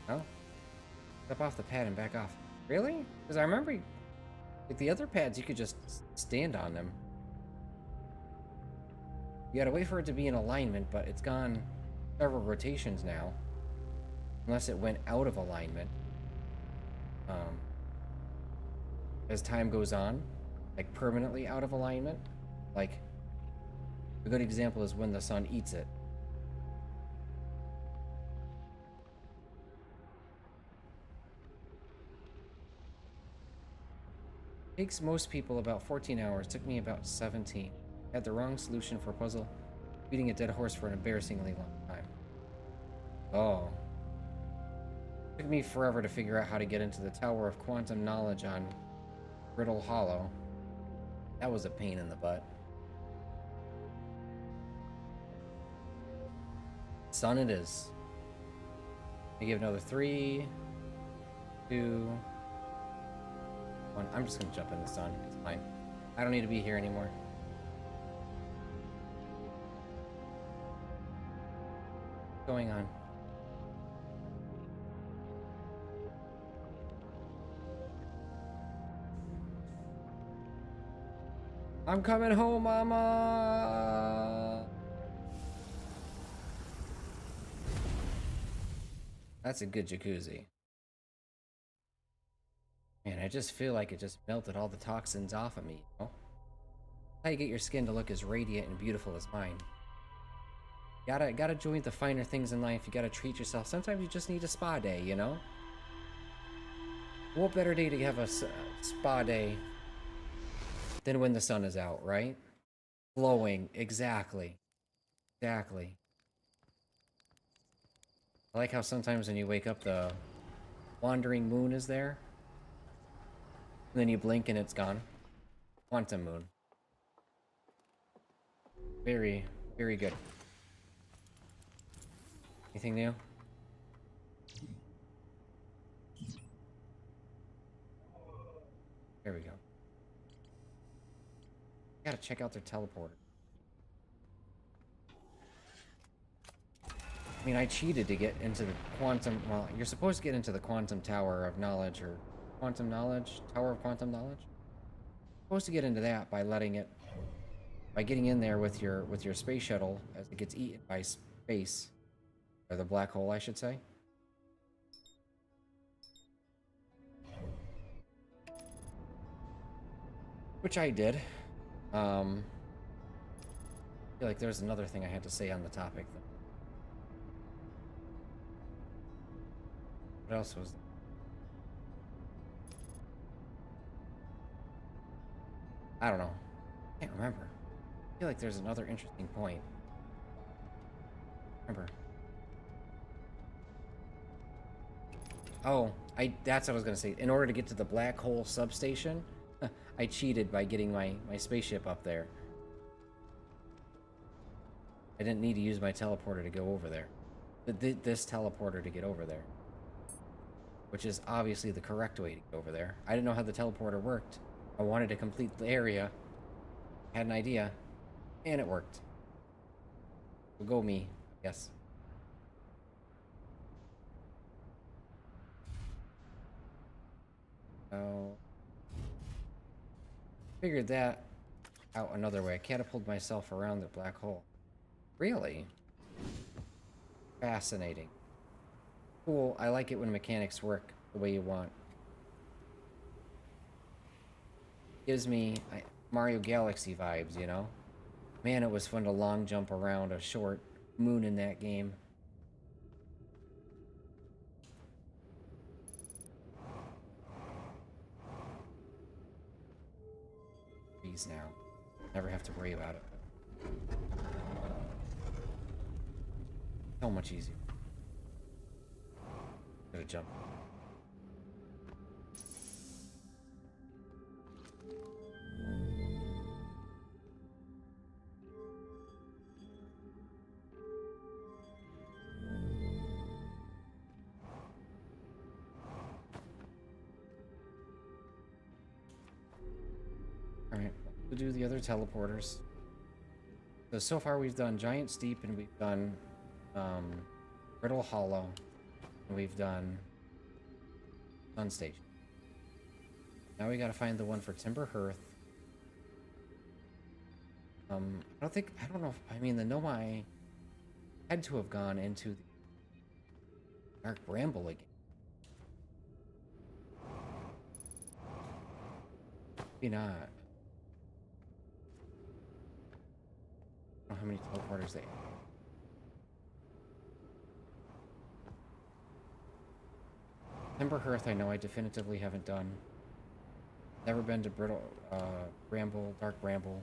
No? Step off the pad and back off. Really? Because I remember, like, the other pads, you could just stand on them. You gotta wait for it to be in alignment, but it's gone several rotations now. Unless it went out of alignment. As time goes on, like permanently out of alignment. Like, a good example is when the sun eats it. Takes most people about 14 hours. Took me about 17. Had the wrong solution for a puzzle. Beating a dead horse for an embarrassingly long time. Oh. Took me forever to figure out how to get into the Tower of Quantum Knowledge on Brittle Hollow. That was a pain in the butt. Sun it is. I give another 3, 2, 1. I'm just gonna jump in the sun. It's fine. I don't need to be here anymore. What's going on? I'm coming home, mama! That's a good jacuzzi. Man, I just feel like it just melted all the toxins off of me, you know? How you get your skin to look as radiant and beautiful as mine. Gotta enjoy the finer things in life. You gotta treat yourself. Sometimes you just need a spa day, you know? What better day to have a spa day than when the sun is out, right? Glowing. Exactly. Exactly. I like how sometimes when you wake up, the wandering moon is there. And then you blink and it's gone. Quantum moon. Very, very good. Anything new? There we go. Gotta check out their teleporter. I mean, I cheated to get into the quantum... Well, you're supposed to get into the quantum tower of knowledge, or quantum knowledge? Tower of quantum knowledge? Supposed to get into that by letting it... By getting in there with your space shuttle as it gets eaten by space. Or the black hole, I should say. Which I did. I feel like there's another thing I had to say on the topic, though. What else was there? I don't know. I can't remember. I feel like there's another interesting point. Remember. Oh, that's what I was gonna say. In order to get to the black hole substation, I cheated by getting my spaceship up there. I didn't need to use my teleporter to go over there. This teleporter to get over there. Which is obviously the correct way to get over there. I didn't know how the teleporter worked. I wanted to complete the area. Had an idea. And it worked. So go me, I guess. So... Figured that out another way. I catapulted myself around the black hole. Really? Fascinating. Cool. I like it when mechanics work the way you want. Gives me Mario Galaxy vibes, you know? Man, it was fun to long jump around a short moon in that game. Freeze now. Never have to worry about it. So much easier. Gotta jump. Alright, we'll do the other teleporters. So far we've done Giant Steep and we've done Brittle Hollow and we've done Sun Station. Now we gotta find the one for Timber Hearth. I don't know if, I mean, the Nomai had to have gone into the Dark Bramble again. Maybe not. I don't know how many teleporters they have. Timber Hearth, I know I definitively haven't done. Never been to Brittle, Bramble, Dark Bramble.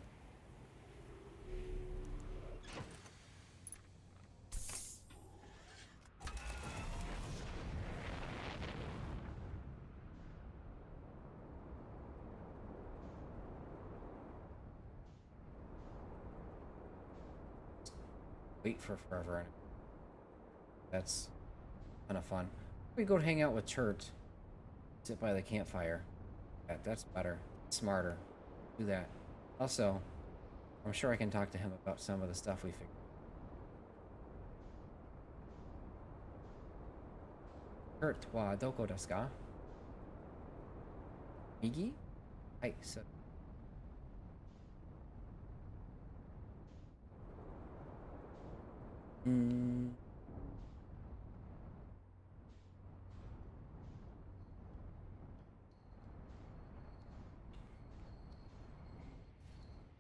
Wait for forever. That's kind of fun. We go hang out with Chert. Sit by the campfire. That's better. Smarter. Do that. Also, I'm sure I can talk to him about some of the stuff we figured. Chert wa doko desu ka? Migi? Hai, so.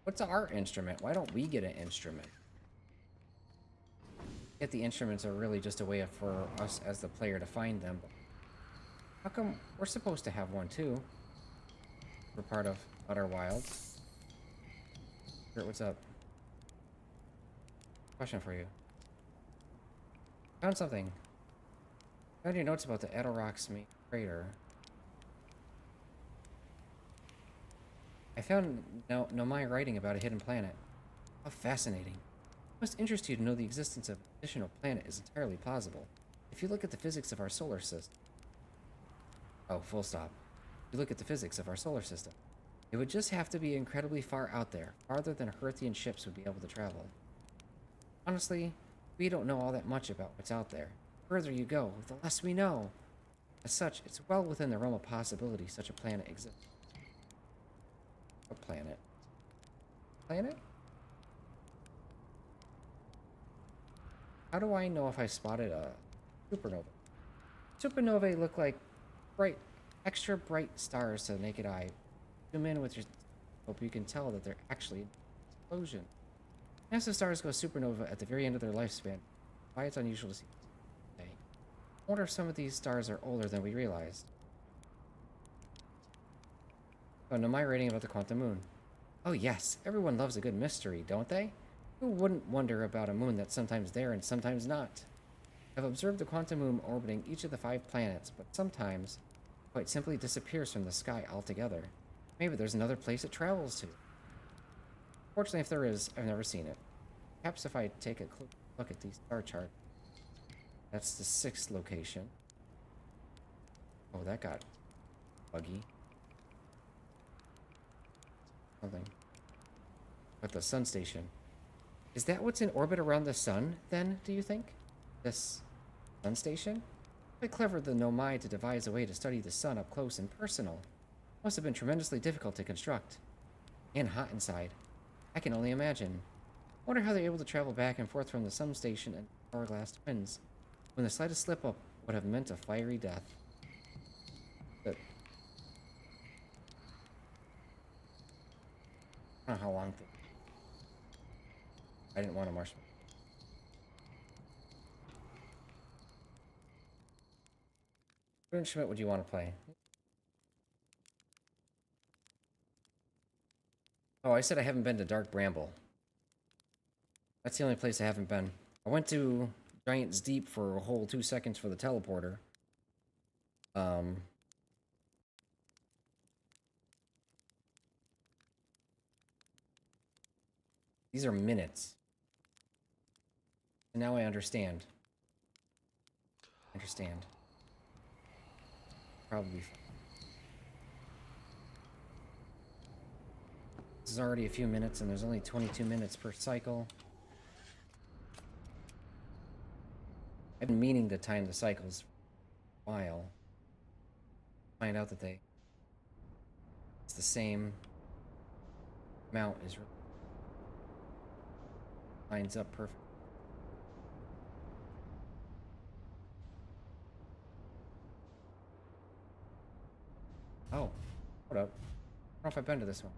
What's our instrument? Why don't we get an instrument? Yet the instruments are really just a way for us as the player to find them. But how come we're supposed to have one too? We're part of Outer Wilds. Kurt, what's up? Question for you. Found something. Found your notes about the Edelrock's main crater. I found Nomai writing about a hidden planet. How fascinating. It must interest you to know the existence of an additional planet is entirely plausible. If you look at the physics of our solar system. Oh, full stop. If you look at the physics of our solar system. It would just have to be incredibly far out there, farther than Hearthian ships would be able to travel. Honestly, we don't know all that much about what's out there. The further you go, the less we know. As such, it's well within the realm of possibility such a planet exists. A planet? Planet? How do I know if I spotted a supernova? Supernovae look like bright, extra bright stars to the naked eye. Zoom in with your scope, you can tell that they're actually an explosion. Massive stars go supernova at the very end of their lifespan. Why it's unusual to see today. I wonder if some of these stars are older than we realized. Oh, no, my rating about the quantum moon. Oh yes, everyone loves a good mystery, don't they? Who wouldn't wonder about a moon that's sometimes there and sometimes not? I've observed the quantum moon orbiting each of the 5 planets, but sometimes it quite simply disappears from the sky altogether. Maybe there's another place it travels to. Fortunately, if there is, I've never seen it. Perhaps if I take a close look at the star chart. That's the 6th location. Oh, that got buggy. Something. But the sun station. Is that what's in orbit around the sun, then, do you think? This sun station? Quite clever of the Nomai to devise a way to study the sun up close and personal. Must have been tremendously difficult to construct. And hot inside. I can only imagine. Wonder how they're able to travel back and forth from the sun station and hourglass twins, when the slightest slip-up would have meant a fiery death. But I don't know how long I didn't want a marshmallow. What instrument would you want to play? Oh, I said I haven't been to Dark Bramble. That's the only place I haven't been. I went to Giant's Deep for a whole 2 seconds for the teleporter. These are minutes. And now I understand. Probably. This is already a few minutes, and there's only 22 minutes per cycle. I've been meaning to time the cycles for a while. Find out that it's the same amount is lines up perfect. Oh, hold up. I don't know if I've been to this one.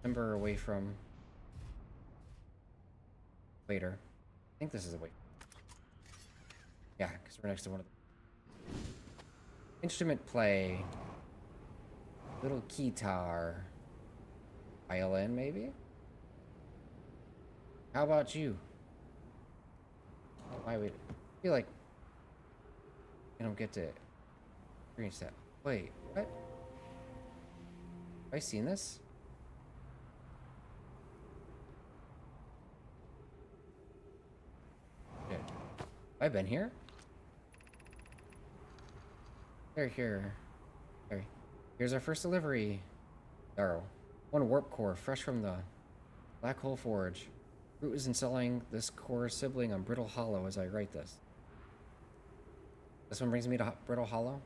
Ember away from later. I think this is a wait. Yeah, because we're next to one of the instrument play. Little guitar. Violin, maybe? How about you? Why would I feel like I don't get to experience that? Wait, what? Have I seen this? Shit. Have I been here? Here. Here's our first delivery. Darrow. 1 warp core, fresh from the Black Hole Forge. Root is installing this core sibling on Brittle Hollow as I write this. This one brings me to Brittle Hollow.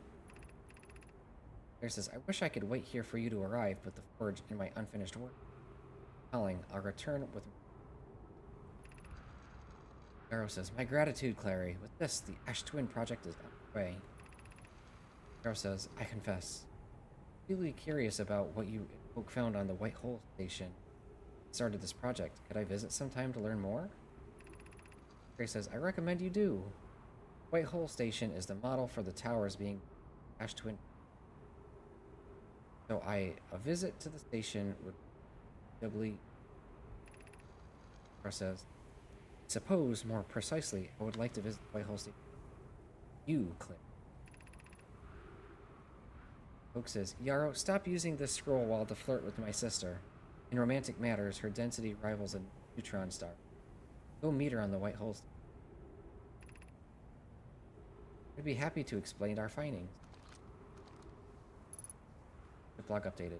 There says, I wish I could wait here for you to arrive, but the forge in my unfinished work. Calling, I'll return with... Darrow says, my gratitude, Clary. With this, the Ash Twin project is underway. Darrow says, I confess. Really curious about what you folk found on the White Hole Station. started this project. Could I visit sometime to learn more? Grace says, I recommend you do. White Hole Station is the model for the towers being dashed to so a visit to the station would doubly says, suppose more precisely, I would like to visit White Hole Station. You, Clint. Oak says, Yarrow, stop using this scroll wall to flirt with my sister. In romantic matters, her density rivals a neutron star. Go meet her on the White Hole Station. I'd be happy to explain our findings. The blog updated.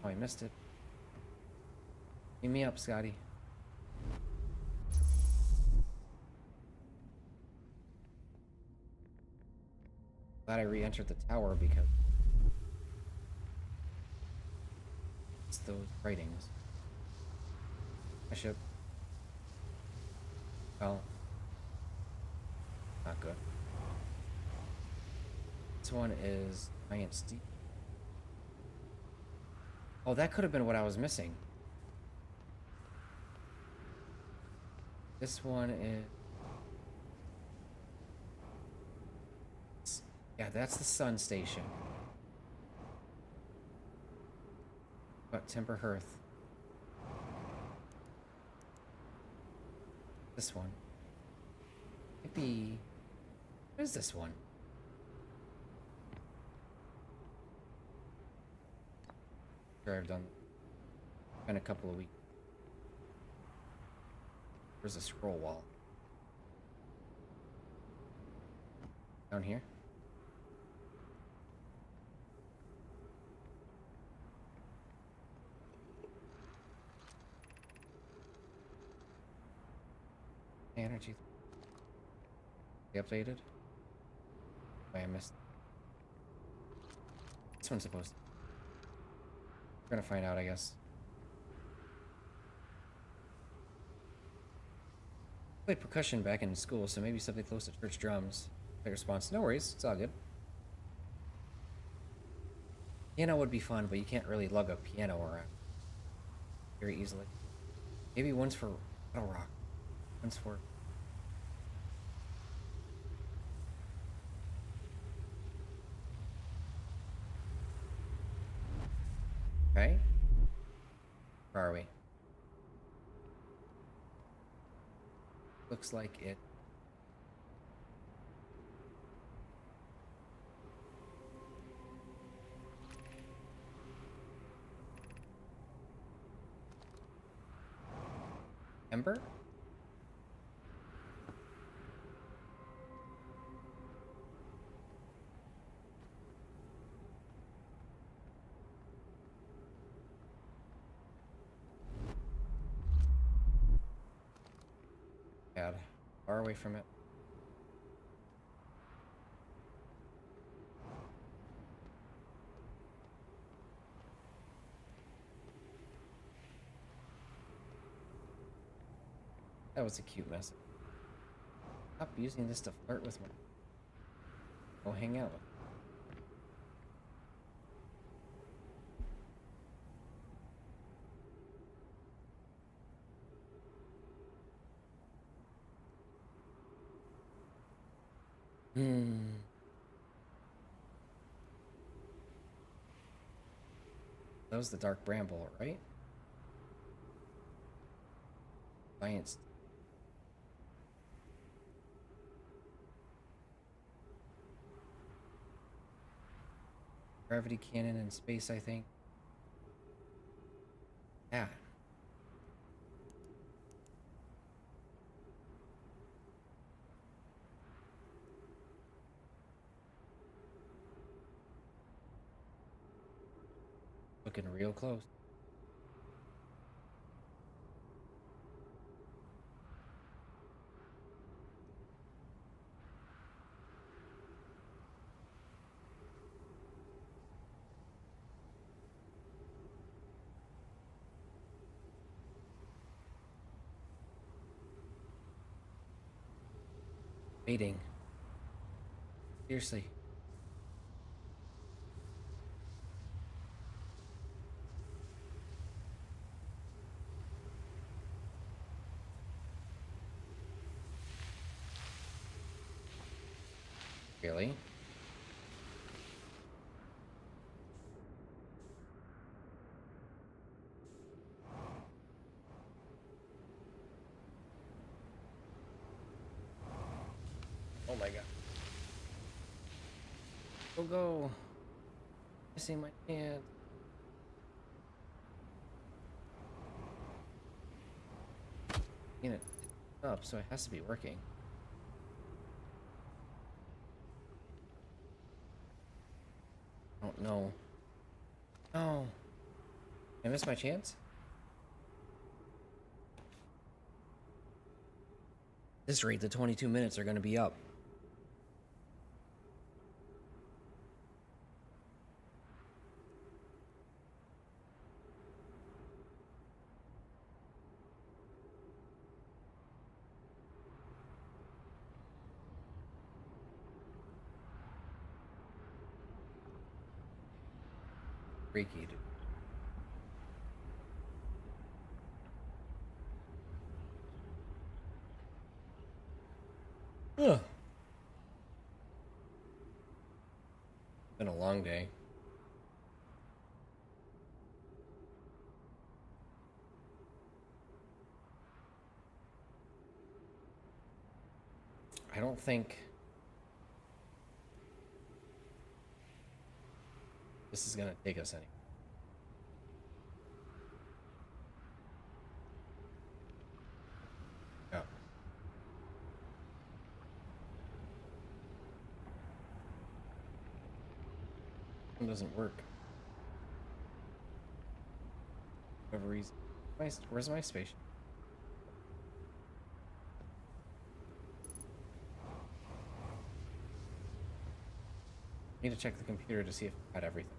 Oh, I missed it. Beam me up, Scotty. Glad I re-entered the tower because it's those writings. Bishop. Well, not good. This one is Giant Steep. Oh, that could have been what I was missing. This one is... Yeah, that's the Sun Station. But Timber Hearth. This one. Maybe... What is this one? Sure, I've done... Been a couple of weeks. There's a scroll wall. Down here? Energy. They updated? Wait, I missed. This one's supposed to. We're gonna find out, I guess. Played percussion back in school, so maybe something close to church drums. My response, no worries, it's all good. Piano would be fun, but you can't really lug a piano around very easily. Maybe one's for metal rock, one's for... Okay. Where are we? Looks like it. Ember? God, far away from it. That was a cute message. Stop using this to flirt with me. Go hang out with me. That was the Dark Bramble, right? Giants. Gravity cannon in space, I think. Yeah. Looking real close. Waiting. Seriously. Really? Oh my god. Go, go. Missing my chance. It up, so it has to be working. Oh no. No. I missed my chance? At this rate, the 22 minutes are going to be up. Freaky, dude. Ugh. Been a long day. I don't think this is gonna take us any. Yeah. It doesn't work. For whatever reason. Where's my spaceship? I need to check the computer to see if it had everything.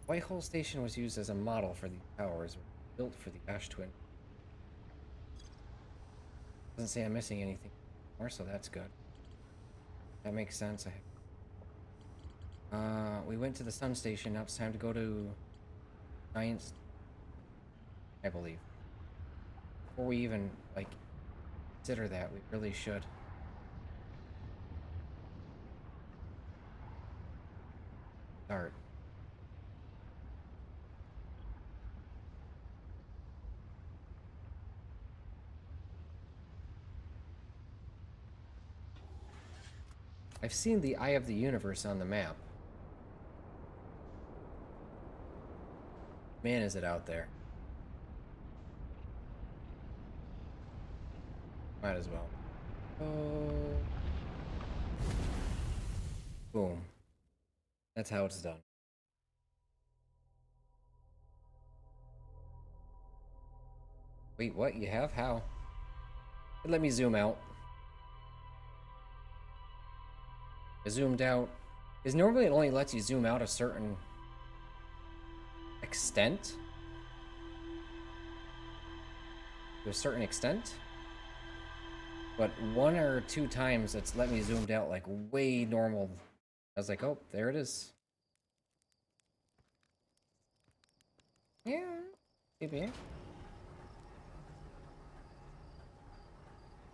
Whitehole Station was used as a model for the towers built for the Ash Twin. Doesn't say I'm missing anything more, so that's good. That makes sense. We went to the Sun Station. Now it's time to go to Science, I believe. Before we even, like, consider that, we really should. Start. I've seen the Eye of the Universe on the map. Man, is it out there. Might as well. Oh. Boom. That's how it's done. Wait, what? You have? How? Let me zoom out. I zoomed out. Because normally it only lets you zoom out a certain extent. To a certain extent. But one or two times it's let me zoomed out like way normal. I was like, oh, there it is. Yeah, maybe.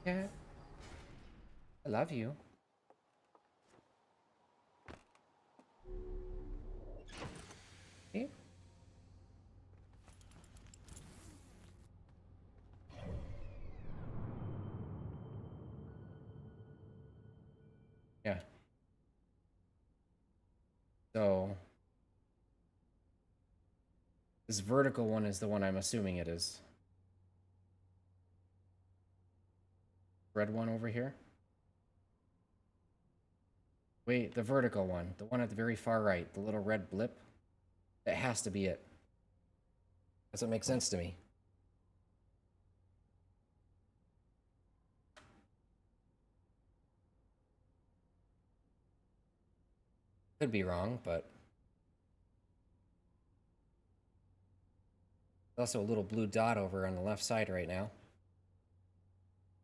Yeah. I love you. Okay. Yeah. So this vertical one is the one I'm assuming it is. Red one over here. Wait, the vertical one. The one at the very far right. The little red blip. That has to be it. That's what makes sense to me. Could be wrong, but... There's also a little blue dot over on the left side right now.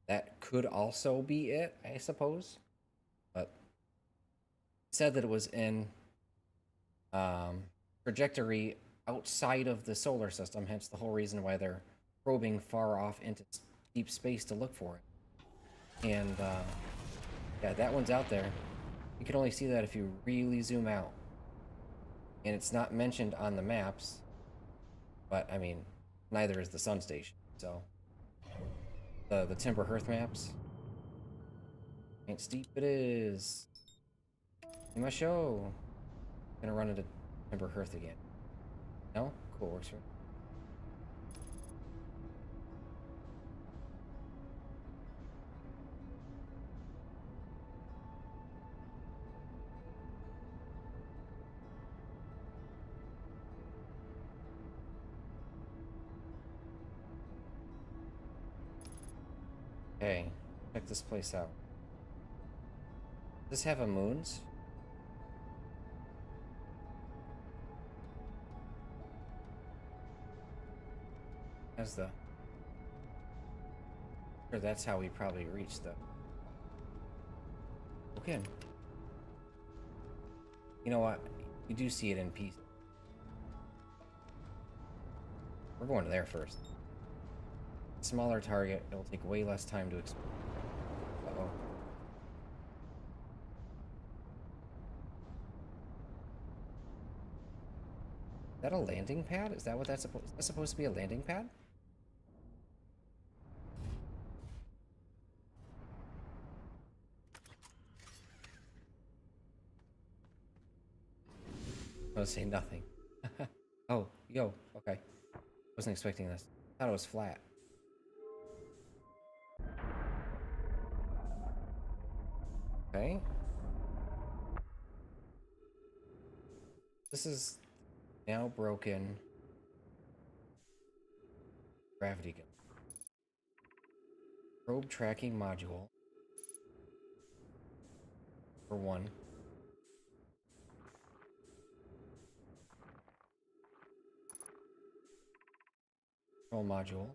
That could also be it, I suppose. But said that it was in trajectory outside of the solar system, hence the whole reason why they're probing far off into deep space to look for it. And yeah, that one's out there. You can only see that if you really zoom out. And it's not mentioned on the maps, but I mean, neither is the sun station. So the Timber Hearth maps. Ain't steep it is. In my show. Gonna run into Ember Hearth again. No? Cool, works for me. Okay, check this place out. Does this have a moons? Has the... Sure, that's how we probably reached the... Okay. You know what? You do see it in pieces. We're going to there first. Smaller target, it'll take way less time to explode. Uh-oh. Is that a landing pad? Is that what that's supposed... Is that supposed to be a landing pad? I was saying nothing. Oh, yo, okay. Wasn't expecting this. Thought it was flat. Okay. This is now broken. Gravity gun. Probe tracking module. For one. Control module.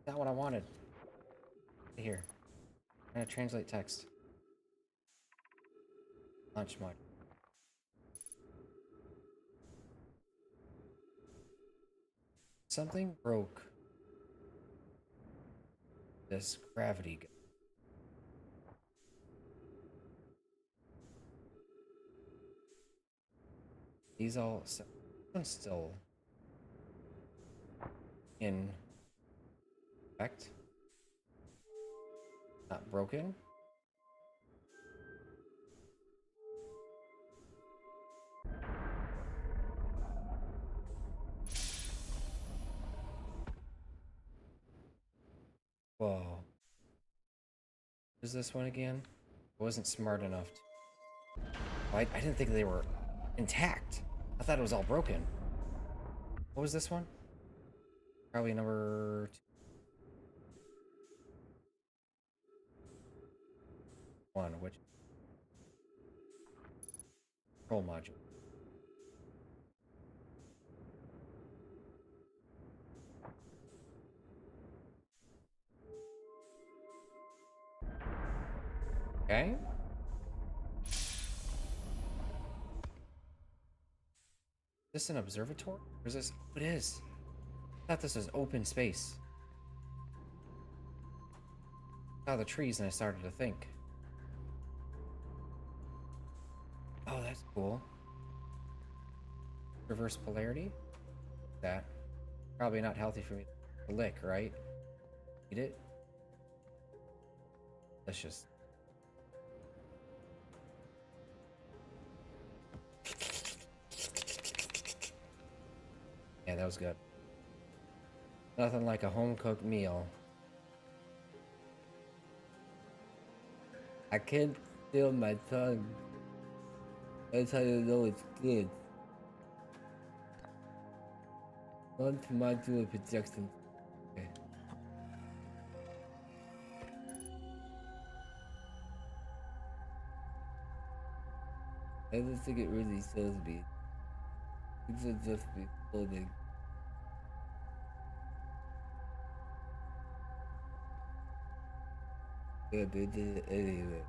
Not what I wanted. Here. I'm gonna translate text. Launch module. Something broke this gravity gun. These all... This one's still in effect. Not broken. Whoa. What is this one again? I wasn't smart enough to... Oh, I didn't think they were intact. I thought it was all broken. What was this one? Probably number 1, which... Control module. Okay. Is this an observatory? Or is this... Oh, it is. I thought this was open space. I saw the trees and I started to think. Oh, that's cool. Reverse polarity? That. Probably not healthy for me to lick, right? Eat it? Delicious. Yeah, that was good. Nothing like a home-cooked meal. I can't feel my tongue. That's how you know it's good. Non-tomato projection. Okay. I don't think it really sells me. It's just me holding. Yeah, they did it anyway.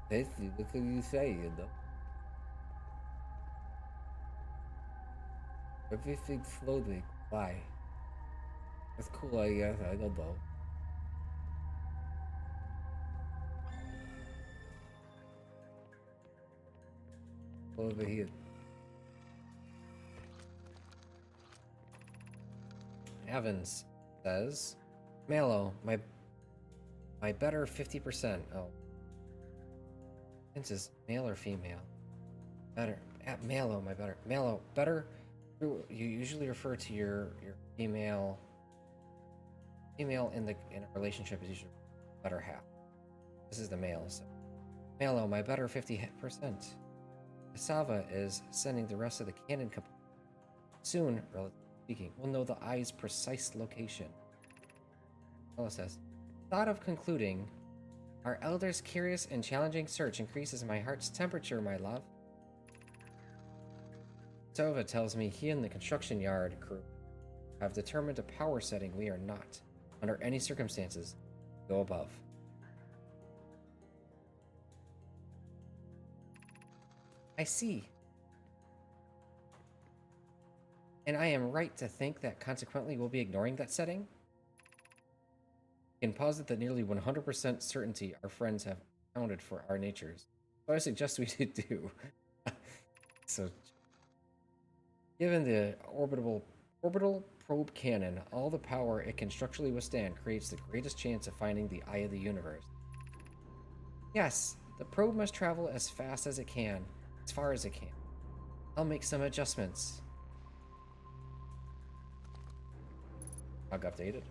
Basically, what can you say, you know? Everything's floating. Why? That's cool, I guess. I don't know. Over here. Evans says, Mallow, my better 50%. Oh, this is male or female? Better. At Mallow, my better. Mallow, better. You usually refer to your female in a relationship is usually better half. This is the male, so Mallow, my better 50%. Cassava is sending the rest of the cannon soon, relatively speaking. We'll know the eye's precise location. Ella says, thought of concluding, our elder's curious and challenging search increases my heart's temperature, my love. Sova tells me he and the construction yard crew have determined a power setting we are not, under any circumstances, go above. I see. And I am right to think that consequently we'll be ignoring that setting? We can posit that nearly 100% certainty our friends have accounted for our natures. So I suggest we do. So, given the orbital probe cannon, all the power it can structurally withstand creates the greatest chance of finding the eye of the universe. Yes, the probe must travel as fast as it can, as far as it can. I'll make some adjustments. Log updated.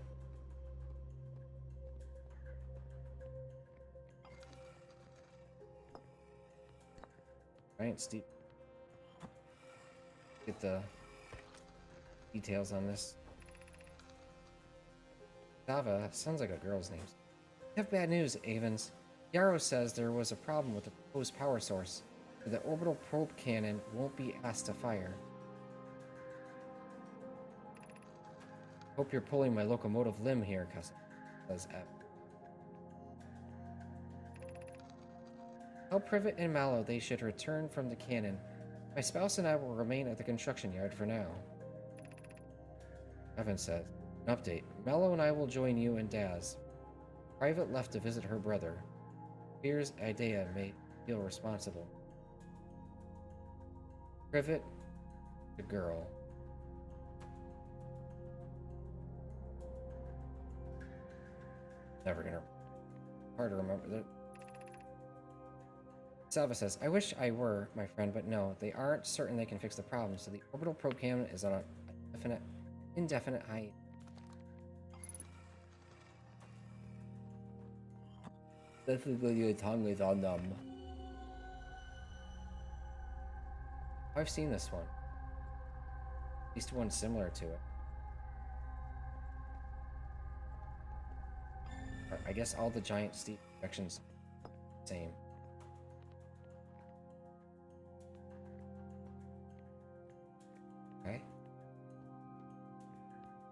Right, Steve. Get the details on this. Sava sounds like a girl's name. I have bad news, Avens. Yarrow says there was a problem with the proposed power source. The orbital probe cannon won't be asked to fire. Hope you're pulling my locomotive limb here, cousin, says Ev. Tell Privet and Mallow they should return from the cannon. My spouse and I will remain at the construction yard for now. Evan says, an update. Mallow and I will join you and Daz. Private left to visit her brother. Fears Idea may feel responsible. Privet, the girl. Never gonna. Hard to remember that. Salva says, I wish I were, my friend, but no, they aren't certain they can fix the problem, so the orbital probe cannon is on an indefinite hiatus. This is when your tongue is on them. I've seen this one. At least one similar to it. I guess all the giant steep projections are the same. Okay.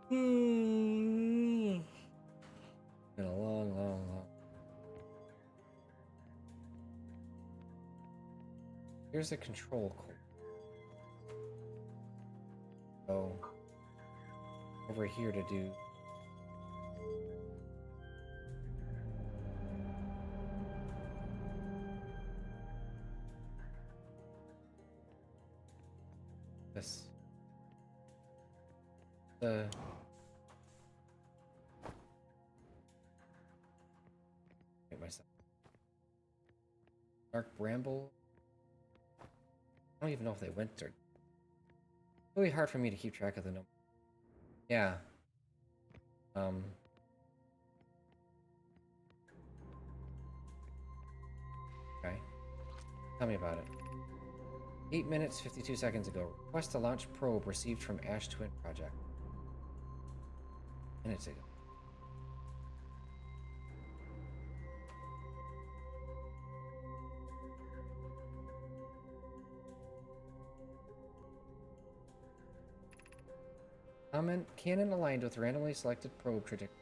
Been a long. Here's a control core. So, over here to do this. The wait myself. Dark Bramble. I don't even know if they went or. It's really hard for me to keep track of the number. Yeah. Okay. Tell me about it. 8 minutes, 52 seconds ago. Request to launch probe received from Ash Twin Project. Minutes ago. Comment, cannon aligned with randomly selected probe trajectory.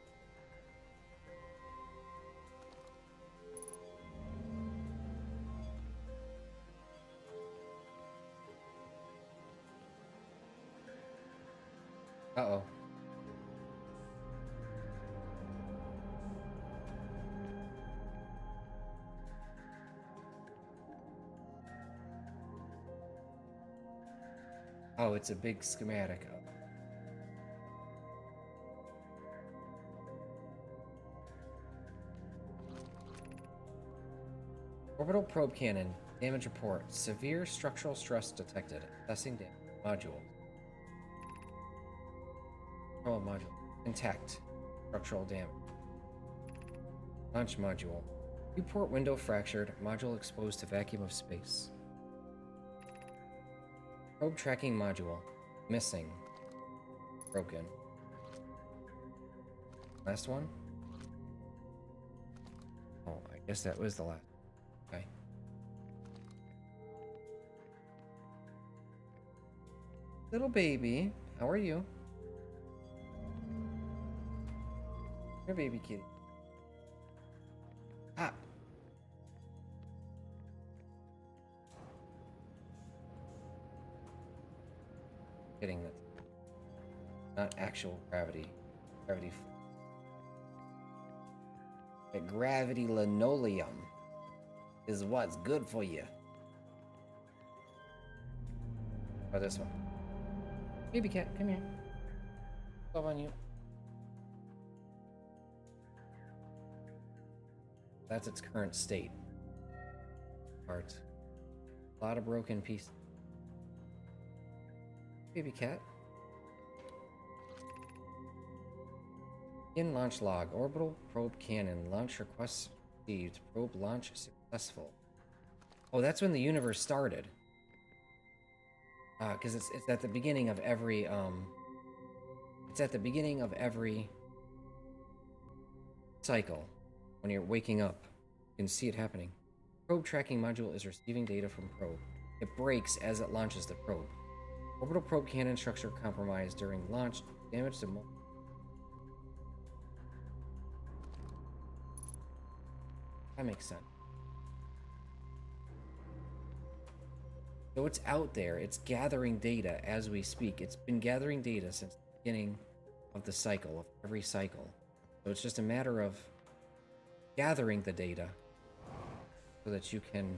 Uh-oh. Oh, it's a big schematic. Orbital probe cannon. Damage report. Severe structural stress detected. Assessing damage. Module. Control module. Intact. Structural damage. Launch module. Viewport window fractured. Module exposed to vacuum of space. Probe tracking module. Missing. Broken. Last one? Oh, I guess that was the last. Okay. Little baby, how are you? Your baby kitty. Ah. Getting that. Not actual gravity. Gravity. The gravity linoleum is what's good for you. Or this one. Baby cat, come here. Love on you. That's its current state. Part. A lot of broken pieces. Baby cat. In launch log. Orbital probe cannon. Launch request received. Probe launch successful. Oh, that's when the universe started. Because it's at the beginning of every it's at the beginning of every cycle. When you're waking up, you can see it happening. Probe tracking module is receiving data from probe. It breaks as it launches the probe. Orbital probe cannon structure compromised during launch. Damage to that makes sense. So it's out there. It's gathering data as we speak. It's been gathering data since the beginning of the cycle, of every cycle. So it's just a matter of gathering the data so that you can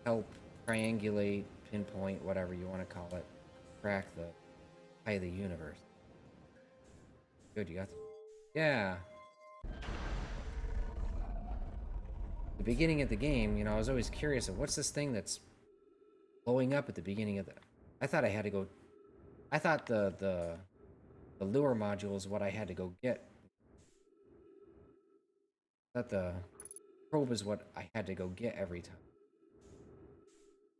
help triangulate, pinpoint, whatever you want to call it, track the eye of the universe. Good, you got yeah. The beginning of the game, you know, I was always curious of what's this thing that's blowing up at the beginning of the. I thought I had to go. I thought the lure module is what I had to go get. I thought the probe is what I had to go get every time.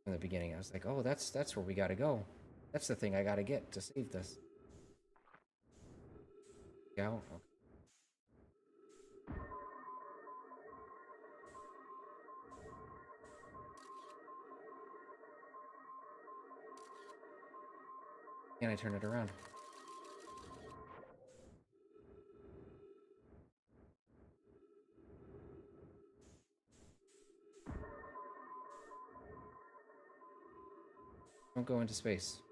In the beginning, I was like, oh, that's where we gotta go. That's the thing I gotta get to save this. Yeah. Okay. Can I turn it around? Don't go into space.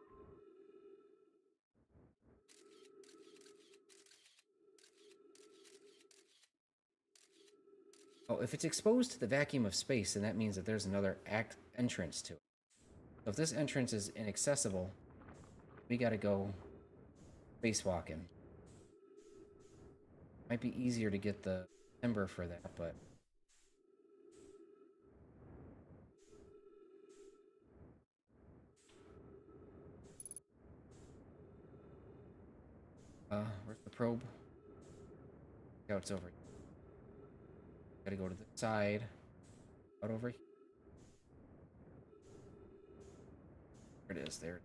Oh, if it's exposed to the vacuum of space, then that means that there's another entrance to it. So if this entrance is inaccessible, we gotta go spacewalking. Might be easier to get the Ember for that, but where's the probe? Oh, it's over here. Gotta go to the side. Out over here. There it is, there.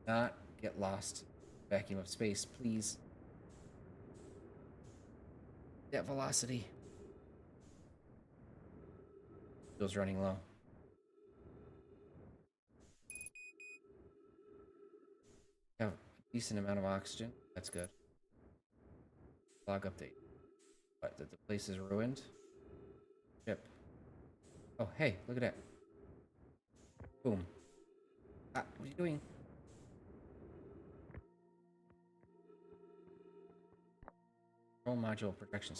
Not get lost. Vacuum of space, please. That velocity. Feels running low. Have a decent amount of oxygen. That's good. Log update. What, that the place is ruined? Ship. Oh, hey, look at that. Boom. Ah, what are you doing? Control module protection.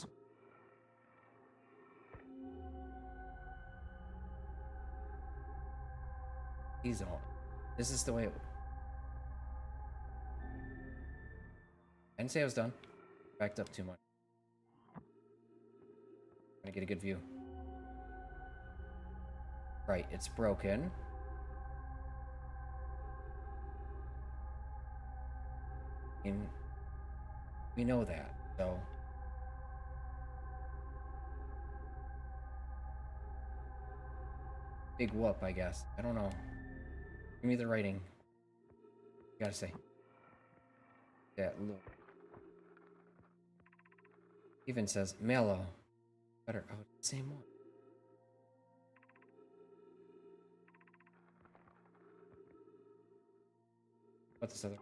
He's on. This is the way it. I didn't say I was done. Backed up too much. Trying to get a good view. Right, it's broken. And we know that, so. Big whoop, I guess. I don't know. Give me the writing. Gotta say. That look. Even says mellow. Better. Oh, same one. What's this other?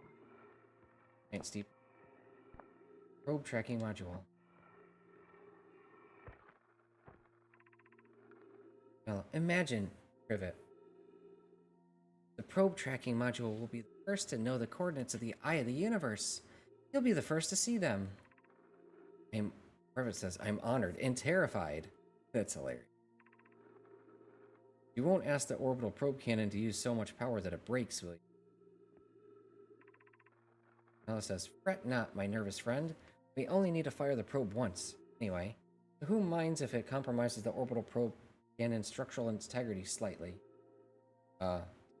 Ain't steep. Probe tracking module. Mellow. Imagine, Privet. The probe tracking module will be the first to know the coordinates of the eye of the universe. You'll be the first to see them. Privet says, I'm honored and terrified. That's hilarious. You won't ask the orbital probe cannon to use so much power that it breaks, will you? Mela says, fret not, my nervous friend. We only need to fire the probe once. Anyway, who minds if it compromises the orbital probe cannon's structural integrity slightly?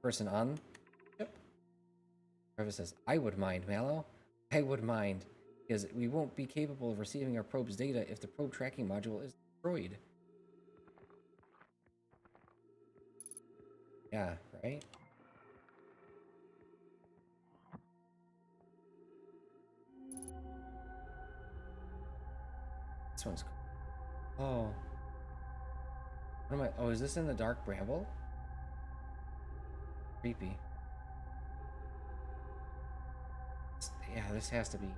Person on ship? Privet says, I would mind, Mallow. I would mind, because we won't be capable of receiving our probe's data if the probe tracking module is destroyed. Yeah, right? This one's cool. Oh. What am I? Oh, is this in the dark bramble? Creepy. Yeah, this has to be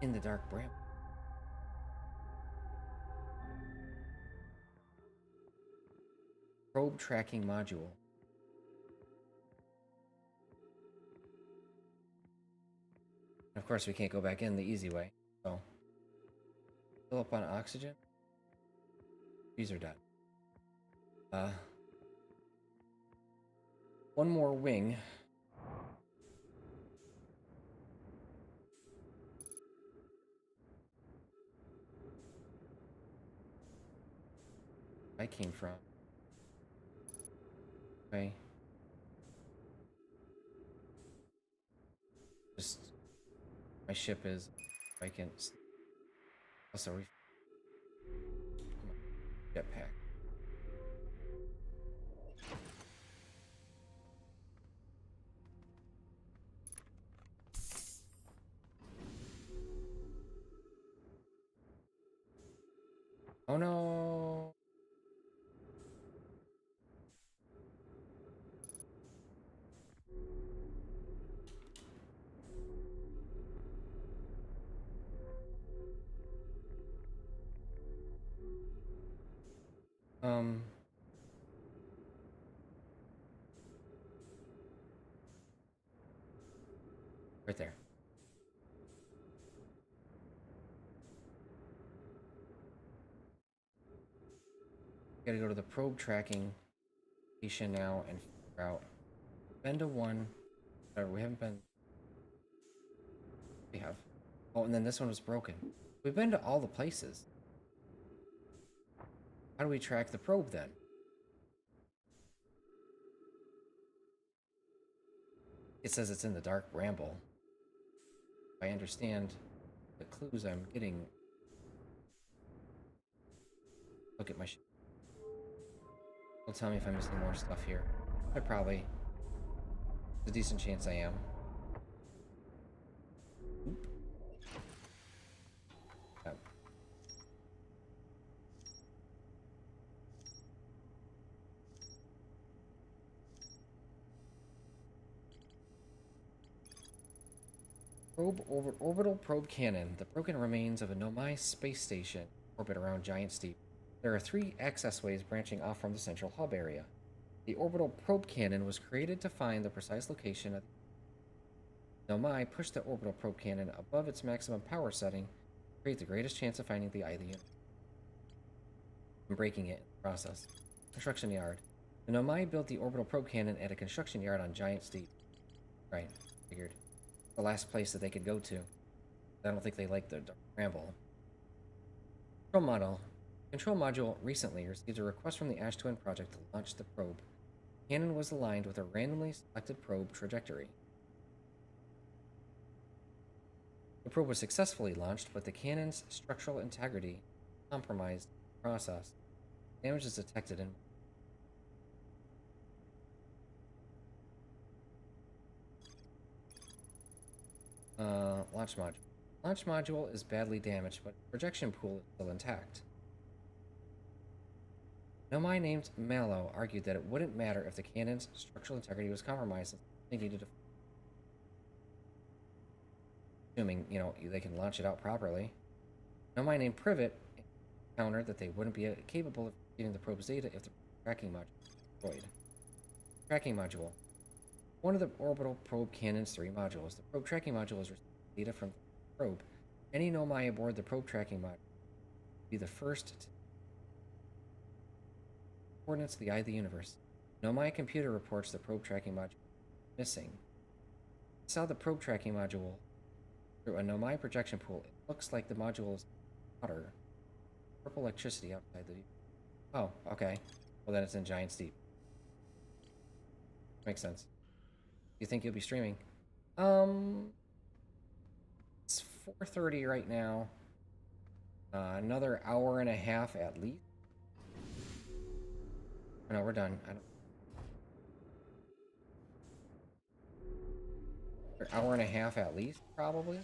in the dark bramble. Probe tracking module. Of course, we can't go back in the easy way. So, fill up on oxygen. These are done. One more wing. I came from. Okay. Just my ship is. I can. Also, jetpack. Oh no! Right there. Gotta go to the probe tracking station now and figure out. Been to one. We haven't been. We have. Oh, and then this one was broken. We've been to all the places. How do we track the probe then? It says it's in the dark bramble. I understand the clues I'm getting. Look at my ship. It'll tell me if I'm missing more stuff here. I probably. There's a decent chance I am. Oop. Oh. Orbital probe cannon. The broken remains of a Nomai space station orbit around Giant Steep. There are 3 access ways branching off from the central hub area. The orbital probe cannon was created to find the precise location of the Nomai pushed the orbital probe cannon above its maximum power setting to create the greatest chance of finding the eye of the universe and breaking it in the process. Construction yard. The Nomai built the orbital probe cannon at a construction yard on Giant Steep. Right, figured. The last place that they could go to. I don't think they liked the ramble. Control model. Control module recently received a request from the Ash Twin project to launch the probe. The cannon was aligned with a randomly selected probe trajectory. The probe was successfully launched, but the cannon's structural integrity compromised the process. Damage is detected in launch module. Launch module is badly damaged, but projection pool is still intact. Nomai named Mallow argued that it wouldn't matter if the cannon's structural integrity was compromised, since they needed to. Assuming, they can launch it out properly. Nomai named Privet countered that they wouldn't be capable of getting the probe's data if the tracking module was destroyed. Tracking module. One of the orbital probe cannon's 3 modules. The probe tracking module is receiving data from the probe. Any Nomai aboard the probe tracking module will be the first to coordinates of the eye of the universe. Nomai computer reports the probe tracking module missing. I saw the probe tracking module through a Nomai projection pool. It looks like the module is water. Purple electricity outside the. Oh, okay. Well, then it's in Giant Steep. Makes sense. Do you think you'll be streaming? It's 4:30 right now. Another hour and a half at least. Oh, no, we're done. An hour and a half at least, probably.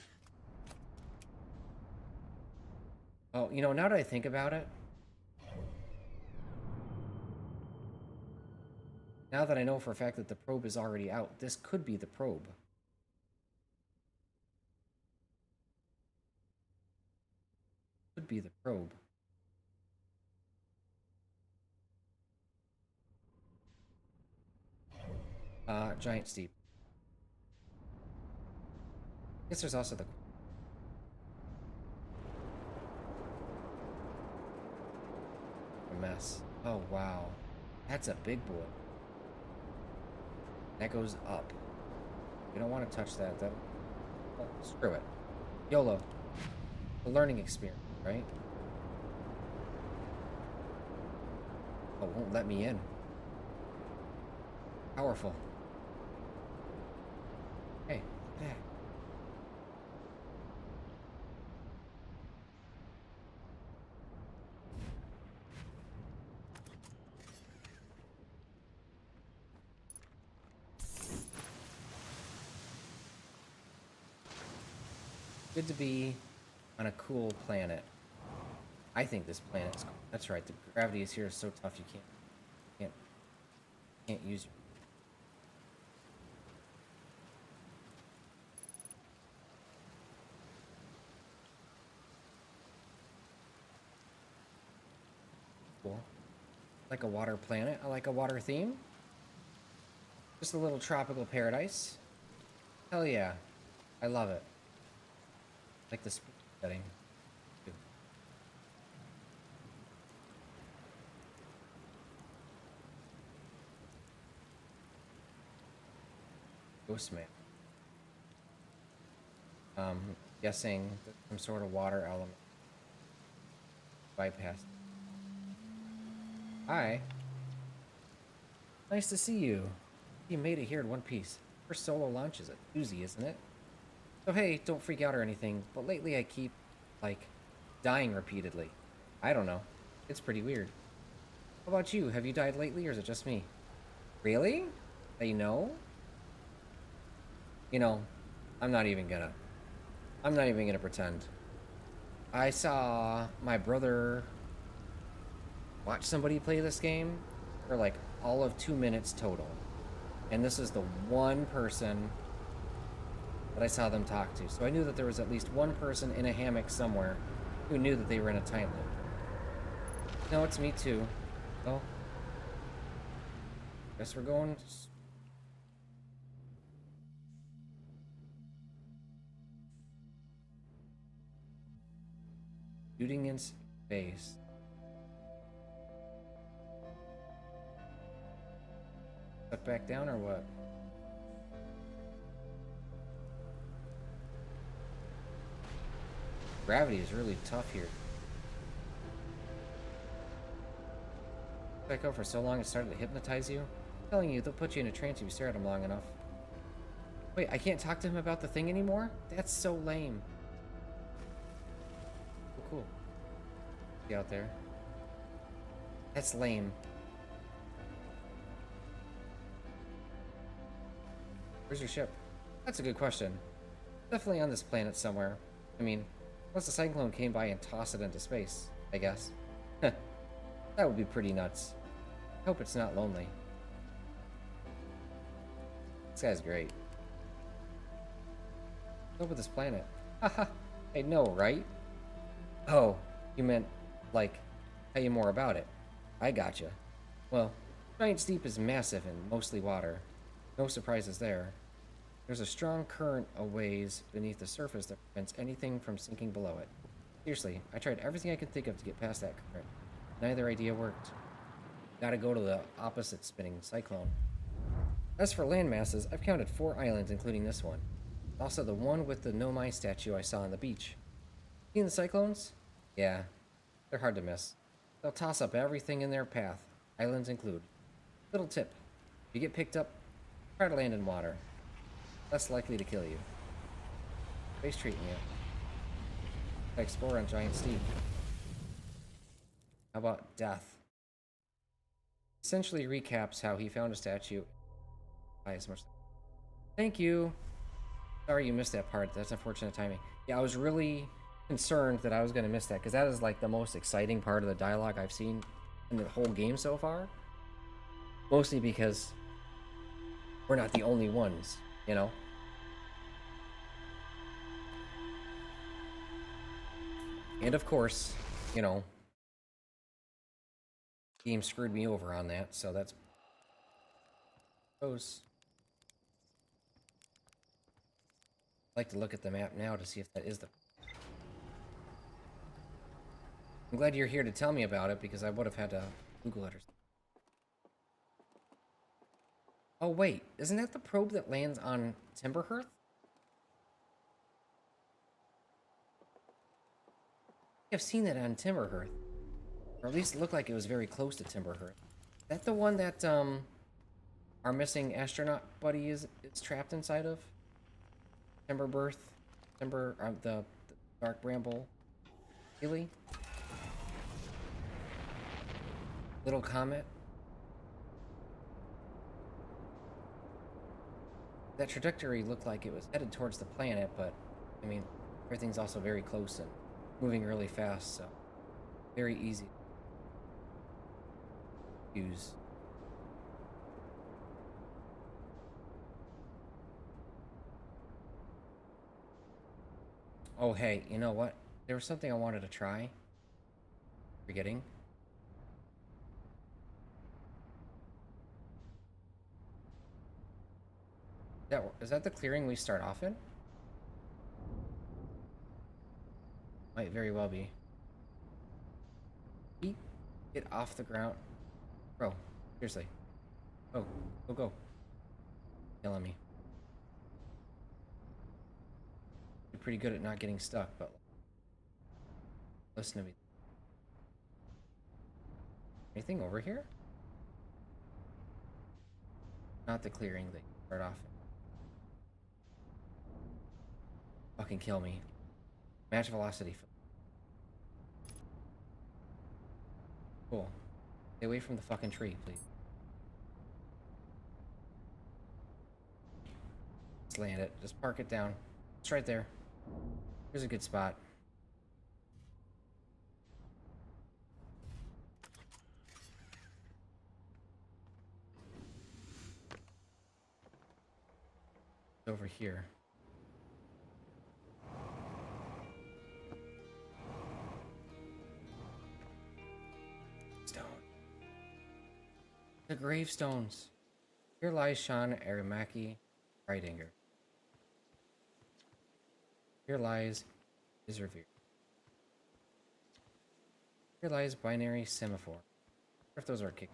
Oh, now that I think about it, now that I know for a fact that the probe is already out, this could be the probe. Could be the probe. Giant Steep. I guess there's also the mess. Oh, wow. That's a big boy. That goes up. We don't want to touch that. Well, screw it. YOLO. A learning experience, right? Oh, won't let me in. Powerful. Hey, back. Good to be on a cool planet. I think this planet's cool. That's right. The gravity is here is so tough you can't use your. Cool. Like a water planet. I like a water theme. Just a little tropical paradise. Hell yeah. I love it. Like the setting. Ghostman. Guessing some sort of water element. Bypass. Hi. Nice to see you. You made it here in one piece. First solo launch is a doozy, isn't it? So hey, don't freak out or anything, but lately I keep, dying repeatedly. I don't know. It's pretty weird. How about you? Have you died lately, or is it just me? Really? They know? I'm not even gonna pretend. I saw my brother watch somebody play this game for, all of 2 minutes total. And this is the one person that I saw them talk to. So I knew that there was at least one person in a hammock somewhere who knew that they were in a time loop. No, it's me too. Oh. Guess we're going. Shooting in space. Step back down or what? Gravity is really tough here. Back out for so long it started to hypnotize you? I'm telling you, they'll put you in a trance if you stare at them long enough. Wait, I can't talk to him about the thing anymore? That's so lame. Oh, cool. See out there. That's lame. Where's your ship? That's a good question. Definitely on this planet somewhere. I mean, unless a cyclone came by and tossed it into space, I guess. That would be pretty nuts. I hope it's not lonely. This guy's great. What's up with this planet? Haha, I know, right? Oh, you meant, like, tell you more about it. I gotcha. Well, Giant's Deep is massive and mostly water. No surprises there. There's a strong current a ways beneath the surface that prevents anything from sinking below it. Seriously, I tried everything I could think of to get past that current. Neither idea worked. Gotta go to the opposite spinning cyclone. As for land masses, I've counted 4 islands, including this one. Also the one with the Nomai statue I saw on the beach. Seen the cyclones? Yeah, they're hard to miss. They'll toss up everything in their path, islands included. Little tip, if you get picked up, try to land in water. Less likely to kill you. Space treating you. Explore on Giant Steep. How about death? Essentially recaps how he found a statue. As much. Thank you. Sorry you missed that part. That's unfortunate timing. Yeah, I was really concerned that I was going to miss that because that is like the most exciting part of the dialogue I've seen in the whole game so far. Mostly because we're not the only ones, you know? And of course, you know, the game screwed me over on that, so that's goes. I'd like to look at the map now to see if that is the. I'm glad you're here to tell me about it because I would have had to Google it or something. Oh wait, isn't that the probe that lands on Timberhearth? I've seen that on Timberhearth. Or at least it looked like it was very close to Timberhearth. Is that the one that our missing astronaut buddy is trapped inside of? The Dark Bramble Healy? Little comet? That trajectory looked like it was headed towards the planet, but I mean, everything's also very close and moving really fast, so very easy to use. Oh hey, you know what? There was something I wanted to try. Forgetting. Is that the clearing we start off in? Might very well be. Get off the ground. Bro, seriously. Oh, go. Killing me. You're pretty good at not getting stuck, but listen to me. Anything over here? Not the clearing that you start off in. Fucking kill me. Match velocity. Cool. Stay away from the fucking tree, please. Let's land it. Just park it down. It's right there. Here's a good spot. It's over here. Stone. The gravestones. Here lies Sean Aramaki Ridinger. Here lies Isrevere. Here lies Binary Semaphore. What if those are kick?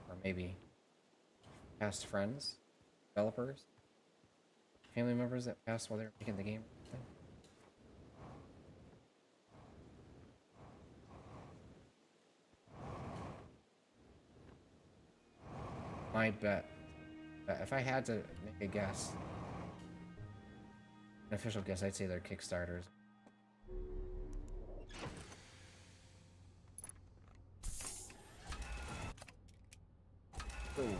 Or maybe past friends, developers, family members that passed while they were making the game. My bet, if I had to make a guess, an official guess, I'd say they're Kickstarters. Ooh.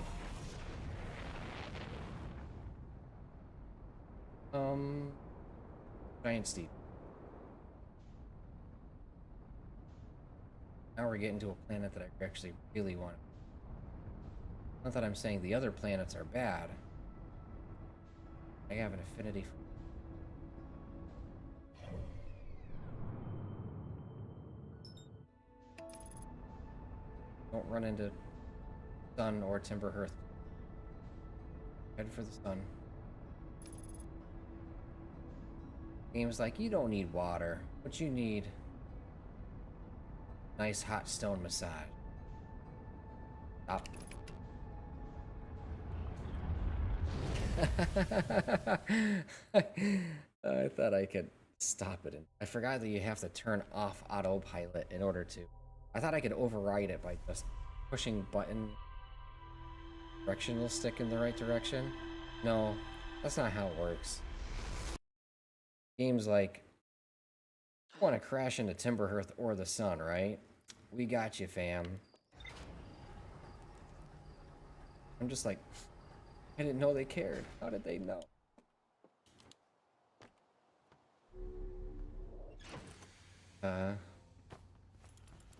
Giant Steep. Now we're getting to a planet that I actually really want. Not that I'm saying the other planets are bad. I have an affinity for. Don't run into sun or timber hearth. Head for the sun. Game's like, you don't need water. What you need, nice hot stone massage. Stop. I thought I could stop it. I forgot that you have to turn off autopilot in order to. I thought I could override it by just pushing button. Directional stick in the right direction. No, that's not how it works. Games like, you want to crash into Timberhearth or the sun, right? We got you, fam. I'm just like, I didn't know they cared. How did they know?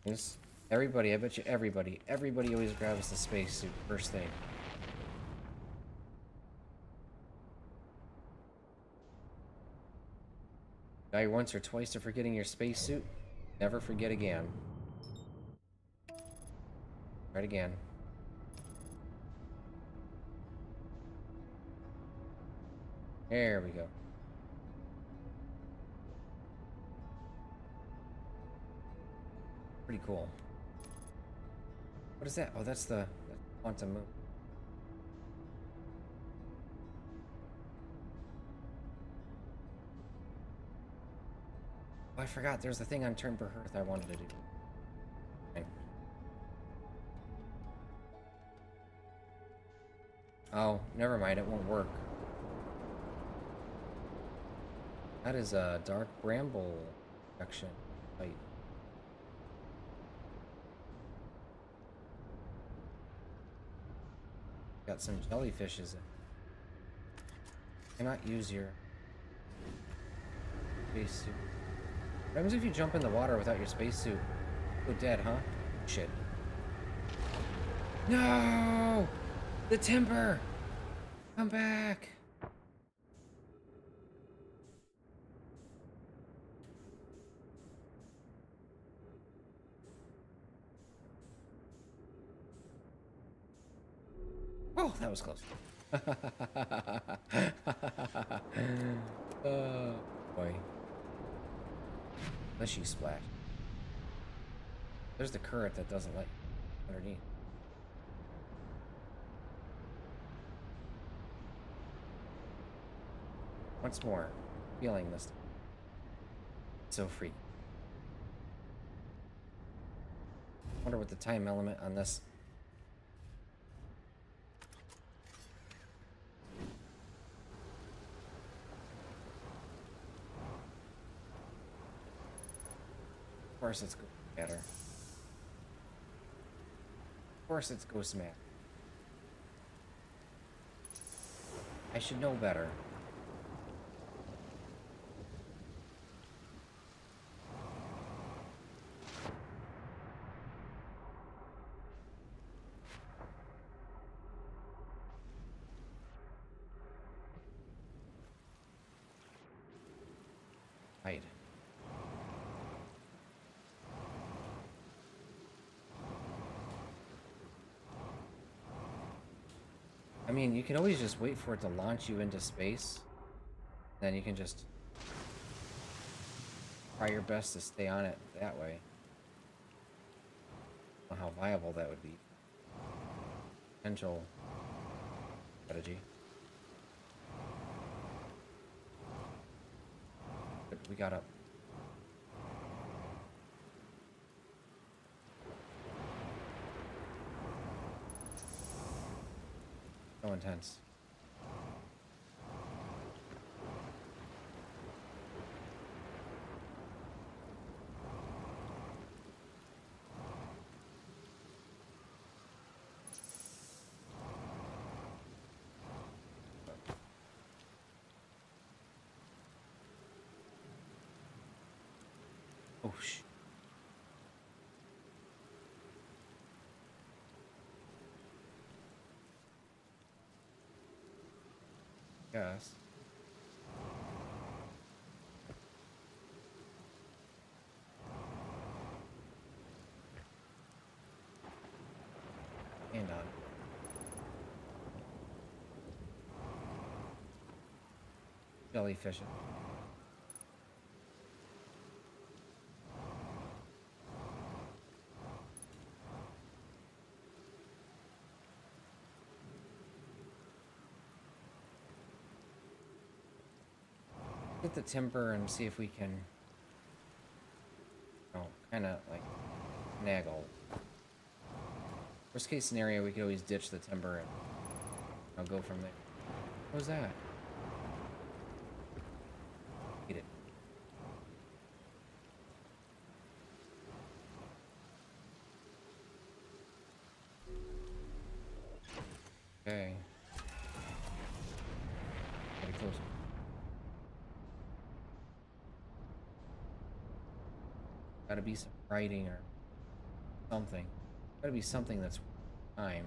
This, everybody, I bet you everybody always grabs the spacesuit first thing. Die once or twice to forgetting your spacesuit. Never forget again. Try it again. There we go. Pretty cool. What is that? Oh, that's the quantum moon. Oh, I forgot. There's the thing on Timberhearth I wanted to do. Okay. Oh, never mind. It won't work. That is a dark bramble section. Fight. Got some jellyfishes in. Cannot use your spacesuit. What happens if you jump in the water without your spacesuit? Go dead, huh? Shit. No! The timber! Come back! Oh, that was close. Oh, boy. Unless you splash. There's the current that doesn't let you underneath. Once more, feeling this. So free. Wonder what the time element on this. Of course it's Ghost Matter. Of course it's Ghost Matter. I should know better. Hide. mean, you can always just wait for it to launch you into space. Then you can just try your best to stay on it that way. I don't know how viable that would be. Potential strategy. But we got up. So intense. Oh, sh. Yes. And on. Jellyfish. Get the timber and see if we can, kind of like naggle. Worst case scenario, we could always ditch the timber and I'll go from there. What was that? Eat it. Okay. Get it closer. Gotta be some writing or something. Gotta be something that's time.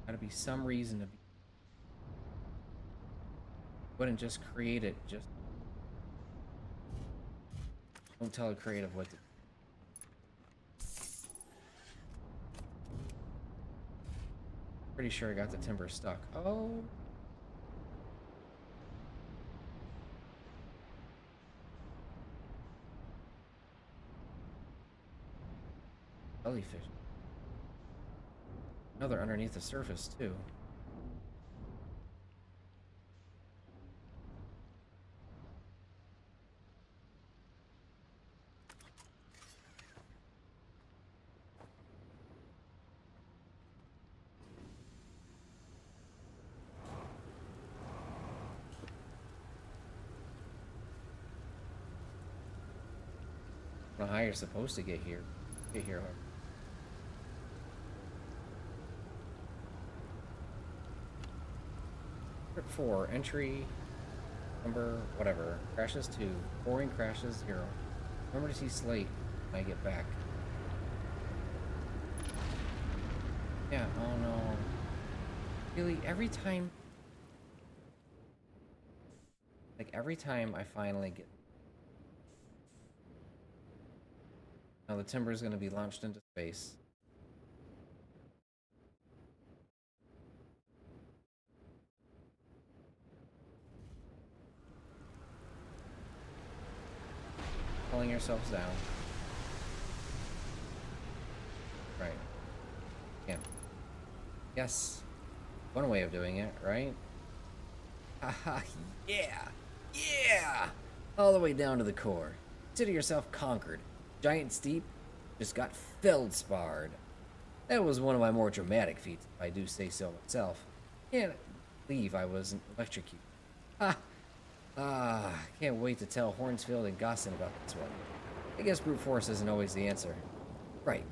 Gotta be some reason to be. Wouldn't just create it, just don't tell a creative what to do. Pretty sure I got the timber stuck. Oh. Jellyfish. Another underneath the surface, too. I don't know how you're supposed to get here. Get here. Trip 4, entry number whatever. Crashes 2. Boring crashes 0. Remember to see Slate when I get back. Yeah, oh no. Really, every time I finally get. Now the timber is going to be launched into space. Pulling yourselves down. Right. Yeah. Yes. One way of doing it, right? Haha, yeah! Yeah! All the way down to the core. Consider yourself conquered. Giant Steep just got feldsparred. That was one of my more dramatic feats, if I do say so myself. Can't believe I wasn't electrocuted. Ha! Can't wait to tell Hornsfield and Gosson about this one. I guess brute force isn't always the answer. Right.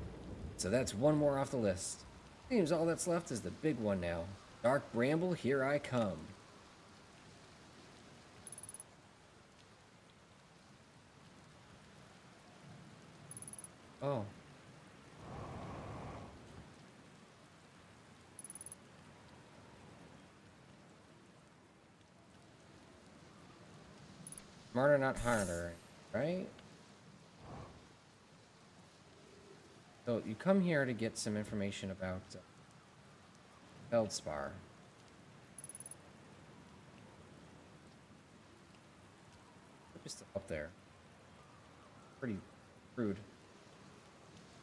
So that's one more off the list. Seems all that's left is the big one now. Dark Bramble, here I come. Oh. Smarter, not harder, right? So you come here to get some information about Feldspar. Just up there. Pretty crude.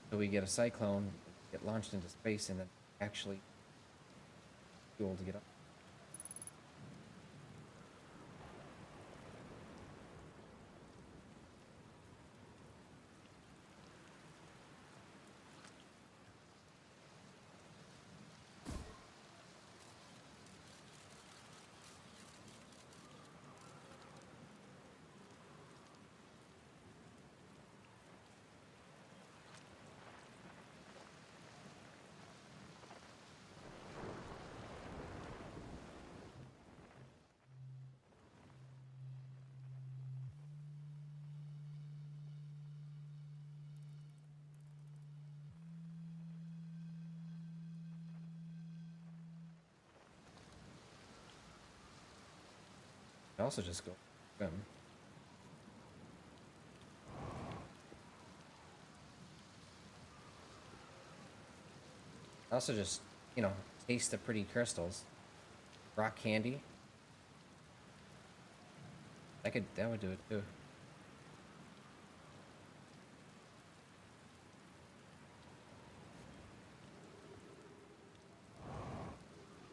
So we get a cyclone, get launched into space, and then actually fuel to get up. I also just go swim. I also just, taste the pretty crystals. Rock candy. That would do it too.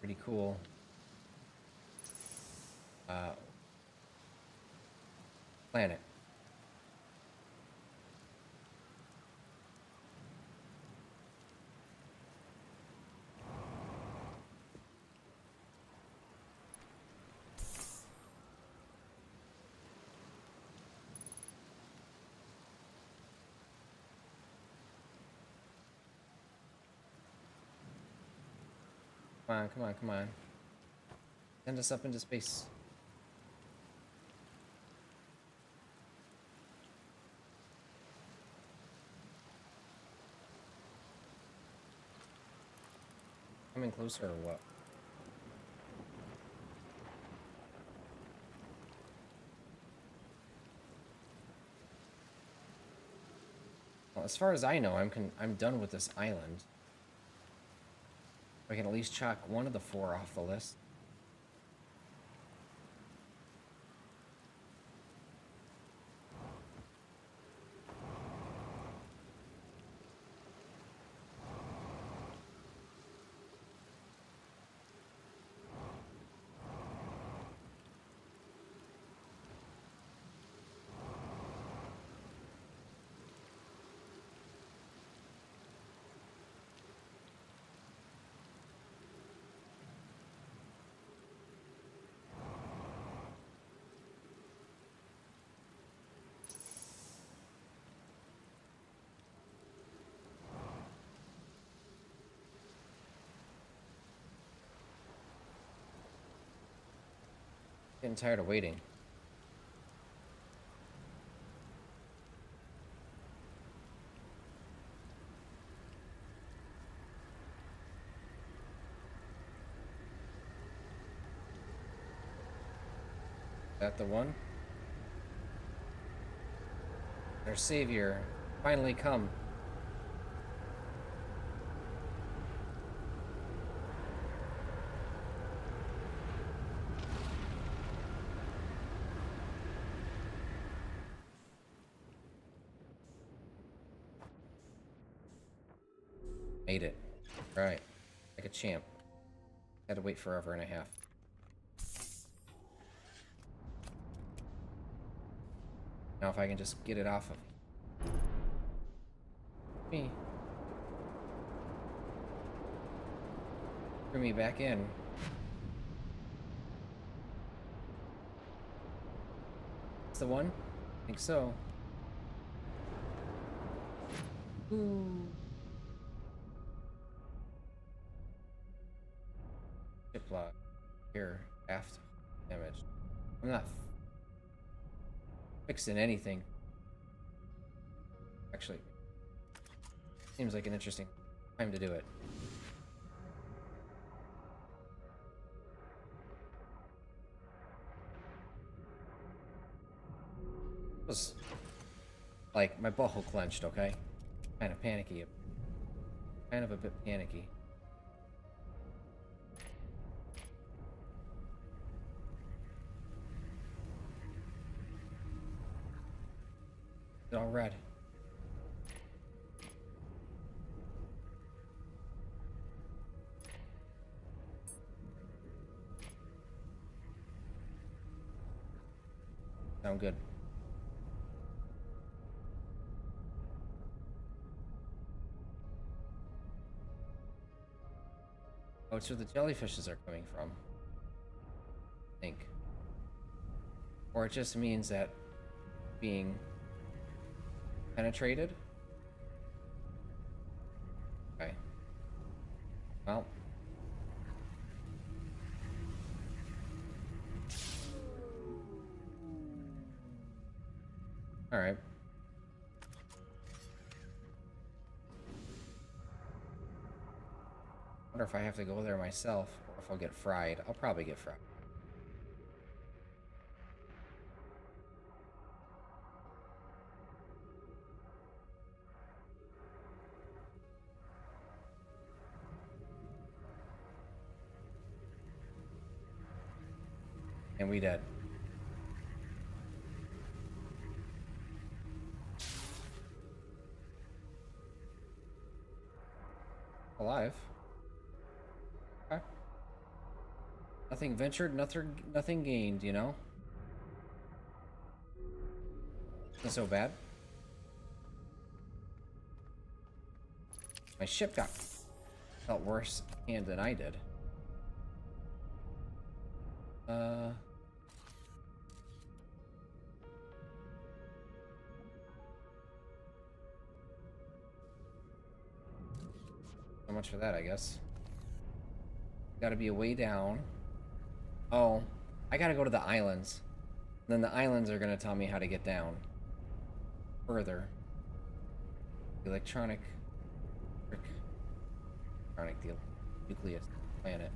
Pretty cool. Planet. Come on, come on, come on. Send us up into space. Coming closer or what? Well, as far as I know, I'm done with this island. I can at least chalk one of the 4 off the list. Getting tired of waiting. That the one? Their savior finally come. Made it. Right. Like a champ. Had to wait forever and a half. Now if I can just get it off of me. Bring me back in. It's the one? I think so. Ooh. ship log. Here, aft damage. I'm not fixing anything. Actually, seems like an interesting time to do it. It was like my butthole clenched, okay? Kind of panicky. Kind of a bit panicky. It's all red. Sound good. Oh, it's where the jellyfishes are coming from. I think. Or it just means that being penetrated. Okay. Well. Alright. Wonder if I have to go there myself or if I'll get fried. I'll probably get fried. And we dead. Alive. Okay. Nothing ventured, nothing gained, you know? Not so bad. My ship felt worse hand than I did. So much for that, I guess. Gotta be a way down. Oh, I gotta go to the islands. Then the islands are gonna tell me how to get down. Further. Electronic deal. Nucleus planet.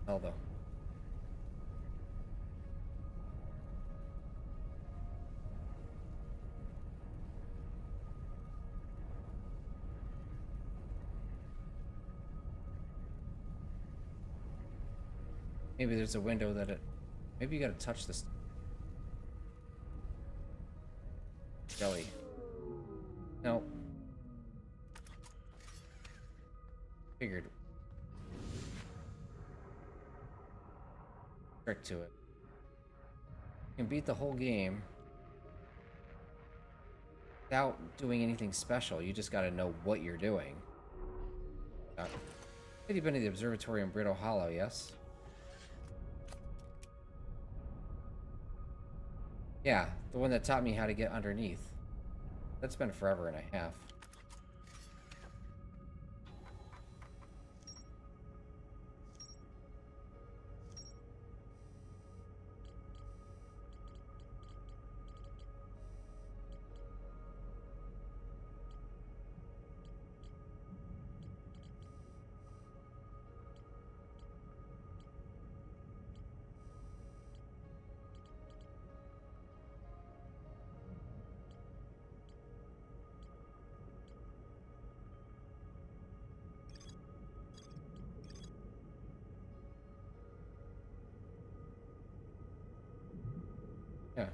Hell though. Maybe there's a window that maybe you gotta touch this jelly. No. Figured. Trick to it. You can beat the whole game without doing anything special. You just gotta know what you're doing. Have you been to the observatory in Brittle Hollow? Yes. Yeah, the one that taught me how to get underneath. That's been forever and a half. Yeah.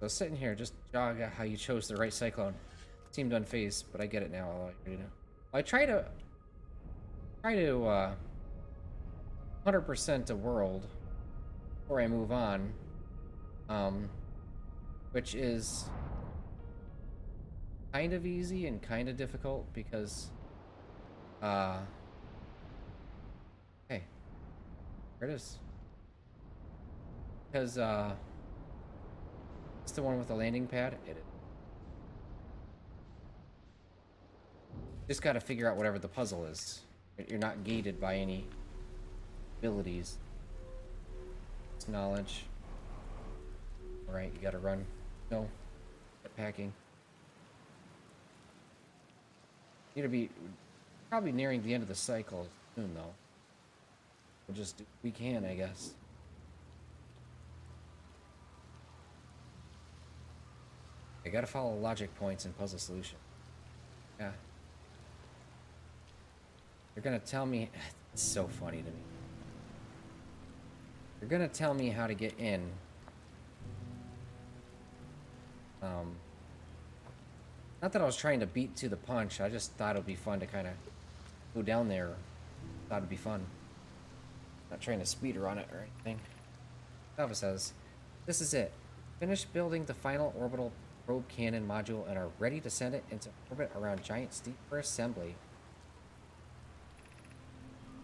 So sitting here, just jog out how you chose the right cyclone. Seemed unfazed, but I get it now. You know, I try to 100% a world before I move on, which is kind of easy and kind of difficult because, hey, there it is. Because, it's the one with the landing pad? It is. Just gotta figure out whatever the puzzle is. You're not gated by any abilities. It's knowledge. Alright, you gotta run. No. Get packing. You're gonna be probably nearing the end of the cycle soon, though. We'll just do what we can, I guess. I gotta follow logic points and puzzle solution. Yeah. You're gonna tell me... It's so funny to me. You're gonna tell me how to get in. Not that I was trying to beat to the punch, I just thought it would be fun to kind of go down there. Thought it'd be fun. Not trying to speed run it or anything. Alpha says, this is it. Finished building the final orbital probe cannon module and are ready to send it into orbit around Giant Steep for assembly.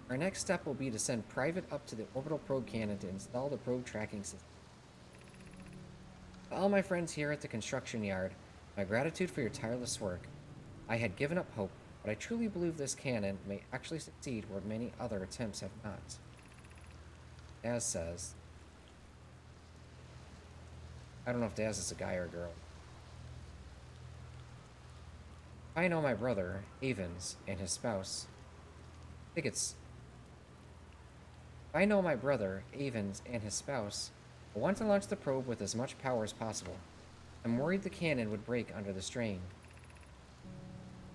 Our next step will be to send Private up to the orbital probe cannon to install the probe tracking system. To all my friends here at the construction yard, my gratitude for your tireless work. I had given up hope, but I truly believe this cannon may actually succeed where many other attempts have not. Daz says... I don't know if Daz is a guy or a girl. I know my brother, Avens, and his spouse. I think it's... I know my brother, Avens, and his spouse will want to launch the probe with as much power as possible. I'm worried the cannon would break under the strain.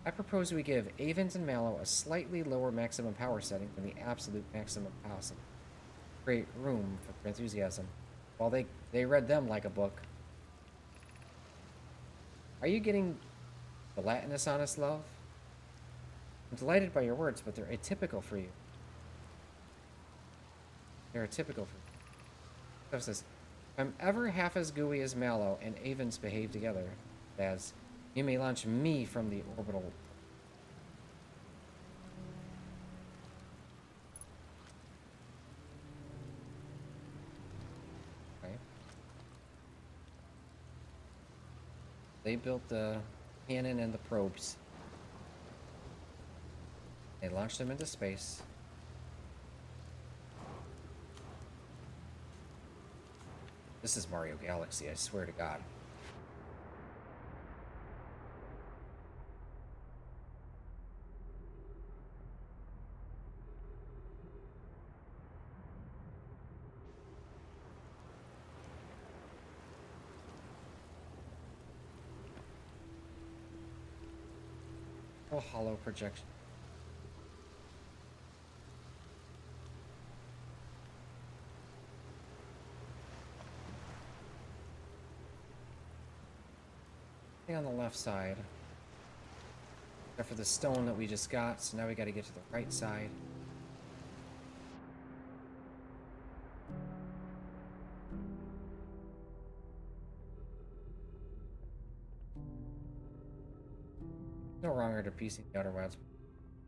I propose we give Avens and Mallow a slightly lower maximum power setting than the absolute maximum possible. Create room for their enthusiasm. While they read them like a book. Are you getting the Latinus on us, love? I'm delighted by your words, but they're atypical for you. They're atypical for you. Jeff says, if I'm ever half as gooey as Mallow and Avens behave together, as you may launch me from the orbital. Okay. They built the cannon and the probes. They launched them into space. This is Mario Galaxy, I swear to God. Oh, hollow projection. On the left side. Except for the stone that we just got, so now we gotta get to the right side. No wronger to piecing the Outer Wilds.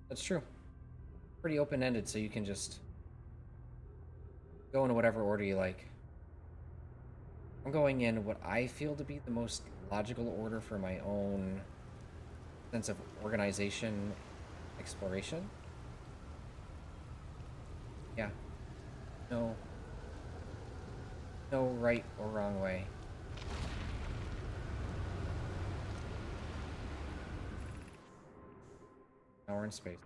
That's true. Pretty open-ended, so you can just go in whatever order you like. I'm going in what I feel to be the most logical order for my own sense of organization, exploration. Yeah. No right or wrong way. Now we're in space.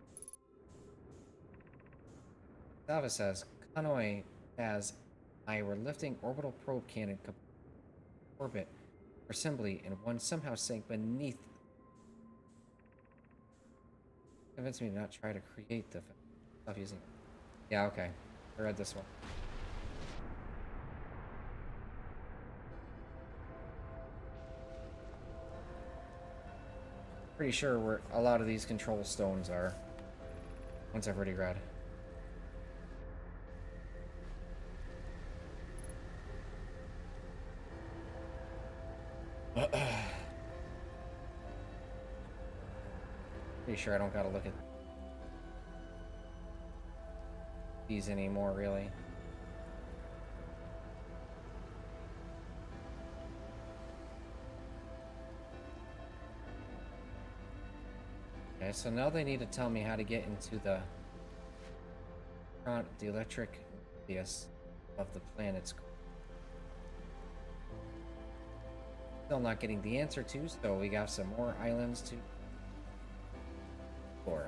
Sava says, Kanoi as I were lifting orbital probe cannon orbit for assembly and one somehow sank beneath. Convinced me to not try to create the stuff using it. Yeah, okay. I read this one. Pretty sure where a lot of these control stones are. Ones I've already read. Pretty sure I don't gotta look at these anymore, really. Okay, so now they need to tell me how to get into the electric nucleus of the planet's core. Still not getting the answer to, so we got some more islands to explore.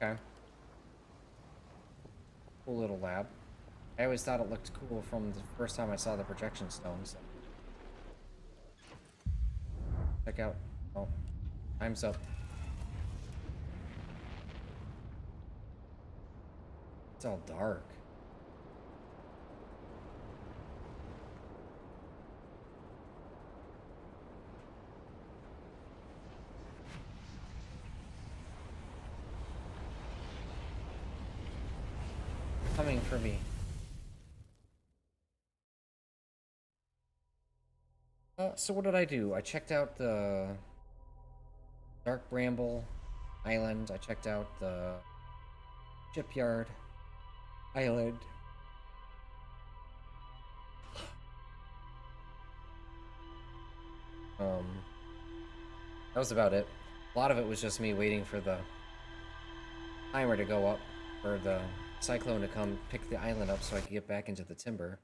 Okay. Cool little lab. I always thought it looked cool from the first time I saw the projection stones. Check out. Oh, time's up. It's all dark. Coming for me. So what did I do? I checked out the Dark Bramble Island. I checked out the Shipyard Island. That was about it. A lot of it was just me waiting for the timer to go up, for the cyclone to come pick the island up so I could get back into the timber.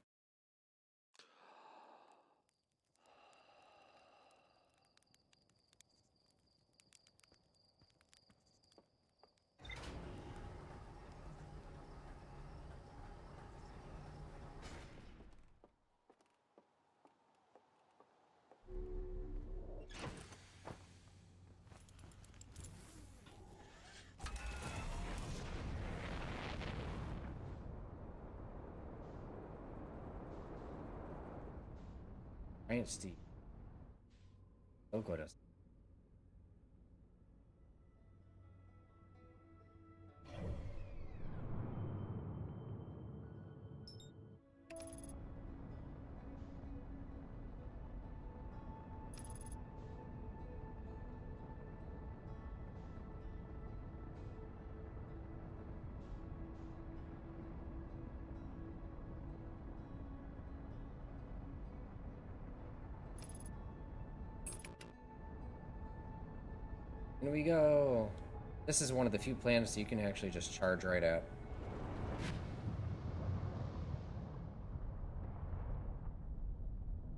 Giant Steve. Logo does. In we go. This is one of the few planets that you can actually just charge right at.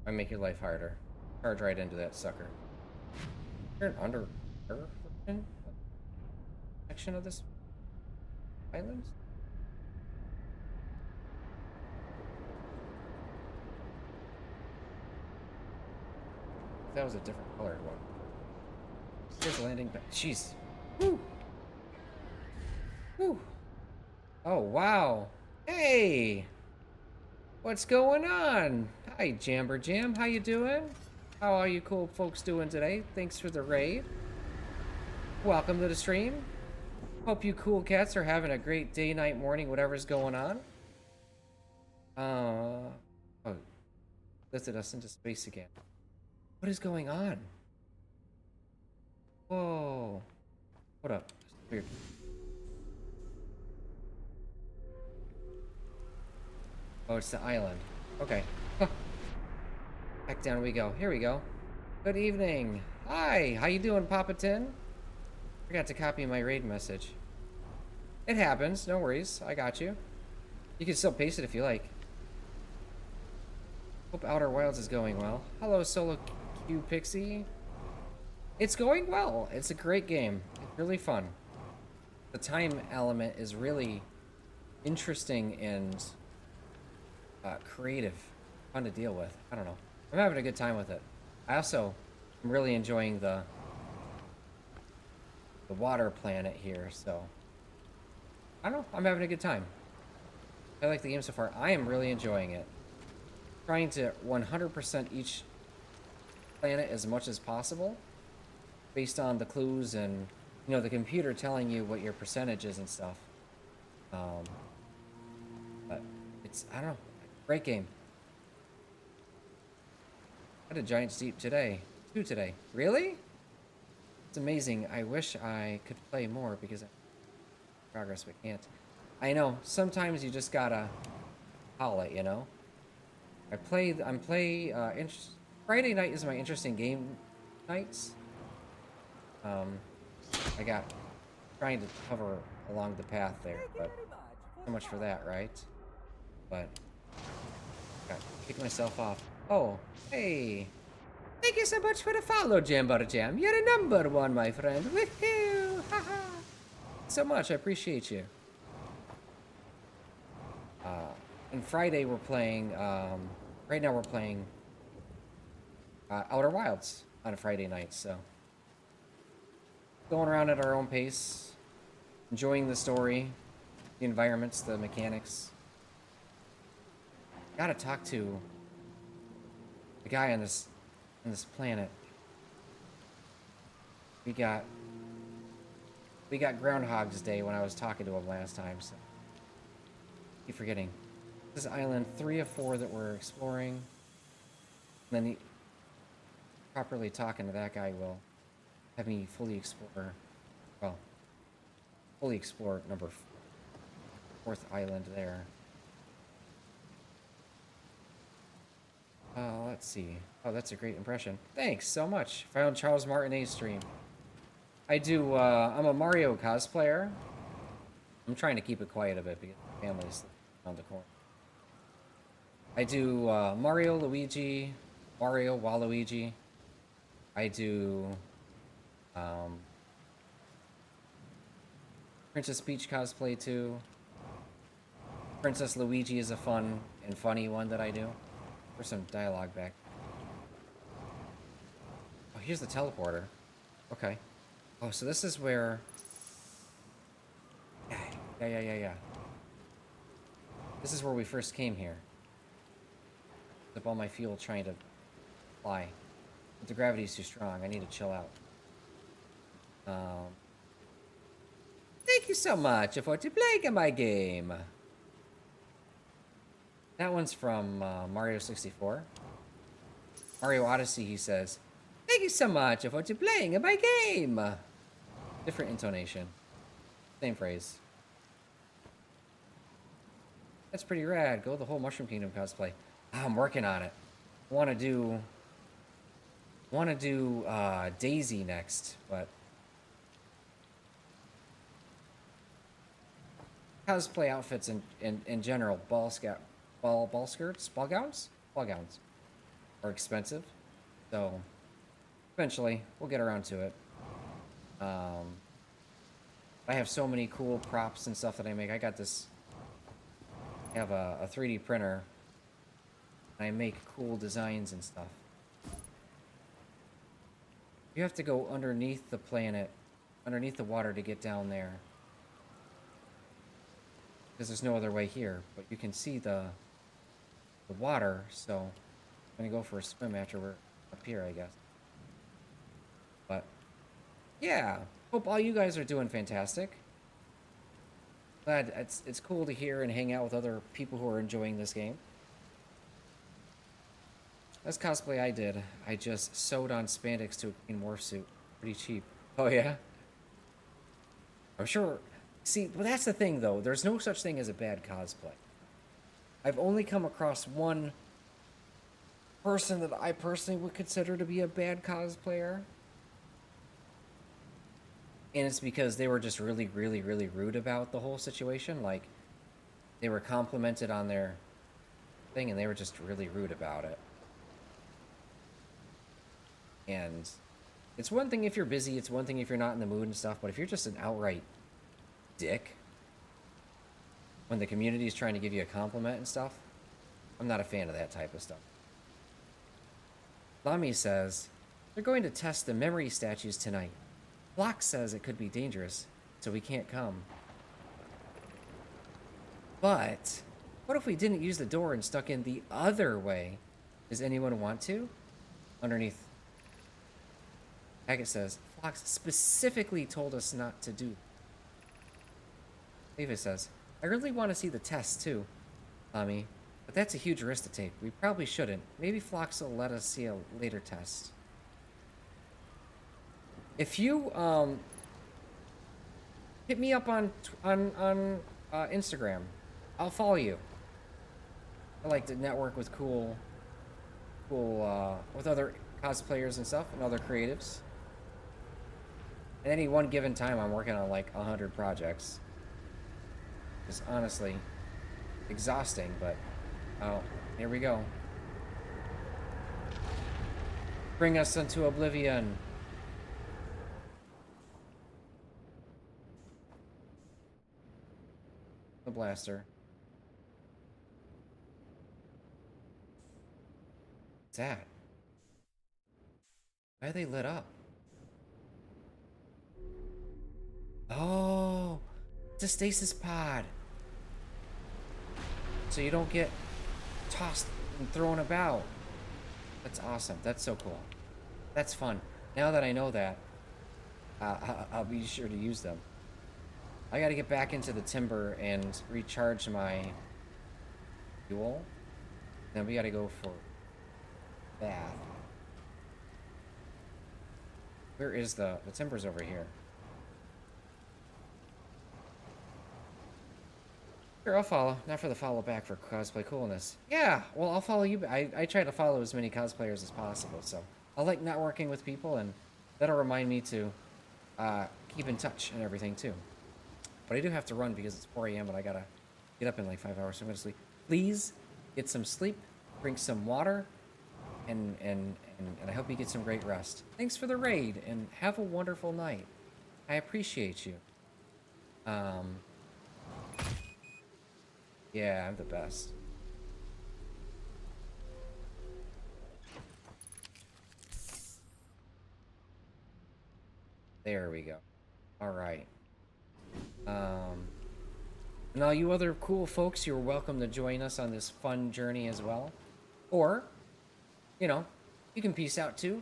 I make your life harder. Charge right into that sucker. Is there an under version? Section of this island? That was a different colored one. Here's landing back. Jeez. Woo. Woo. Oh, wow. Hey. What's going on? Hi, Jamber Jam. How you doing? How are you cool folks doing today? Thanks for the raid. Welcome to the stream. Hope you cool cats are having a great day, night, morning, whatever's going on. Oh, lifted us into space again. What is going on? Whoa. Hold up. That's weird. Oh, it's the island. Okay. Huh. Back down we go. Here we go. Good evening. Hi. How you doing, Papa Tin? Forgot to copy my raid message. It happens. No worries. I got you. You can still paste it if you like. Hope Outer Wilds is going well. Hello, Solo Q Pixie. It's going well. It's a great game. It's really fun. The time element is really interesting and creative. Fun to deal with. I don't know. I'm having a good time with it. I also am really enjoying the water planet here, so I don't know. I'm having a good time. I like the game so far. I am really enjoying it. Trying to 100% each planet as much as possible based on the clues and, you know, the computer telling you what your percentage is and stuff. But it's, I don't know, great game. I had a giant steep today. 2 today. Really? It's amazing. I wish I could play more because I progress, but can't. I know. Sometimes you just gotta call it, you know? Friday night is my interesting game nights. I got trying to cover along the path there, but so much for that, right? But got to kick myself off. Oh, hey! Thank you so much for the follow, Jambar Jam. You're a number one, my friend. Woohoo! Haha! So much, I appreciate you. And Friday we're playing. Right now we're playing Outer Wilds on a Friday night, so going around at our own pace, enjoying the story, the environments, the mechanics. Gotta talk to the guy on this planet. We got Groundhog's Day when I was talking to him last time, so I keep forgetting. This is island 3 of 4 that we're exploring. And then properly talking to that guy will have me fully explore number 4th island there. Let's see. Oh, that's a great impression. Thanks so much. Found Charles Martinet's stream. I do, I'm a Mario cosplayer. I'm trying to keep it quiet a bit because the family's around the corner. I do, Mario, Luigi, Mario, Waluigi. I do, Princess Peach cosplay too. Princess Luigi is a fun and funny one that I do. There's some dialogue back. Oh, here's the teleporter. Okay. Oh, so this is where... Yeah. This is where we first came here. Up all my fuel trying to fly. But the gravity's too strong. I need to chill out. Thank you so much for playing my game. That one's from Mario 64. Mario Odyssey, he says, thank you so much for playing my game. Different intonation. Same phrase. That's pretty rad. Go the whole Mushroom Kingdom cosplay. I'm working on it. I want to do Daisy next, but cosplay outfits in general, ball skirts, ball gowns are expensive, so eventually we'll get around to it. I have so many cool props and stuff that I make. I have a 3D printer, and I make cool designs and stuff. You have to go underneath the planet, underneath the water to get down there. Because there's no other way here, but you can see the water, so I'm gonna go for a swim after we're up here, I guess. But yeah, hope all you guys are doing fantastic. Glad it's cool to hear and hang out with other people who are enjoying this game. That's cosplay I did. I just sewed on spandex to a green morph suit. Pretty cheap. Oh yeah? I'm sure. See, but that's the thing though. There's no such thing as a bad cosplay. I've only come across one person that I personally would consider to be a bad cosplayer. And it's because they were just really rude about the whole situation. Like, they were complimented on their thing and they were just really rude about it. And it's one thing if you're busy, it's one thing if you're not in the mood and stuff, but if you're just an outright dick when the community is trying to give you a compliment and stuff, I'm not a fan of that type of stuff. Lami says, they're going to test the memory statues tonight. Flock says it could be dangerous, so we can't come. But what if we didn't use the door and stuck in the other way? Does anyone want to? Underneath. Hackett says, Flock specifically told us not to do. David says, I really want to see the test too, Lami, but that's a huge risk to take. We probably shouldn't. Maybe Phlox will let us see a later test. If you hit me up on Instagram, I'll follow you. I like to network with with other cosplayers and stuff and other creatives. At any one given time, I'm working on like 100 projects. It's honestly exhausting, but oh, here we go. Bring us into oblivion. The blaster. What's that? Why are they lit up? Oh, it's a stasis pod. So you don't get tossed and thrown about. That's awesome. That's so cool. That's fun. Now that I know that, I'll be sure to use them. I gotta get back into the timber and recharge my fuel. Then we gotta go for bath. Where is the timber's over here? Sure, I'll follow. Not for the follow back for cosplay coolness. Yeah, well, I'll follow you. I try to follow as many cosplayers as possible, so I like networking with people, and that'll remind me to keep in touch and everything, too. But I do have to run because it's 4 a.m. and I gotta get up in like 5 hours, so I'm gonna sleep. Please get some sleep, drink some water, and I hope you get some great rest. Thanks for the raid, and have a wonderful night. I appreciate you. Yeah, I'm the best. There we go. All right. And all you other cool folks, you're welcome to join us on this fun journey as well. Or, you know, you can peace out too.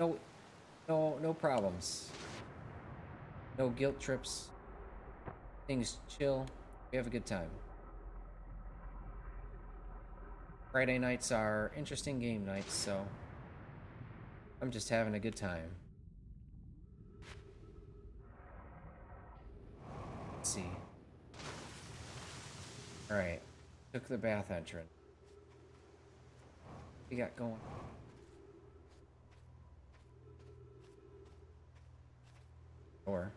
No problems. No guilt trips. Things chill. We have a good time. Friday nights are interesting game nights, so I'm just having a good time. Let's see. Alright. Took the bath entrance. What we got going? Or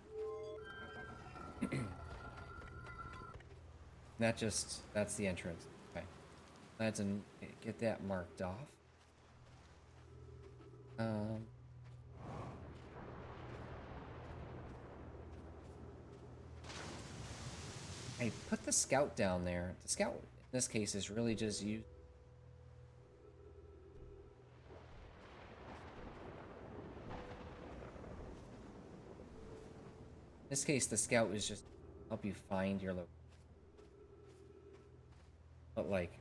that's the entrance. Okay. Let's get that marked off. I put the scout down there. The scout in this case is really just used. In this case, the scout is just help you find your location. But like,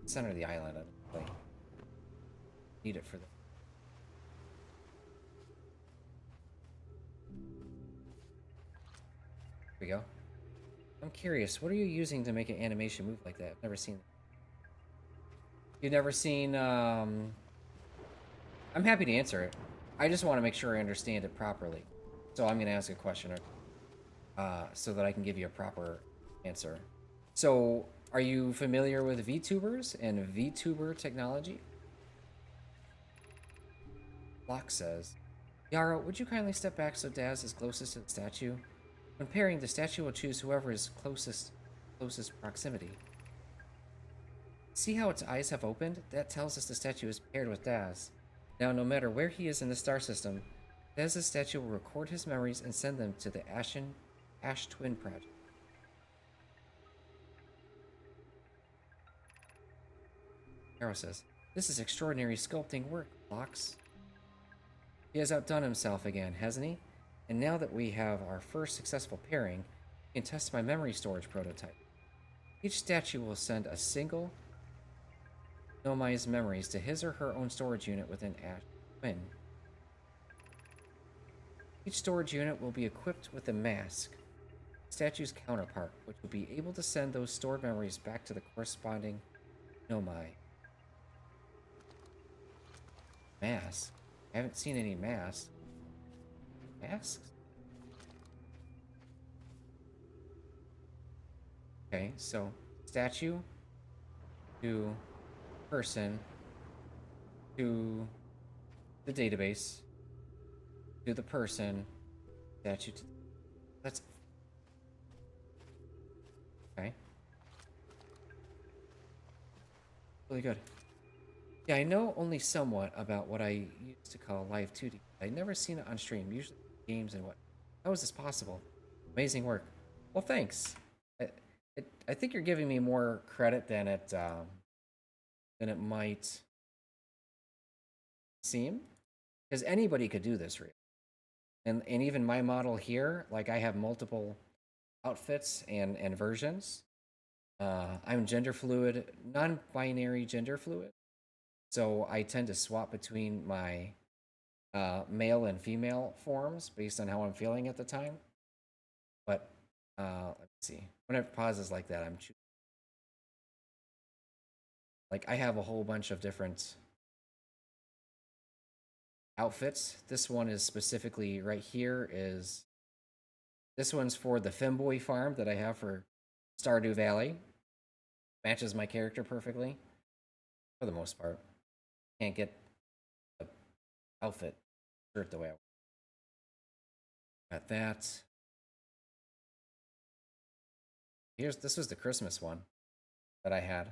center of the island, I don't really need it for the. Here we go. I'm curious, what are you using to make an animation move like that? I've never seen. You've never seen. I'm happy to answer it. I just want to make sure I understand it properly. So I'm going to ask a question so that I can give you a proper answer. So, are you familiar with VTubers and VTuber technology? Locke says, Yara, would you kindly step back so Daz is closest to the statue? When pairing, the statue will choose whoever is closest proximity. See how its eyes have opened? That tells us the statue is paired with Daz. Now, no matter where he is in the star system, Daz's statue will record his memories and send them to the Ash Twin Project. Arrow says, this is extraordinary sculpting work, Lox. He has outdone himself again, hasn't he? And now that we have our first successful pairing, we can test my memory storage prototype. Each statue will send a single Nomi's memories to his or her own storage unit within Ash Twin. Each storage unit will be equipped with a mask, statue's counterpart, which will be able to send those stored memories back to the corresponding Nomi. Mask? I haven't seen any masks. Masks? Okay, so statue to person to the database to the person statue to... That's okay. Really good. Yeah, I know only somewhat about what I used to call live 2D. I'd never seen it on stream, usually games and what. How is this possible? Amazing work. Well, thanks. I, I think you're giving me more credit than it might seem, because anybody could do this, really. And even my model here, like I have multiple outfits and versions. I'm gender fluid, non-binary gender fluid. So I tend to swap between my male and female forms based on how I'm feeling at the time. But let's see. When it pauses like that, I'm choosing. Like I have a whole bunch of different outfits. This one is specifically right here is this one's for the femboy farm that I have for Stardew Valley. Matches my character perfectly for the most part. Can't get the outfit shirt the way I want. Got that. This was the Christmas one that I had.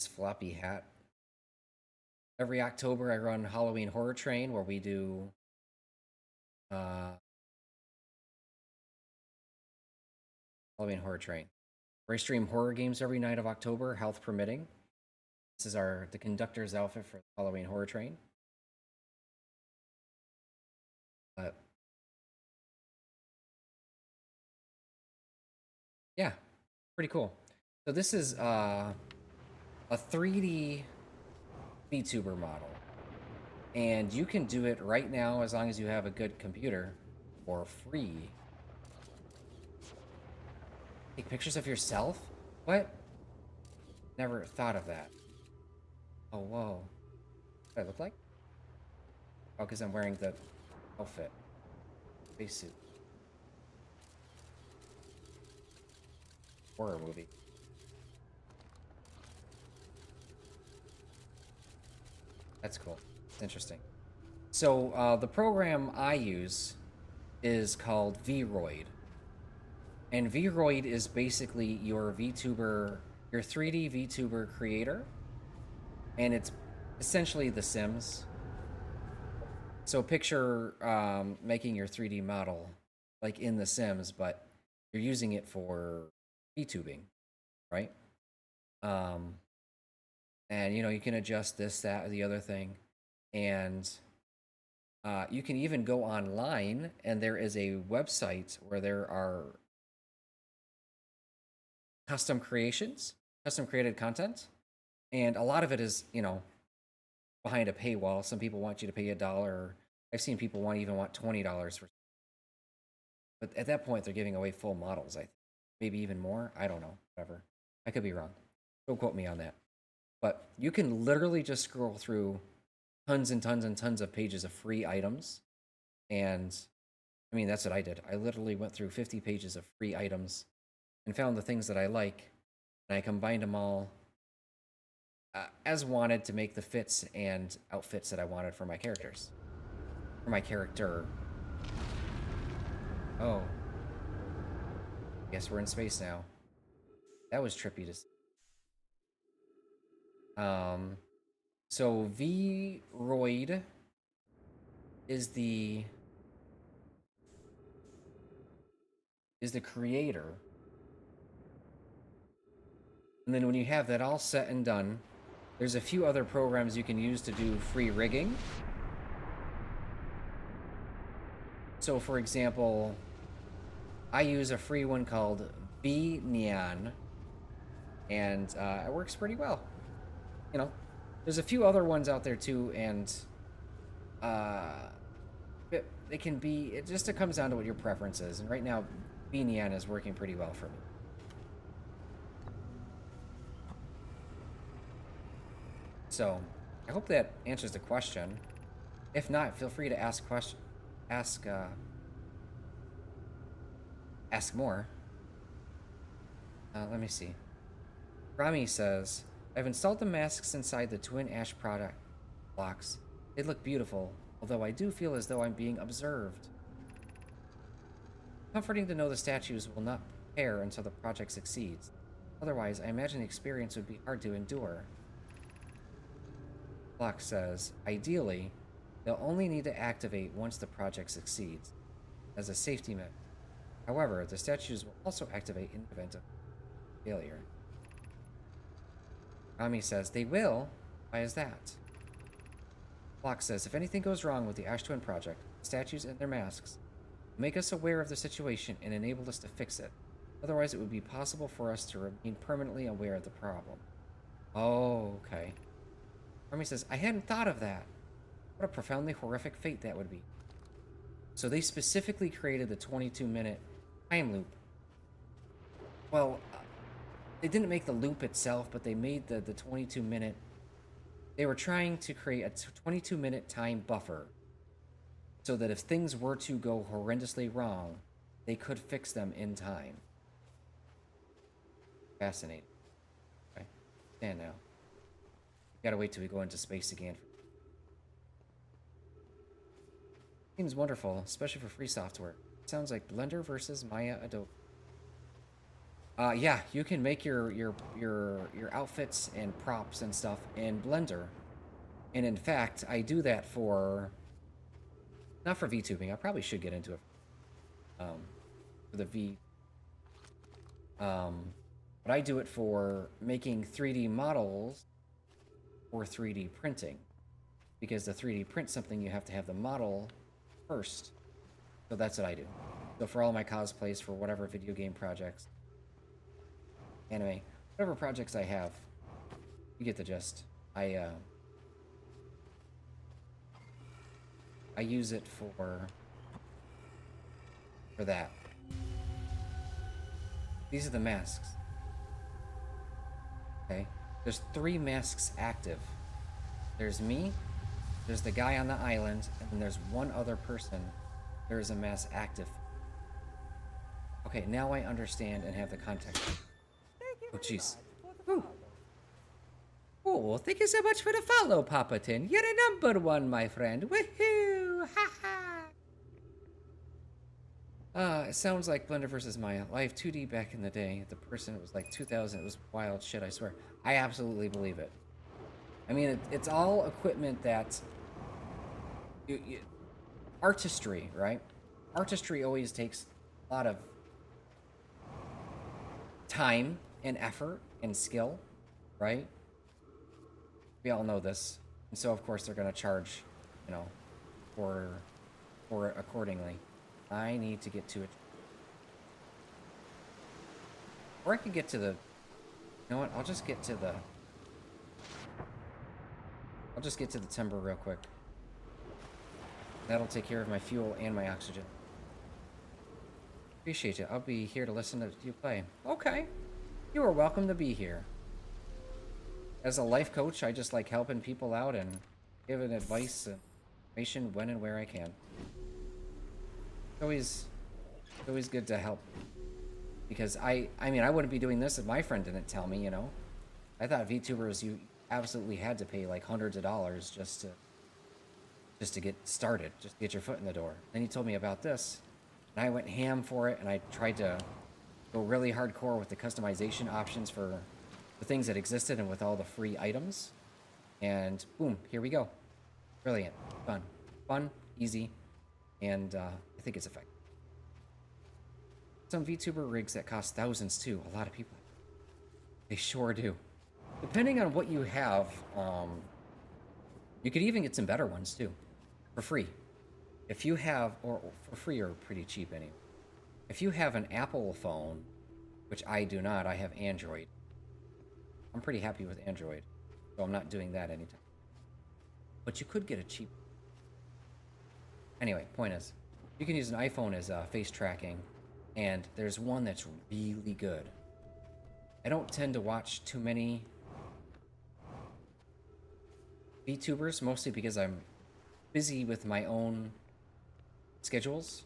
This floppy hat. Every October I run Halloween Horror Train where we do Halloween Horror Train. Where I stream horror games every night of October, health permitting. This is the conductor's outfit for Halloween Horror Train. Yeah, pretty cool. So this is a 3D VTuber model. And you can do it right now as long as you have a good computer for free. Take pictures of yourself? What? Never thought of that. Oh, whoa. What do I look like? Oh, because I'm wearing the outfit. Spacesuit. Horror movie. That's cool. It's interesting. So, the program I use is called Vroid. And Vroid is basically your VTuber, your 3D VTuber creator. And it's essentially The Sims. So picture making your 3D model like in The Sims, but you're using it for VTubing, right? And you can adjust this, that, or the other thing. And you can even go online, and there is a website where there are custom creations, custom created content. And a lot of it is, behind a paywall. Some people want you to pay $1. I've seen people even want $20 for. But at that point, they're giving away full models. I think maybe even more. I don't know. Whatever. I could be wrong. Don't quote me on that. But you can literally just scroll through tons and tons and tons of pages of free items, and I mean that's what I did. I literally went through 50 pages of free items and found the things that I like, and I combined them all as wanted to make the fits and outfits that I wanted for my characters. For my character. Oh. Guess we're in space now. That was trippy to see. So Vroid is the creator. And then when you have that all set and done, there's a few other programs you can use to do free rigging. So for example, I use a free one called Neon, and it works pretty well. There's a few other ones out there too, and it can be. It comes down to what your preference is. And right now, Neon is working pretty well for me. So, I hope that answers the question. If not, feel free to ask questions. ask more. Let me see. Rami says, I've installed the masks inside the twin ash product blocks. They look beautiful, although I do feel as though I'm being observed. Comforting to know the statues will not prepare until the project succeeds. Otherwise, I imagine the experience would be hard to endure. Block says, ideally, they'll only need to activate once the project succeeds, as a safety measure. However, the statues will also activate in the event of failure. Rami says, they will? Why is that? Block says, if anything goes wrong with the Ash Twin project, the statues and their masks make us aware of the situation and enable us to fix it. Otherwise, it would be possible for us to remain permanently aware of the problem. Oh, okay. Rami says, I hadn't thought of that. What a profoundly horrific fate that would be. So they specifically created the 22-minute time loop. Well, they didn't make the loop itself, but they made the 22-minute... They were trying to create a 22-minute time buffer so that if things were to go horrendously wrong, they could fix them in time. Fascinating. Okay. Stand now. Gotta wait till we go into space again. Seems wonderful, especially for free software. Sounds like Blender versus Maya Adobe. Yeah, you can make your outfits and props and stuff in Blender. And in fact, I do that for... Not for VTubing, I probably should get into it. For the V... but I do it for making 3D models or 3D printing. Because to 3D print something, you have to have the model first. So that's what I do. So for all my cosplays, for whatever video game projects, anime, whatever projects I have, you get the gist. I use it for that. These are the masks. Okay, there's 3 masks active. There's me, there's the guy on the island, and then there's one other person. There is a mask active. Okay, now I understand and have the context. Oh, jeez. Oh, thank you so much for the follow, Papa Tin. You're a number 1, my friend. Woohoo! Ha ha! It sounds like Blender versus Maya. Live 2D back in the day. The person was like 2000. It was wild shit, I swear. I absolutely believe it. I mean, it's all equipment that... artistry, right? Artistry always takes a lot of time and effort and skill, right? We all know this. And so, of course, they're going to charge, you know, for it accordingly. I need to get to it. Or I could get to the... You know what? I'll just get to the timber real quick. That'll take care of my fuel and my oxygen. Appreciate it. I'll be here to listen to you play. Okay. You are welcome to be here. As a life coach, I just like helping people out and giving advice and information when and where I can. It's always good to help. Because I mean, I wouldn't be doing this if my friend didn't tell me, you know. I thought VTubers, you absolutely had to pay like hundreds of dollars just to get started, just to get your foot in the door. Then he told me about this, and I went ham for it, and I tried to go really hardcore with the customization options for the things that existed and with all the free items. And boom, here we go. Brilliant. Fun, easy, and I think it's effective. Some VTuber rigs that cost thousands too. A lot of people. They sure do. Depending on what you have, you could even get some better ones too. For free. If you have, or for free or pretty cheap anyway. If you have an Apple phone, which I do not, I have Android. I'm pretty happy with Android, so I'm not doing that anytime. But you could get a cheap. Anyway, point is, you can use an iPhone as face tracking, and there's one that's really good. I don't tend to watch too many VTubers, mostly because I'm busy with my own schedules,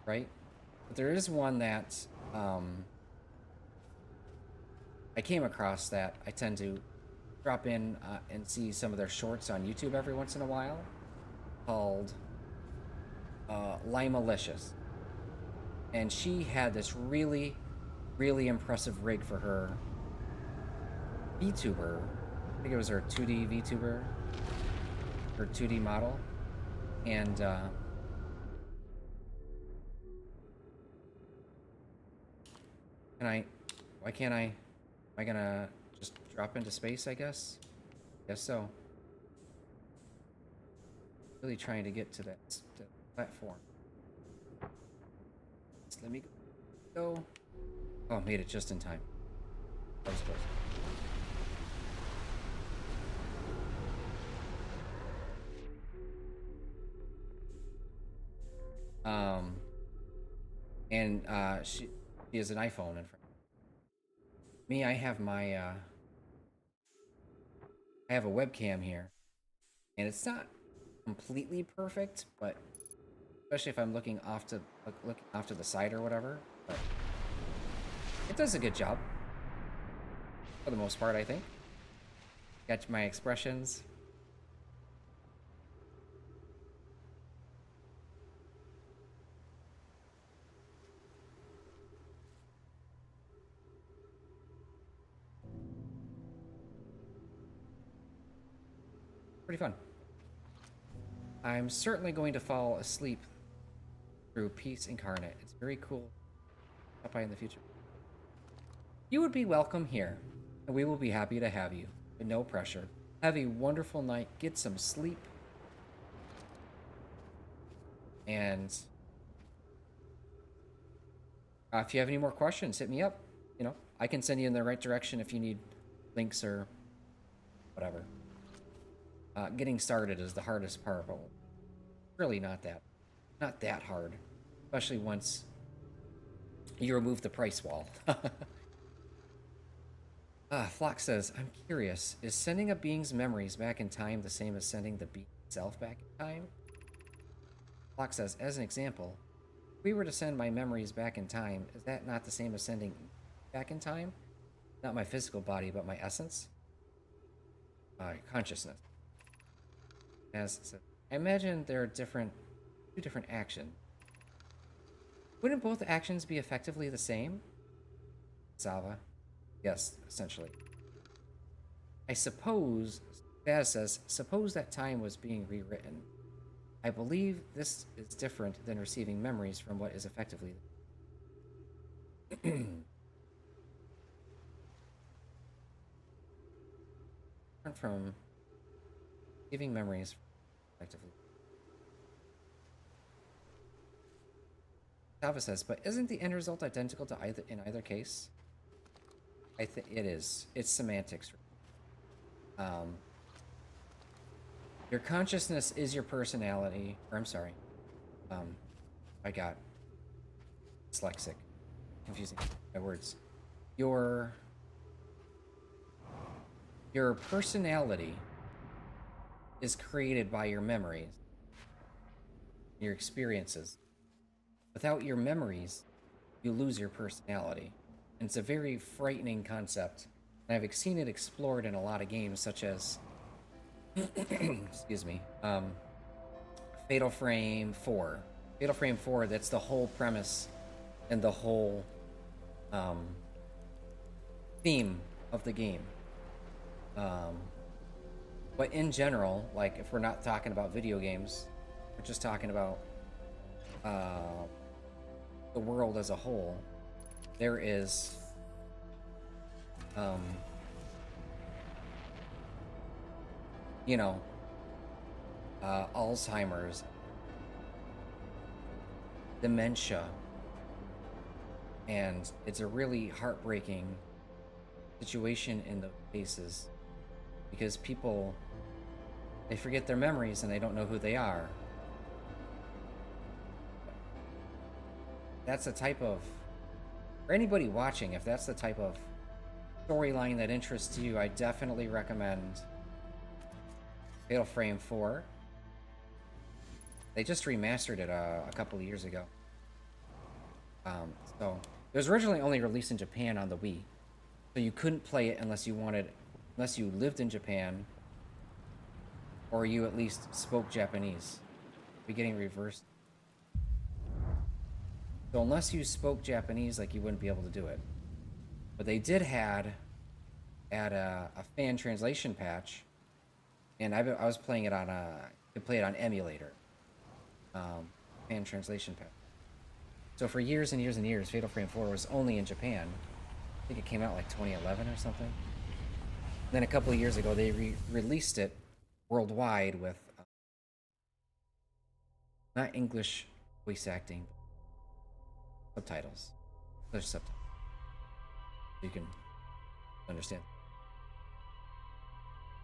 right? But there is one that I came across that I tend to drop in and see some of their shorts on YouTube every once in a while, called Limalicious. And she had this really, really impressive rig for her VTuber. I think it was her 2D VTuber, her 2D model. And why can't I, am I gonna just drop into space, I guess? Guess so. Really trying to get to that platform. So let me go. Oh, made it just in time. That was close. And she has an iPhone in front. Me, I have my I have a webcam here, and it's not completely perfect, but especially if I'm looking off to the side or whatever, but it does a good job for the most part, I think. Got my expressions. Pretty fun. I'm certainly going to fall asleep through Peace Incarnate. It's very cool. Up by in the future. You would be welcome here, and we will be happy to have you. But no pressure. Have a wonderful night. Get some sleep. And if you have any more questions, hit me up. You know, I can send you in the right direction if you need links or whatever. Getting started is the hardest part, but really not that hard, especially once you remove the price wall. Flock says, I'm curious, is sending a being's memories back in time the same as sending the being itself back in time? Flock says, as an example, if we were to send my memories back in time, is that not the same as sending back in time? Not my physical body, but my essence? Consciousness. As said, I imagine there are two different actions. Wouldn't both actions be effectively the same? Sava. Yes, essentially. I suppose, Baz says, suppose that time was being rewritten. I believe this is different than receiving memories from what is effectively different from giving memories effectively. Sava says, but isn't the end result identical to either case? I think it is. It's semantics. Your consciousness is your personality. Or I'm sorry. I got dyslexic. Confusing my words. Your personality is created by your memories, your experiences. Without your memories, you lose your personality. And it's a very frightening concept. And I've seen it explored in a lot of games, such as excuse me, Fatal Frame 4. Fatal Frame 4, that's the whole premise and the whole theme of the game. But in general, like, if we're not talking about video games, we're just talking about the world as a whole, there is you know, Alzheimer's, dementia, and it's a really heartbreaking situation in those cases because people, they forget their memories and they don't know who they are. That's the type of, for anybody watching, if that's the type of storyline that interests you, I definitely recommend Fatal Frame 4. They just remastered it a couple of years ago. So it was originally only released in Japan on the Wii, so you couldn't play it unless you lived in Japan, or you at least spoke Japanese. We're getting reversed. So unless you spoke Japanese, like, you wouldn't be able to do it. But they did add a fan translation patch, and I was playing it on you could play it on emulator. Fan translation patch. So for years and years and years, Fatal Frame 4 was only in Japan. I think it came out like 2011 or something. Then a couple of years ago, they released it worldwide with not English voice acting, but subtitles. English subtitles. So you can understand.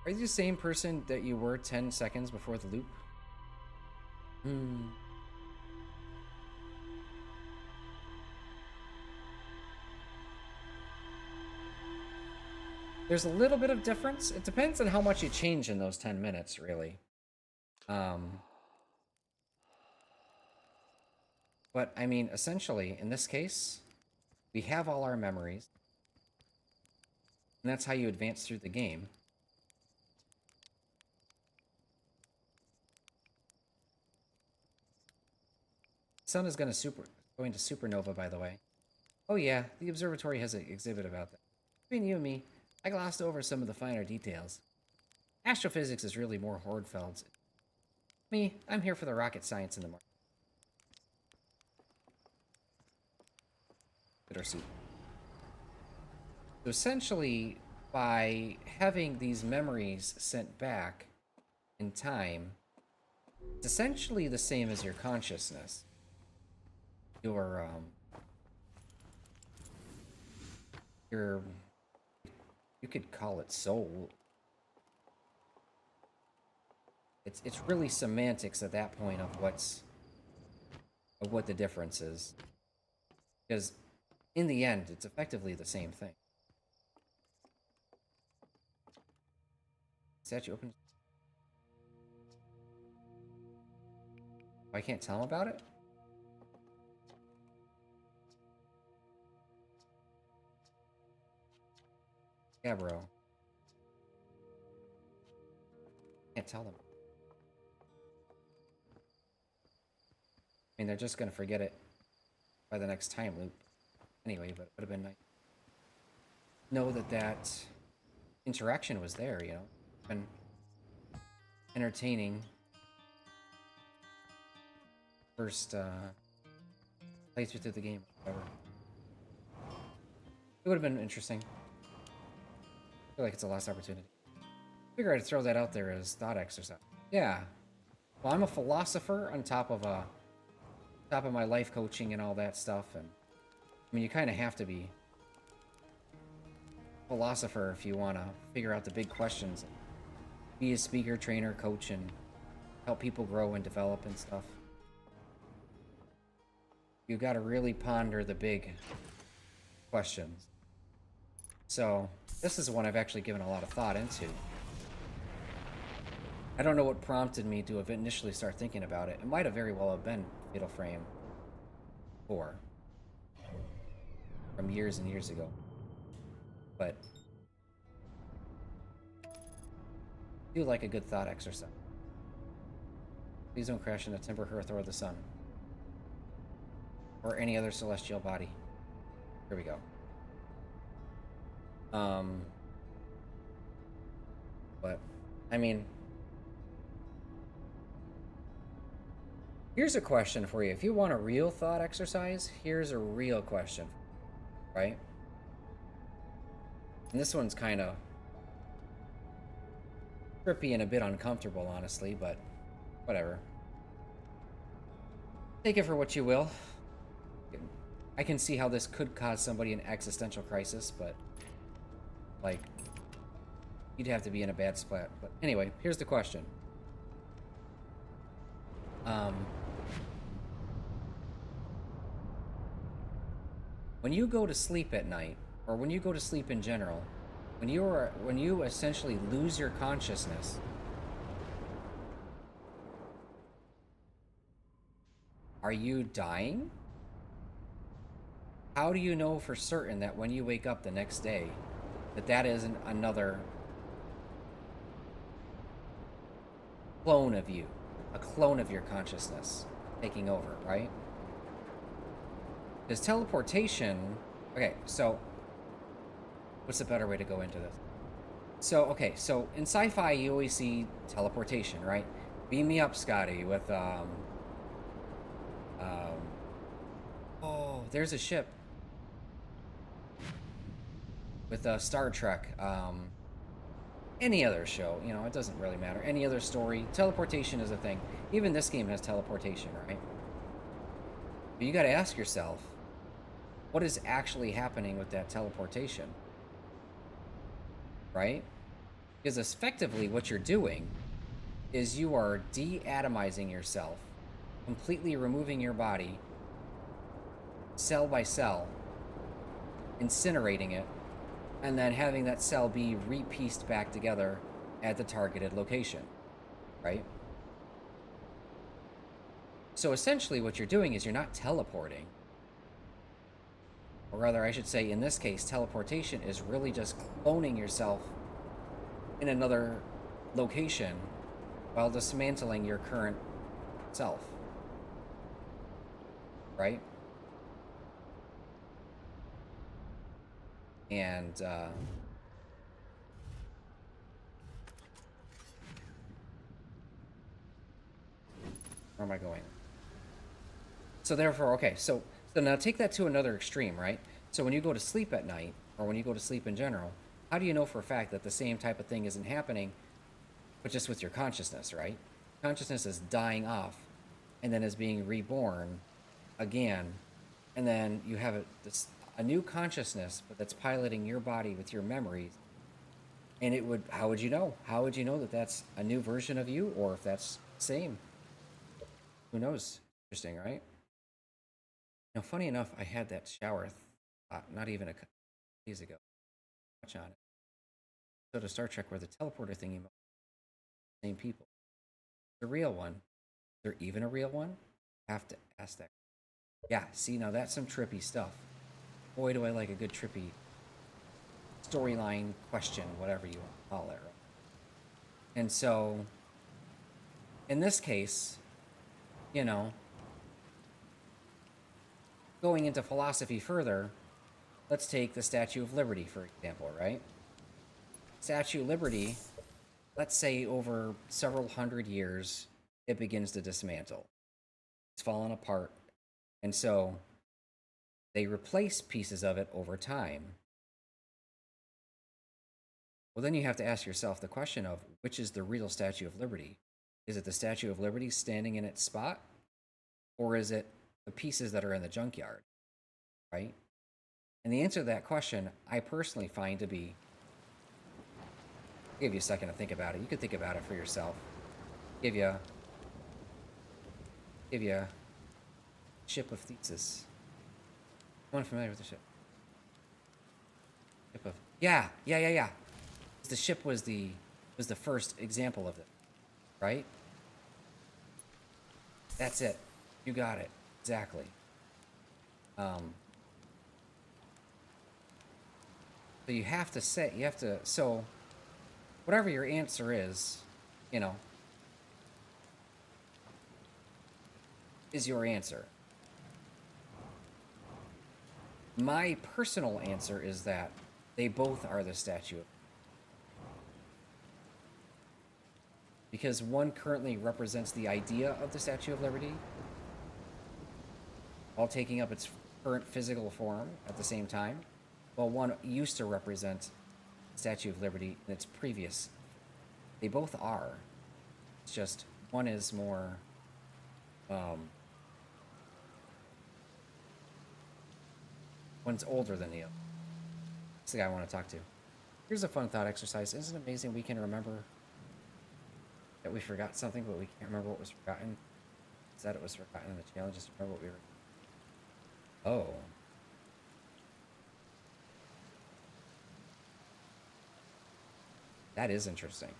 Are you the same person that you were 10 seconds before the loop? There's a little bit of difference. It depends on how much you change in those 10 minutes, really. But, I mean, essentially, in this case, we have all our memories. And that's how you advance through the game. The sun is going to supernova, by the way. Oh yeah, the observatory has an exhibit about that. Between you and me, I glossed over some of the finer details. Astrophysics is really more Hordfeld's. Me, I'm here for the rocket science in the market. Bittersweet. So essentially, by having these memories sent back in time, it's essentially the same as your consciousness. Your you could call it soul. It's really semantics at that point of what the difference is. Because in the end, it's effectively the same thing. Statue open. I can't tell him about it? Yeah, bro. Can't tell them. I mean, they're just gonna forget it by the next time loop. Anyway, but it would have been nice. Know that interaction was there, you know? Been entertaining. First, playthrough through the game, whatever. It would have been interesting. I feel like it's a lost opportunity. I figure I'd throw that out there as thought exercise. Yeah. Well, I'm a philosopher on top of my life coaching and all that stuff, and I mean, you kind of have to be a philosopher if you want to figure out the big questions. Be a speaker, trainer, coach, and help people grow and develop and stuff. You got to really ponder the big questions. So, this is one I've actually given a lot of thought into. I don't know what prompted me to initially start thinking about it. It might have very well have been Fatal Frame 4 from years and years ago. But I do like a good thought exercise. Please don't crash into Timber Hearth or the sun. Or any other celestial body. Here we go. But, I mean, here's a question for you. If you want a real thought exercise, here's a real question, right? And this one's kind of trippy and a bit uncomfortable, honestly, but whatever. Take it for what you will. I can see how this could cause somebody an existential crisis, but, like, you'd have to be in a bad spot. But anyway, here's the question. When you go to sleep at night, or when you go to sleep in general, when you essentially lose your consciousness, Are you dying? How do you know for certain that when you wake up the next day, that isn't another clone of you, a clone of your consciousness taking over, right? Because teleportation... Okay, so what's a better way to go into this? So, okay, so in sci-fi, you always see teleportation, right? Beam me up, Scotty, with, oh, there's a ship. With, Star Trek, any other show, you know, it doesn't really matter. Any other story, teleportation is a thing. Even this game has teleportation, right? But you gotta ask yourself, what is actually happening with that teleportation? Right? Because effectively what you're doing is you are de-atomizing yourself, completely removing your body, cell by cell, incinerating it, and then having that cell be re-pieced back together at the targeted location, right? So essentially what you're doing is you're not teleporting. Or rather, I should say, in this case, teleportation is really just cloning yourself in another location while dismantling your current self. Right? And, where am I going? So therefore, okay, so now take that to another extreme, right? So when you go to sleep at night, or when you go to sleep in general, how do you know for a fact that the same type of thing isn't happening, but just with your consciousness, right? Consciousness is dying off, and then is being reborn again, and then you have a new consciousness, but that's piloting your body with your memories. And it would, how would you know? How would you know that that's a new version of you, or if that's the same? Who knows? Interesting, right? Now, funny enough, I had that shower not even a couple days ago. Watch on it. So to Star Trek, where the teleporter thingy, same people. The real one. Is there even a real one? I have to ask that. Yeah, see, now that's some trippy stuff. Boy, do I like a good trippy storyline question, whatever you want to call it. Right? And so, in this case, you know, going into philosophy further, let's take the Statue of Liberty, for example, right? Statue of Liberty, let's say over several hundred years, it begins to dismantle. It's fallen apart. And so they replace pieces of it over time. Well, then you have to ask yourself the question of which is the real Statue of Liberty? Is it the Statue of Liberty standing in its spot? Or is it the pieces that are in the junkyard? Right? And the answer to that question, I personally find to be, I'll give you a second to think about it. You can think about it for yourself. Give you Ship of Thesis. Anyone familiar with the ship? Ship of yeah. The ship was the first example of it, right? That's it. You got it exactly. So you have to say so whatever your answer is, you know, is your answer. My personal answer is that they both are the statue. Because one currently represents the idea of the Statue of Liberty, while taking up its current physical form at the same time, while one used to represent the Statue of Liberty in its previous. They both are. It's just one is more one's older than the other. That's the guy I want to talk to. Here's a fun thought exercise. Isn't it amazing we can remember that we forgot something, but we can't remember what was forgotten? It said it was forgotten in the challenge, just remember what we were... Oh. That is interesting.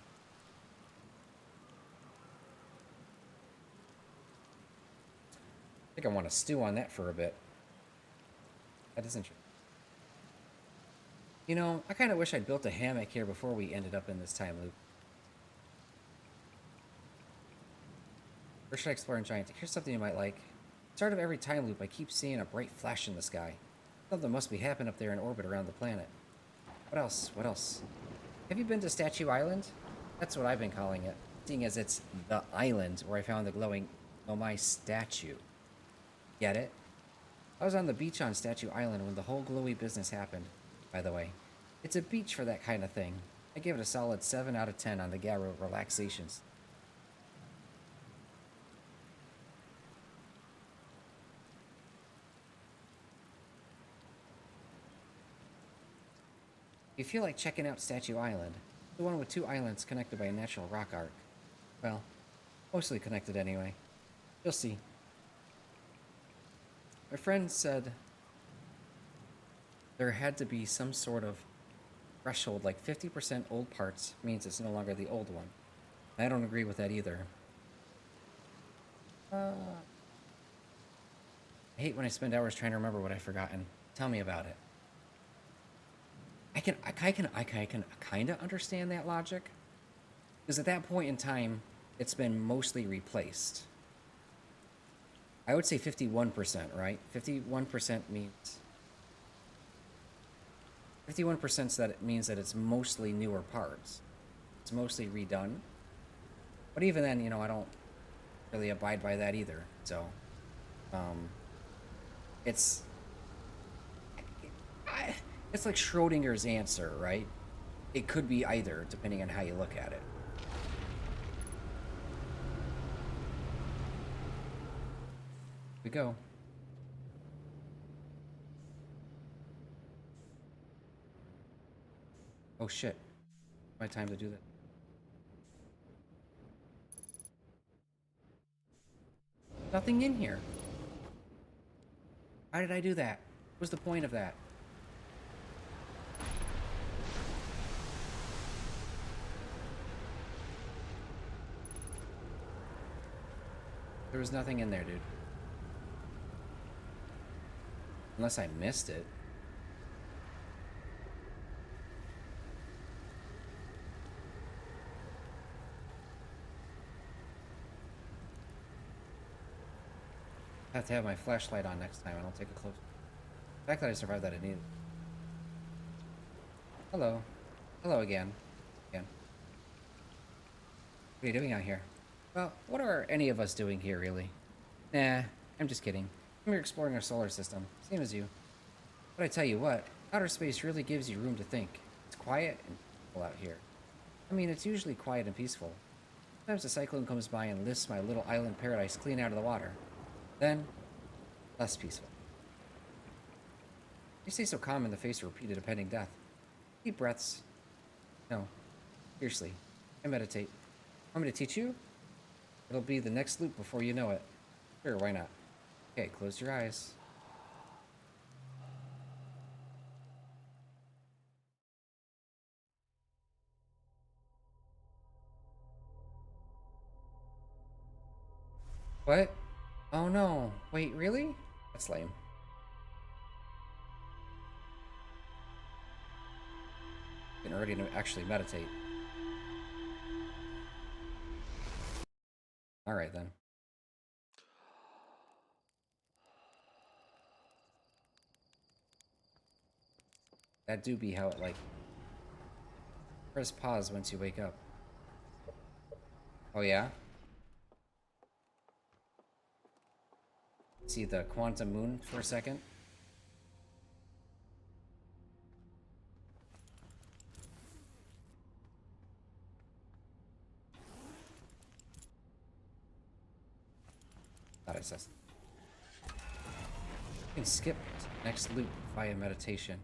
think I want to stew on that for a bit. That is interesting. You know, I kind of wish I'd built a hammock here before we ended up in this time loop. Where should I explore in Giant? Here's something you might like. At the start of every time loop, I keep seeing a bright flash in the sky. Something must be happening up there in orbit around the planet. What else? What else? Have you been to Statue Island? That's what I've been calling it, seeing as it's the island where I found the glowing Omai statue. Get it? I was on the beach on Statue Island when the whole glowy business happened, by the way. It's a beach for that kind of thing. I give it a solid 7 out of 10 on the Garo relaxations. If you feel like checking out Statue Island, the one with 2 islands connected by a natural rock arc. Well, mostly connected anyway. You'll see. My friend said there had to be some sort of threshold, like 50% old parts means it's no longer the old one. I don't agree with that either. I hate when I spend hours trying to remember what I've forgotten. Tell me about it. I can kind of understand that logic, because at that point in time, it's been mostly replaced. I would say 51%, right? 51% means 51% that it means that it's mostly newer parts. It's mostly redone. But even then, you know, I don't really abide by that either. So, it's it's like Schrodinger's answer, right? It could be either, depending on how you look at it. Here we go. Oh shit. My time to do that. Nothing in here. How did I do that? What was the point of that? There was nothing in there, dude. Unless I missed it. I have to have my flashlight on next time and I'll take a close. The fact that I survived that, I need it. Hello. Hello again. Again. What are you doing out here? Well, what are any of us doing here, really? Nah, I'm just kidding. I'm here exploring our solar system, same as you. But I tell you what, outer space really gives you room to think. It's quiet and peaceful out here. I mean, it's usually quiet and peaceful. Sometimes a cyclone comes by and lifts my little island paradise clean out of the water. Then, less peaceful. You stay so calm in the face of repeated impending death. Deep breaths. No, seriously, I meditate. Want me to teach you? It'll be the next loop before you know it. Sure, why not? Okay, close your eyes. What? Oh no. Wait, really? That's lame. Getting ready to actually meditate. Alright then. That do be how it, like... Press pause once you wake up. Oh yeah? See the quantum moon for a second? Thought I said. You can skip next loop via meditation.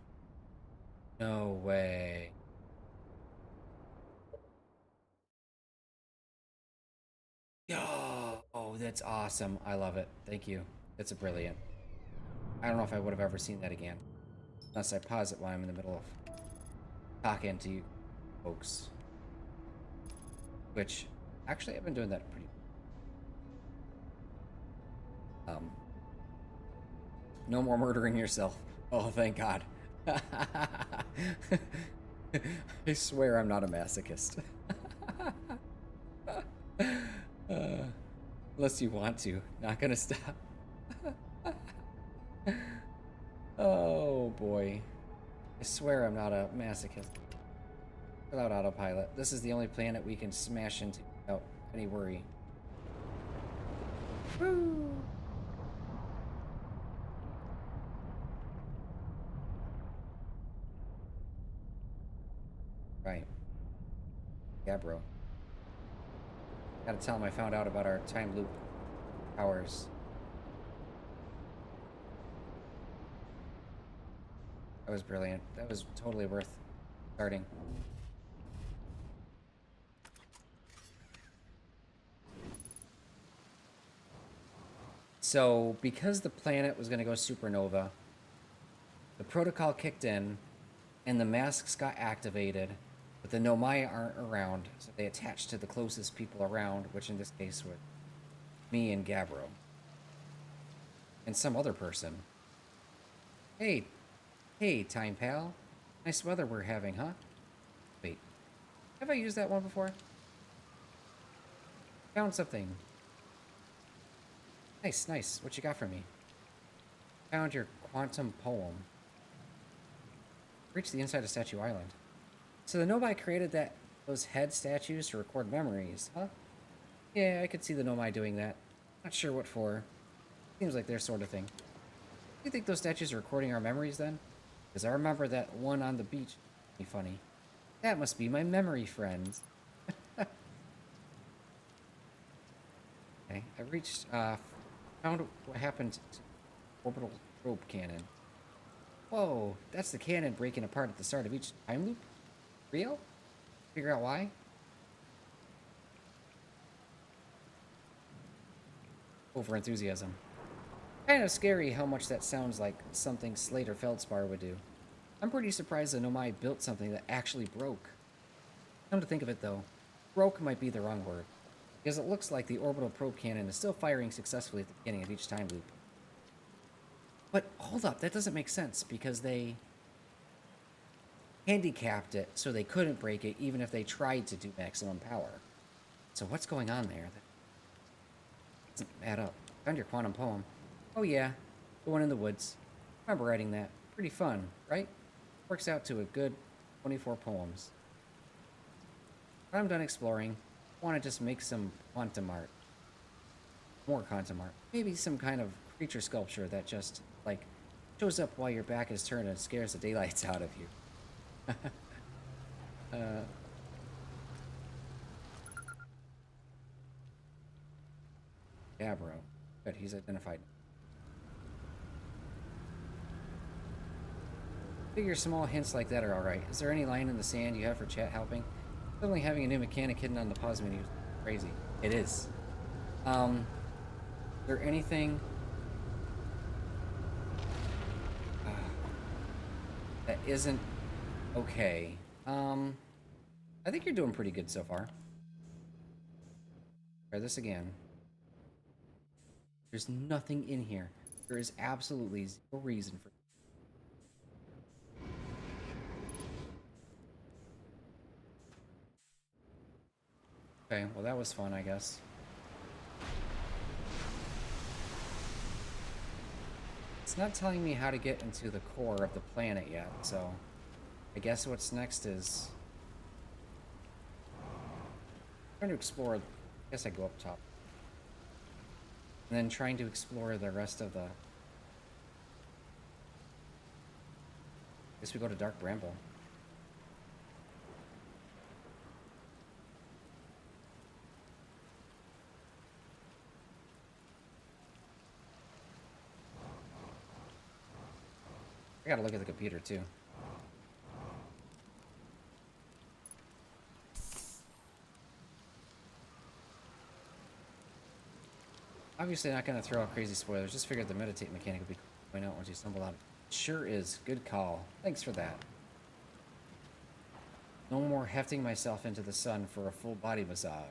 No way. Yo! Oh, that's awesome. I love it. Thank you. That's brilliant. I don't know if I would have ever seen that again. Unless I pause it while I'm in the middle of talking to you folks. Which, actually, I've been doing that pretty... No more murdering yourself. Oh, thank God. I swear I'm not a masochist. Unless you want to. Not gonna stop. Oh, boy. I swear I'm not a masochist. Without autopilot. This is the only planet we can smash into without any worry. Woo! Right. Yeah, bro. Gotta tell him I found out about our time loop powers. That was brilliant. That was totally worth starting. So, because the planet was going to go supernova, the protocol kicked in, and the masks got activated, but the Nomai aren't around, so they attached to the closest people around, which in this case was me and Gabbro. And some other person. Hey, time pal. Nice weather we're having, huh? Wait, have I used that one before? Found something. Nice. What you got for me? Found your quantum poem. Reached the inside of Statue Island. So the Nomai created those head statues to record memories, huh? Yeah, I could see the Nomai doing that. Not sure what for. Seems like their sort of thing. Do you think those statues are recording our memories then? Because I remember that one on the beach. Funny. That must be my memory friends. Okay, I found what happened to orbital probe cannon. Whoa, that's the cannon breaking apart at the start of each time loop? Real? Figure out why? Overenthusiasm. Kind of scary how much that sounds like something Slater Feldspar would do. I'm pretty surprised the Nomai built something that actually broke. Come to think of it though, broke might be the wrong word, because it looks like the orbital probe cannon is still firing successfully at the beginning of each time loop. But hold up, that doesn't make sense, because they handicapped it so they couldn't break it even if they tried to do maximum power. So what's going on there? That doesn't add up. Found your quantum poem. Oh yeah, the one in the woods. I remember writing that. Pretty fun, right? Works out to a good 24 poems. When I'm done exploring, I want to just make some quantum art. More quantum art. Maybe some kind of creature sculpture that just, like, shows up while your back is turned and scares the daylights out of you. Yeah, bro. Good, he's identified. Figure small hints like that are alright. Is there any line in the sand you have for chat helping? Suddenly having a new mechanic hidden on the pause menu is crazy. It is. Is there anything that isn't okay? I think you're doing pretty good so far. Try this again. There's nothing in here. There is absolutely zero reason for. Okay, well that was fun, I guess. It's not telling me how to get into the core of the planet yet, so I guess what's next is trying to explore. I guess I go up top. And then trying to explore the rest of the. I guess we go to Dark Bramble. I gotta look at the computer too. Obviously not gonna throw out crazy spoilers, just figured the meditate mechanic would be cool to point out once you stumble on it. Sure is. Good call. Thanks for that. No more hefting myself into the sun for a full body massage.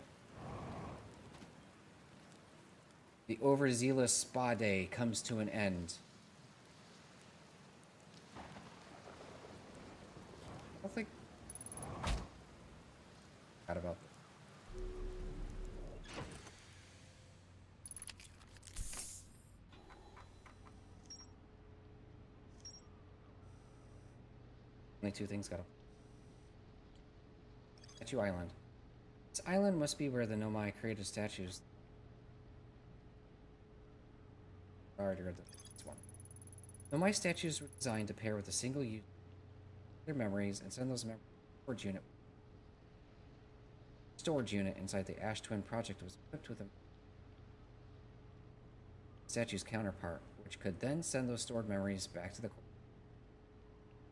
The overzealous spa day comes to an end. Forgot about this. Only two things gotta. Statue Island. This island must be where the Nomai created statues. Already read this one. Nomai statues were designed to pair with a single use their memories and send those memories to the storage unit inside the Ash Twin project was equipped with a statue's counterpart, which could then send those stored memories back to the core.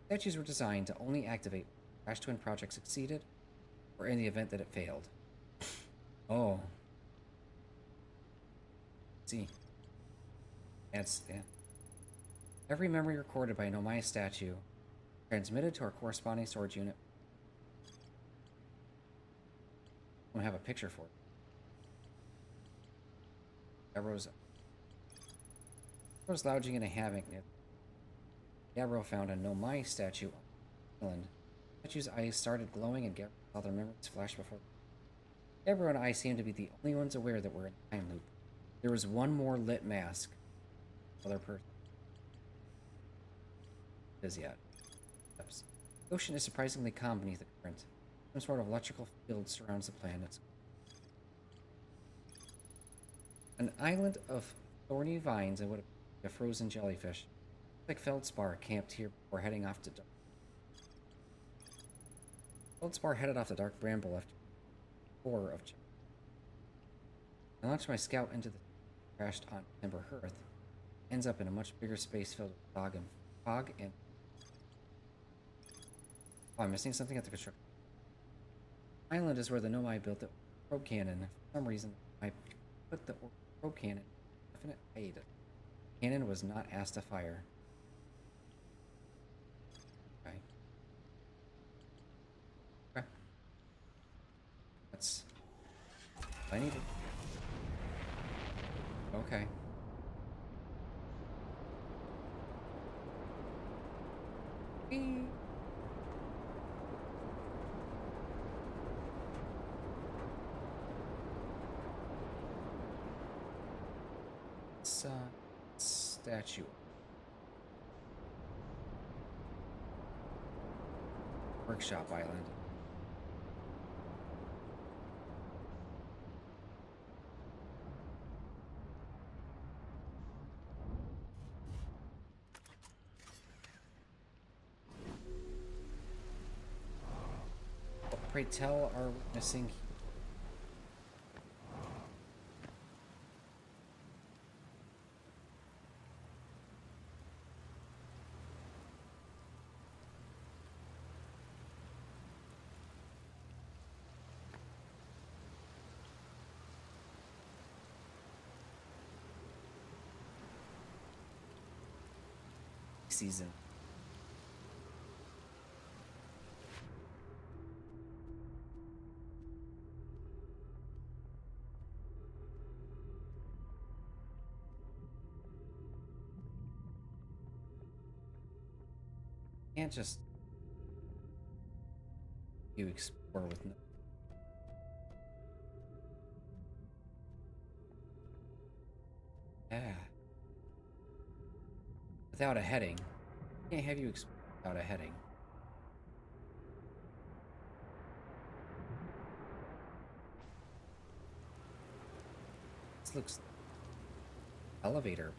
Statues were designed to only activate when the Ash Twin project succeeded or in the event that it failed. Oh. See. Yeah. Every memory recorded by a Nomai statue transmitted to our corresponding storage unit. I'm gonna have a picture for it. Gabbro's lounging in a hammock near. Gabbro found a Nomai statue on the island. The statue's eyes started glowing and Gabbro saw their memories flash before them. Gabbro and I seemed to be the only ones aware that we're in a time loop. There was one more lit mask. Other person. As yet. The ocean is surprisingly calm beneath the current. Some sort of electrical field surrounds the planet. An island of thorny vines and what a frozen jellyfish. Like Feldspar camped here before heading off to dark. Feldspar headed off the dark bramble after horror of. I launched my scout into the crashed on Ember Hearth. Ends up in a much bigger space filled with fog and. Oh, I'm missing something at the construction. Island is where the Nomai built the probe cannon. For some reason, I put the probe cannon in definite hide. The cannon was not asked to fire. Okay. Okay. That's. I need it. Okay. It's statue. Workshop Island. What, pray tell, are we missing? Season. Can't just you explore with no. Yeah. Without a heading. Can't have you explore without a heading. This looks elevator.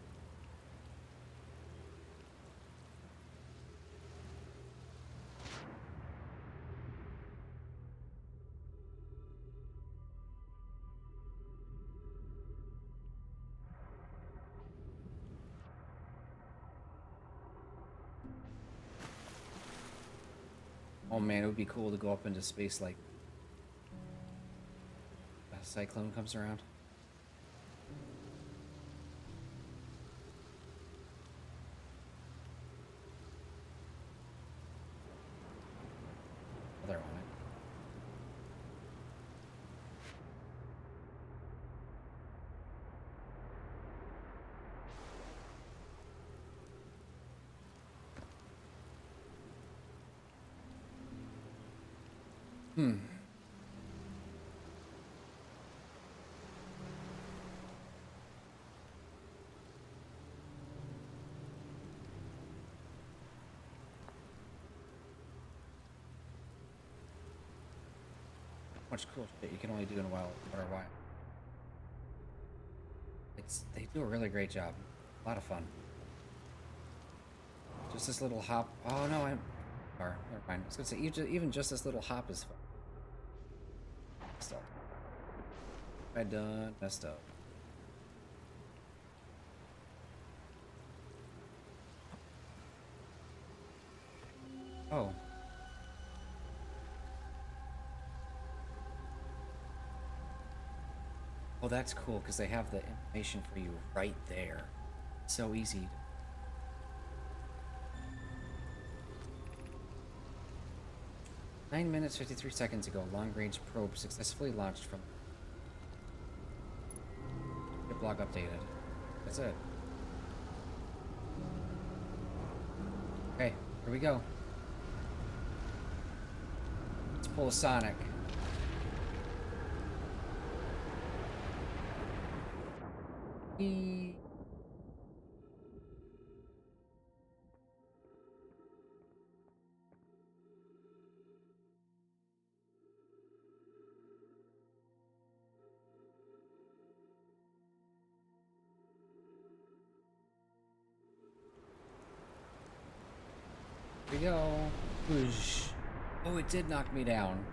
Oh man, it would be cool to go up into space like a cyclone comes around. Oh, they're on it. much cool shit you can only do in a while or a while. They do a really great job. A lot of fun. Just this little hop. Oh no, never mind. I was gonna say even just this little hop is fun. So I done messed up. Oh. Oh, that's cool because they have the information for you right there. So easy. 9 minutes 53 seconds ago, long-range probe successfully launched from. Your blog updated. That's it. Okay, here we go. Let's pull a Sonic. Here we go. Whoosh. Oh, it did knock me down.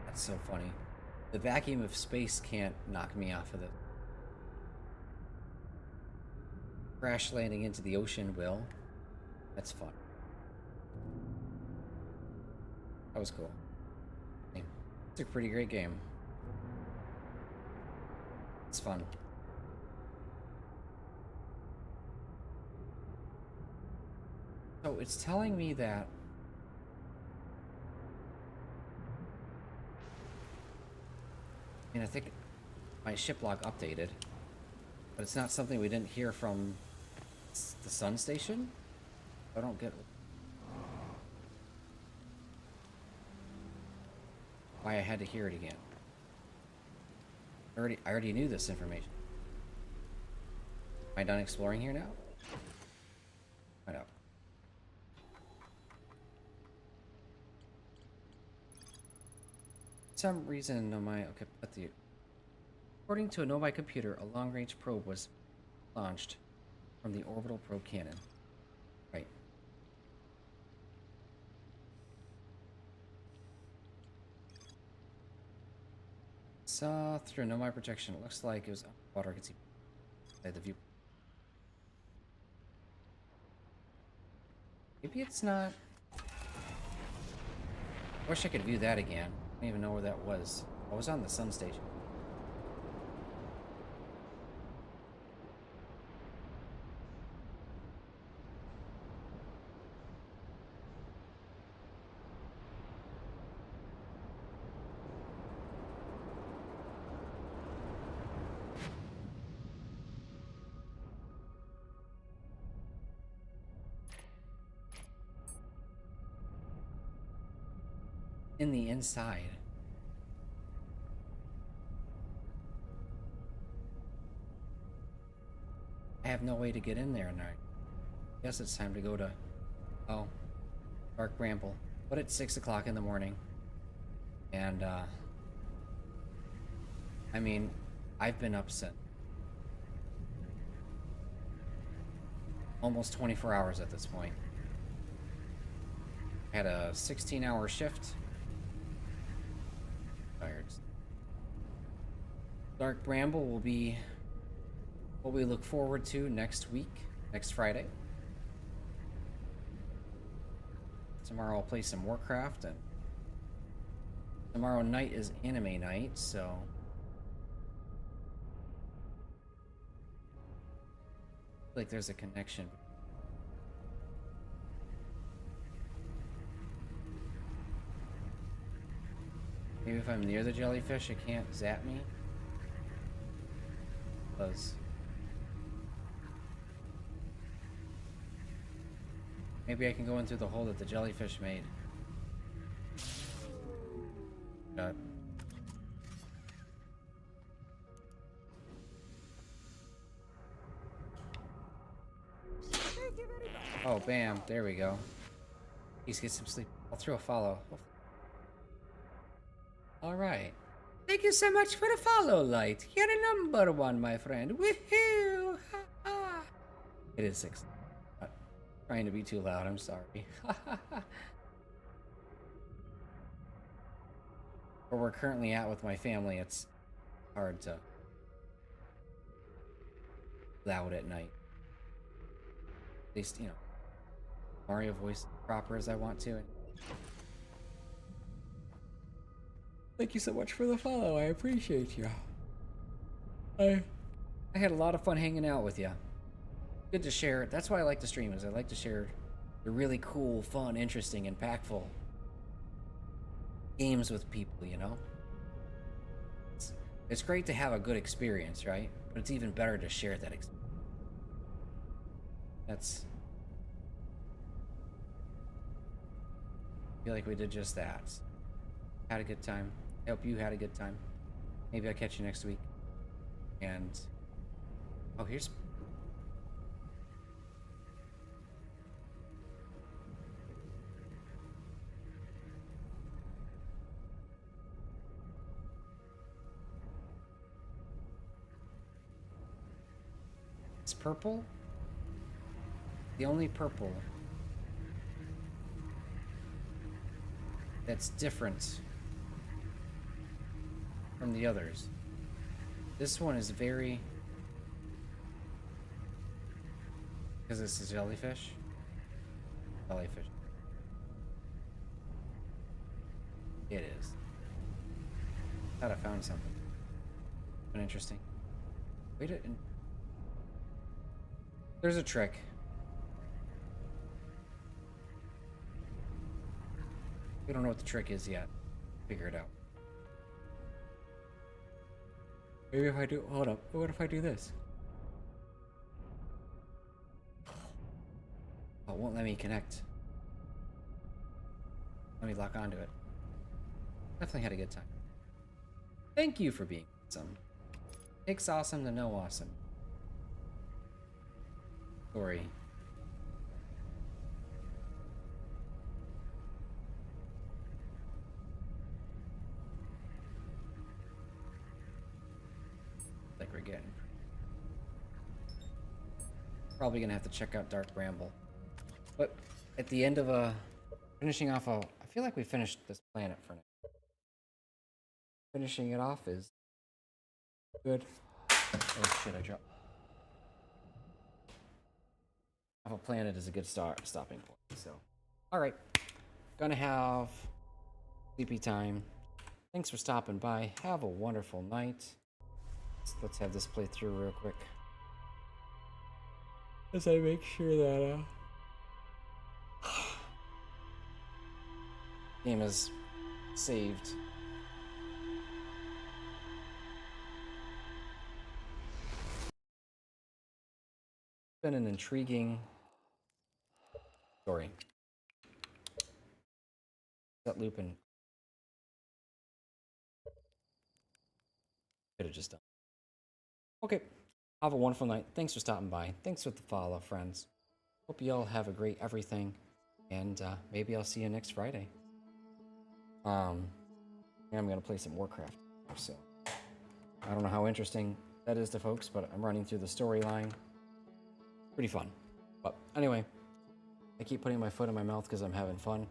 That's so funny. The vacuum of space can't knock me off of it. Crash landing into the ocean will. That's fun. That was cool. It's a pretty great game. It's fun. So it's telling me that I think my ship log updated, but it's not something we didn't hear from the Sun Station. I don't get why I had to hear it again. I already knew this information. Am I done exploring here now? Find out. For some reason, okay, according to a Nomai computer, a long-range probe was launched from the orbital probe cannon. Right. Saw through a Nomai projection. It looks like it was underwater. I could see the view. Maybe it's not. I wish I could view that again. I don't even know where that was. I was on the Sun Station. In the inside. I have no way to get in there now. Guess it's time to go to, Dark Bramble. But it's 6 o'clock in the morning. And, I mean, I've been up since almost 24 hours at this point. I had a 16-hour shift. Tired. Dark Bramble will be what we look forward to next week, next Friday. Tomorrow I'll play some Warcraft, and tomorrow night is anime night, so I feel like there's a connection. Maybe if I'm near the jellyfish, it can't zap me. It does. Maybe I can go in through the hole that the jellyfish made. Got. Oh, bam. There we go. Please get some sleep. I'll throw a follow. Alright. Thank you so much for the follow, Light. You're number one, my friend. Woohoo! Ha, ha. It is 6. Not trying to be too loud, I'm sorry. Where we're currently at with my family, it's hard to loud at night. At least, you know, Mario voice proper as I want to. Thank you so much for the follow. I appreciate you. I had a lot of fun hanging out with you. Good to share it. That's why I like to stream, is I like to share the really cool, fun, interesting, impactful games with people, you know? It's great to have a good experience, right? But it's even better to share that experience. I feel like we did just that. Had a good time. I hope you had a good time. Maybe I'll catch you next week. And oh, here's it's purple. The only purple that's different from the others. This one is very, because this is jellyfish. Jellyfish. It is. Thought I found something. Been interesting. Wait a. There's a trick. We don't know what the trick is yet. Figure it out. Maybe if I do, hold up. What if I do this? Oh, it won't let me connect. Let me lock onto it. Definitely had a good time. Thank you for being awesome. Takes awesome to know awesome. Story. Like we're getting. Probably gonna have to check out Dark Bramble. But at the end of finishing off I feel like we finished this planet for now. Finishing it off is good. Oh shit, I dropped. Off a planet is a good stopping point. So, all right, gonna have sleepy time. Thanks for stopping by. Have a wonderful night. Let's have this play through real quick. As I make sure that game is saved. It's been an intriguing story. That looping could have just done. Okay. Have a wonderful night. Thanks for stopping by. Thanks for the follow, friends. Hope you all have a great everything. And maybe I'll see you next Friday. I'm gonna play some Warcraft. So I don't know how interesting that is to folks, but I'm running through the storyline. Pretty fun. But anyway, I keep putting my foot in my mouth because I'm having fun.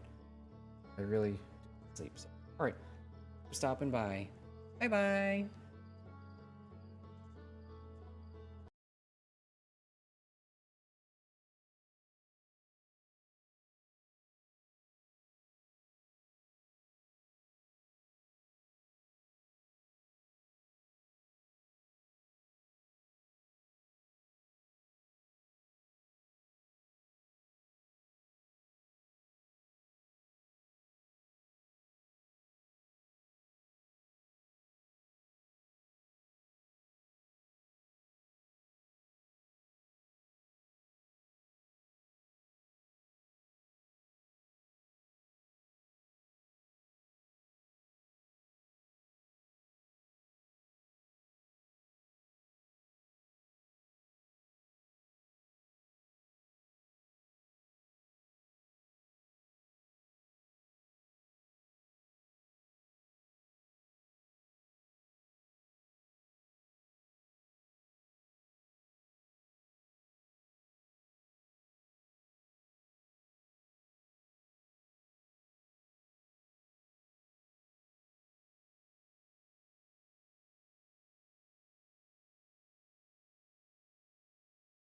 I really sleep. So, all right, for stopping by. Bye bye.